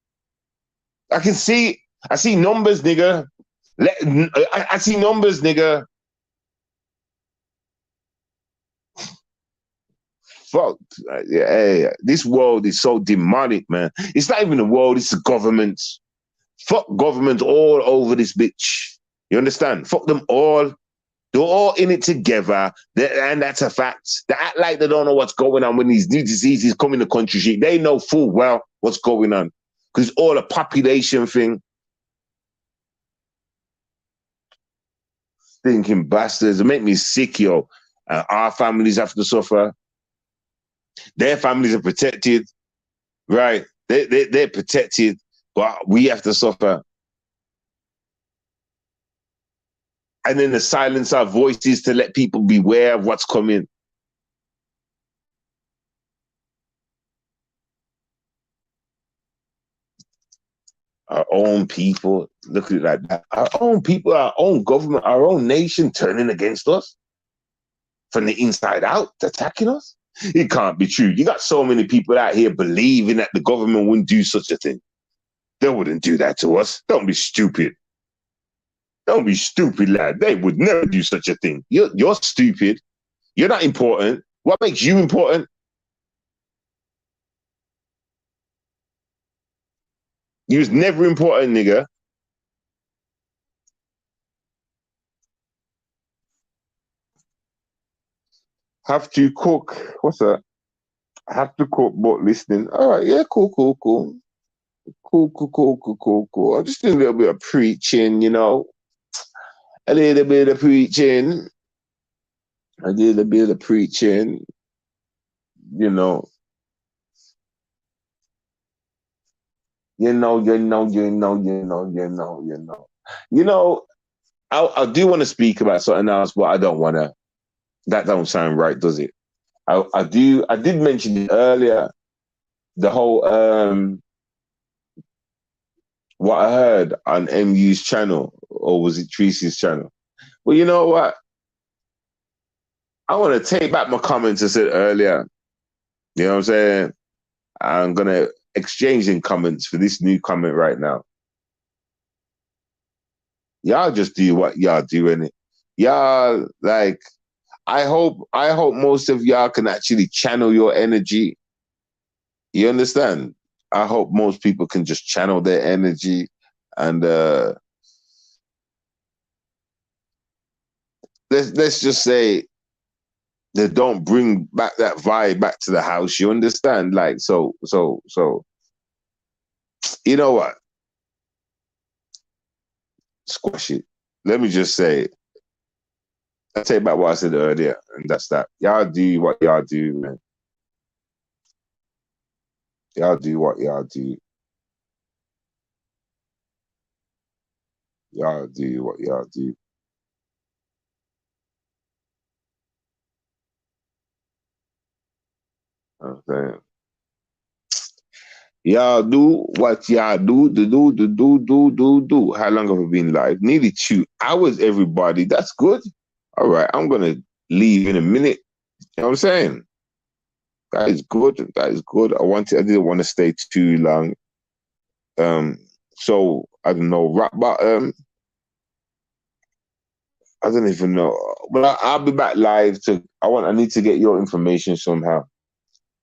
I can see. I see numbers, nigga. I see numbers, nigga. Fuck. Yeah, this world is so demonic, man. It's not even the world. It's the government. Fuck government all over this bitch. You understand? Fuck them all. They're all in it together, and that's a fact. They act like they don't know what's going on when these new diseases come in the country. They know full well what's going on because it's all a population thing. Stinking bastards. They make me sick, yo. Our families have to suffer. Their families are protected, right? They're protected, but we have to suffer. And then to silence our voices to let people beware of what's coming. Our own people, look at it like that. Our own people, our own government, our own nation turning against us from the inside out, attacking us. It can't be true. You got so many people out here believing that the government wouldn't do such a thing. They wouldn't do that to us. Don't be stupid. Don't be stupid, lad. They would never do such a thing. You're stupid. You're not important. What makes you important? You was never important, nigga. Have to cook. What's that? Have to cook, but listening. All right, yeah, cool. Cool. I'm just doing a little bit of preaching, you know. A little bit of preaching. I did a bit of preaching, you know. You know. I do want to speak about something else, but I don't want to. That don't sound right, does it? I did mention it earlier. The whole what I heard on MU's channel, or was it Tracy's channel? Well, you know what? I want to take back my comments I said earlier. You know what I'm saying? I'm gonna exchange in comments for this new comment right now. Y'all just do what y'all do, innit? Y'all like. I hope most of y'all can actually channel your energy. You understand? I hope most people can just channel their energy and let's just say they don't bring back that vibe back to the house. You understand? Like so you know what? Squash it. Let me just say, I take back what I said earlier, and that's that. Y'all do what y'all do, man. Y'all do what y'all do. Y'all do what y'all do. Okay. Y'all do what y'all do. How long have we been live? Nearly 2 hours, everybody. That's good. All right, I'm gonna leave in a minute. You know what I'm saying? That is good. That is good. I didn't want to stay too long. So I don't know, rap bottom. I don't even know. But I'll be back live I need to get your information somehow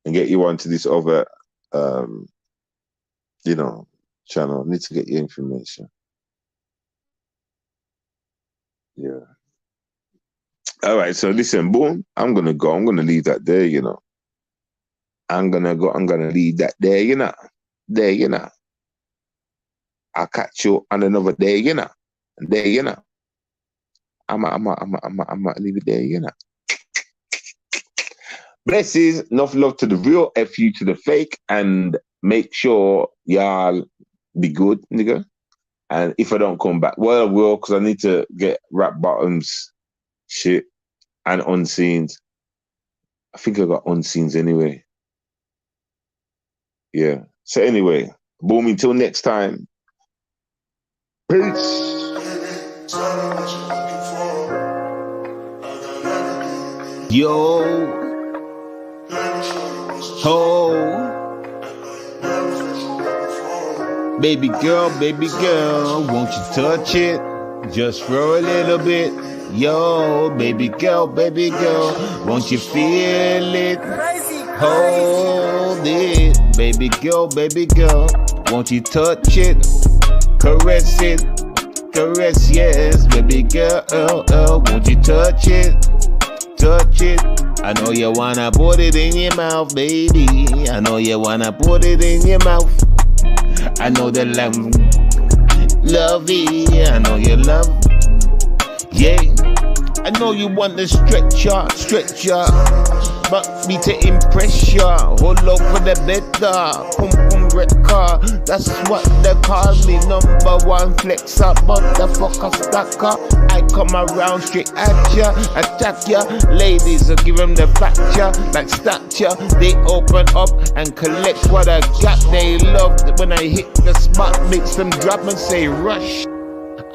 and get you onto this other you know, channel. I need to get your information. Yeah. All right. So listen, boom. I'm gonna go. I'm gonna leave that there. You know. I'm gonna go. I'm gonna leave that there. You know. There. You know. I'll catch you on another day. You know. There. You know. I'm leave it there. You know. Blessings, enough love to the real, FU to the fake, and make sure y'all be good, nigga. And if I don't come back, well, I will, because I need to get rap bottoms, shit, and unseens. I think I got unseens anyway. Yeah. So anyway, boom, until next time. Peace. Yo. Ho. Baby girl, won't you touch it? Just for a little bit. Yo, baby girl, won't you feel it? Hold it. Baby girl, won't you touch it? Caress it. Caress, yes. Baby girl, won't you touch it? Touch it. I know you wanna put it in your mouth, baby. I know you wanna put it in your mouth. I know the love it. I know you love. Yeah. I know you want to stretch ya, but me to impress ya. Hold up for the better, pum record. That's what they call me, #1 flexer, motherfucker stacker. I come around straight at ya, attack ya. Ladies, I give them the fracture, like stature. They open up and collect what I got. They love it when I hit the spot, makes them drop and say rush.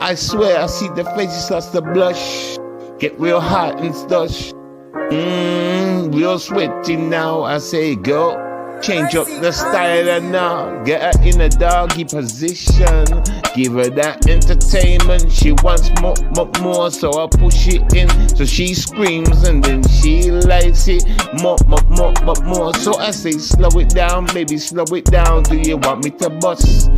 I swear I see the faces starts to blush. Get real hot and stush. Real sweaty now. I say go. Change up the style and now. Get her in a doggy position. Give her that entertainment. She wants more, so I push it in. So she screams and then she likes it more. So I say slow it down, baby, slow it down. Do you want me to bust?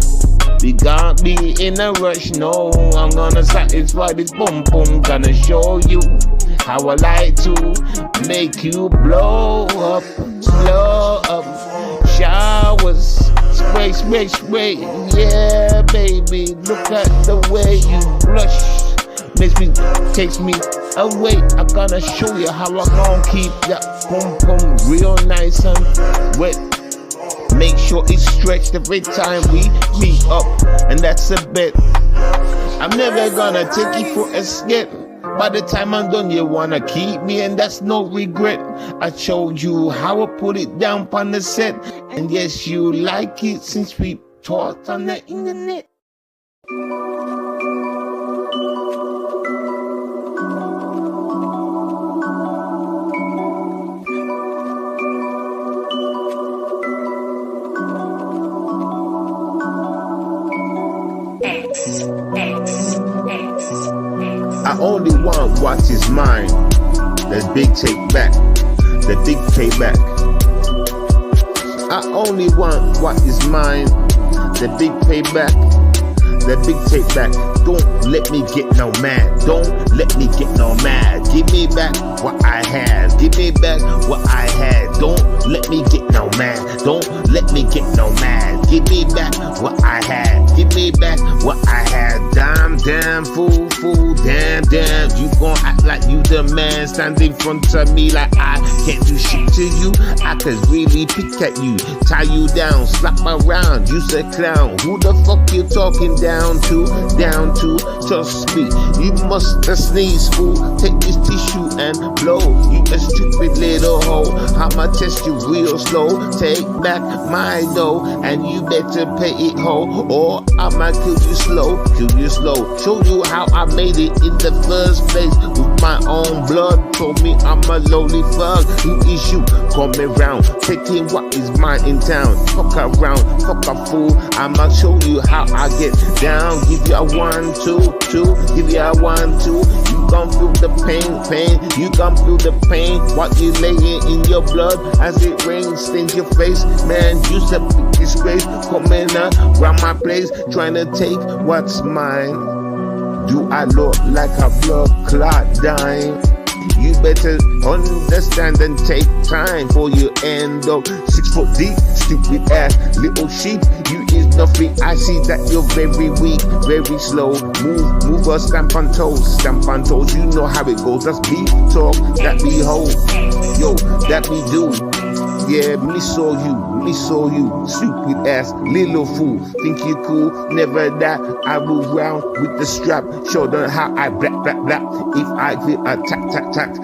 We can't be in a rush, no. I'm gonna satisfy this boom. Gonna show you how I like to make you blow up. Showers, spray. Yeah, baby, look at the way you blush. Takes me away. I'm gonna show you how I'm gonna keep that pum real nice and wet. Make sure it's stretched every time we meet up, and that's a bet. I'm never gonna take you for a skip. By the time I'm done, you wanna keep me, and that's no regret. I showed you how I put it down on the set, and yes, you like it since we talked on the internet. I only want what is mine. There's big take back. The big payback. I only want what is mine. The big payback. The big take back. Don't let me get no mad. Don't let me get no mad. Give me back what I had. Give me back what I had. Don't let me get no mad. Don't let me get no mad. Give me back what I had. Give me back what I had. Damn, fool, damn. You gon' act like you the man. Stand in front of me like I can't do shit to you. I could really pick at you, tie you down, slap around. You's a clown. Who the fuck you talking down to? Trust me, you must have sneezed, fool. Take this tissue and blow. You a stupid little hoe. I'ma test you real slow. Take back my dough, and you better pay it, hoe, or I'ma kill you slow. Show you how I made it in the first place with my own blood. Told me I'm a lowly thug. Who is you? Coming round, taking what is mine in town. Fuck around, fuck a fool. I'ma show you how I get down. Give you a 1, 2, 2. Give you a 1, 2. You gon' feel the pain. You gon' feel the pain. What you laying in your blood as it rains, stains your face. Man, you a big disgrace. Coming around my place, trying to take what's mine. Do I look like a blood clot dime? You better understand and take time for you end up 6 foot deep, stupid ass little sheep. You is nothing. I see that you're very weak, very slow. Move or stamp on toes, stamp on toes. You know how it goes. That's beat talk, that be hold, yo, that be do. Yeah, me saw you, stupid ass little fool. Think you cool? Never that. I move round with the strap, show them how I black. If I feel a tack,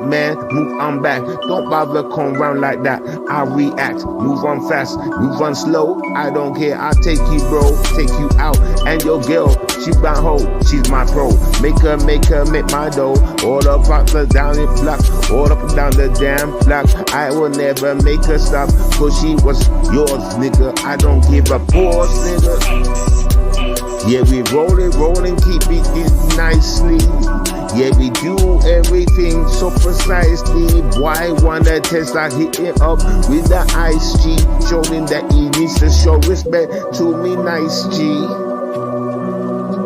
man, move on back. Don't bother come round like that. I react, move on fast, move on slow. I don't care. I'll take you, bro, take you out. And your girl, she my hoe, she's my pro. Make her make my dough. All up the down the block, all up and down the damn block. I will never make her stop, cause she was yours, nigga. I don't give a pause, nigga. Yeah, we rolling, keep it nicely. Yeah, we do everything so precisely. Why wanna test? I hit it up with the ice G, showing that he needs to show respect to me, nice G.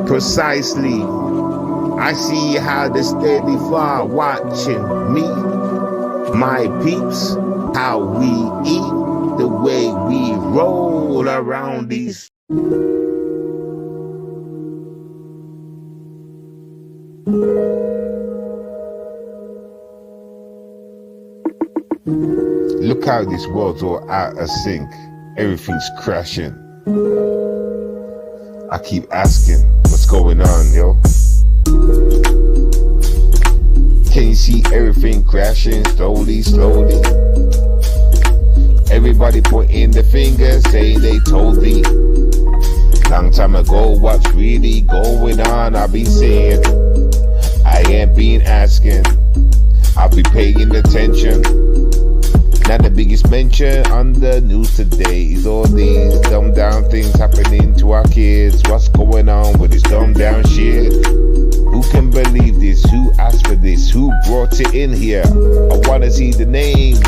Precisely. I see how the steady far watching me. My peeps, how we eat, the way we roll around these. Look how this world's all out of sync. Everything's crashing. I keep asking, what's going on, yo? Can you see everything crashing slowly? Everybody pointing the finger, saying they told me. Long time ago, what's really going on? I've been saying, I ain't been asking. I'll be paying attention. Now the biggest mention on the news today is all these dumb down things happening to our kids. What's going on with this dumb down shit? Who can believe this? Who asked for this? Who brought it in here? I wanna see the names.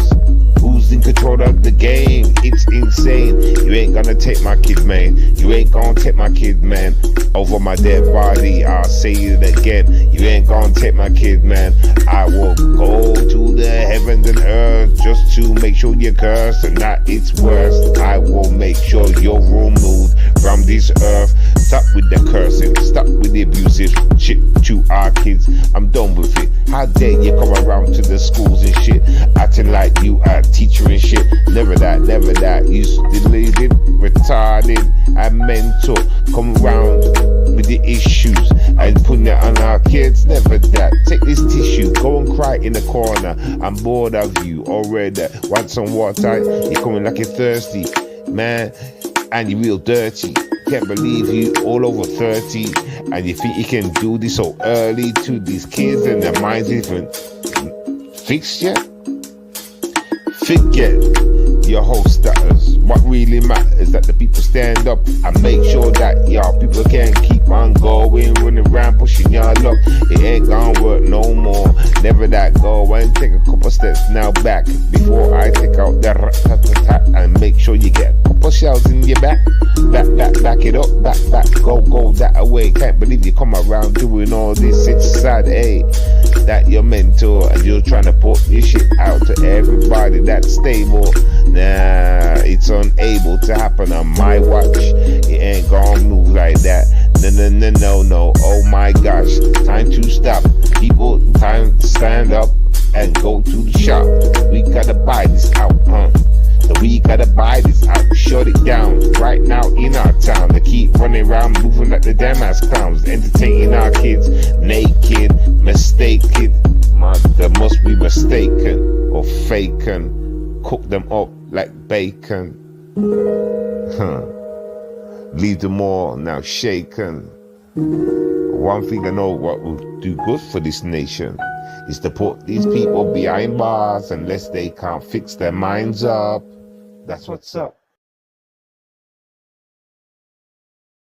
Who's in control of the game? It's insane. You ain't gonna take my kid, man. You ain't gonna take my kid, man. Over my dead body, I'll say it again. You ain't gonna take my kid, man. I will go to the heavens and earth just to make sure you're cursed and that it's worse. I will make sure you're removed from this earth. Stop with the cursing, stop with the abusive shit to our kids. I'm done with it. How dare you come around to the schools and shit, acting like you are a teacher and shit. Never that. You deleted, retarded, and mental. Come around with the issues and putting it on our kids. Never that. Take this tissue, go and cry in the corner. I'm bored of you already. Want some water? You're coming like you're thirsty, man, and you're real dirty. Can't believe you all over 30 and you think you can do this so early to these kids and their minds even fixed yet? Forget your whole status. What really matters is that the people stand up and make sure that y'all people can keep on going, running around pushing y'all luck. It ain't gonna work no more. Never that. Go and take a couple steps now back before I take out the rat-tat-tat and make sure you get a couple shells in your back. Back it up, back, go that away. Can't believe you come around doing all this. It's sad, hey, that you're mentor and you're trying to put this shit out to everybody that's stable. Nah, it's unable to happen on my watch. It ain't gonna move like that. No. Oh my gosh, time to stop. People, time to stand up and go to the shop. We gotta buy this out, We gotta buy this out, shut it down right now in our town. They keep running around moving like the damn ass clowns, entertaining our kids, naked, mistaken. They must be mistaken or faken. Cook them up like bacon. Leave them all now shaken. One thing I know what will do good for this nation is to put these people behind bars unless they can't fix their minds up. That's what's up.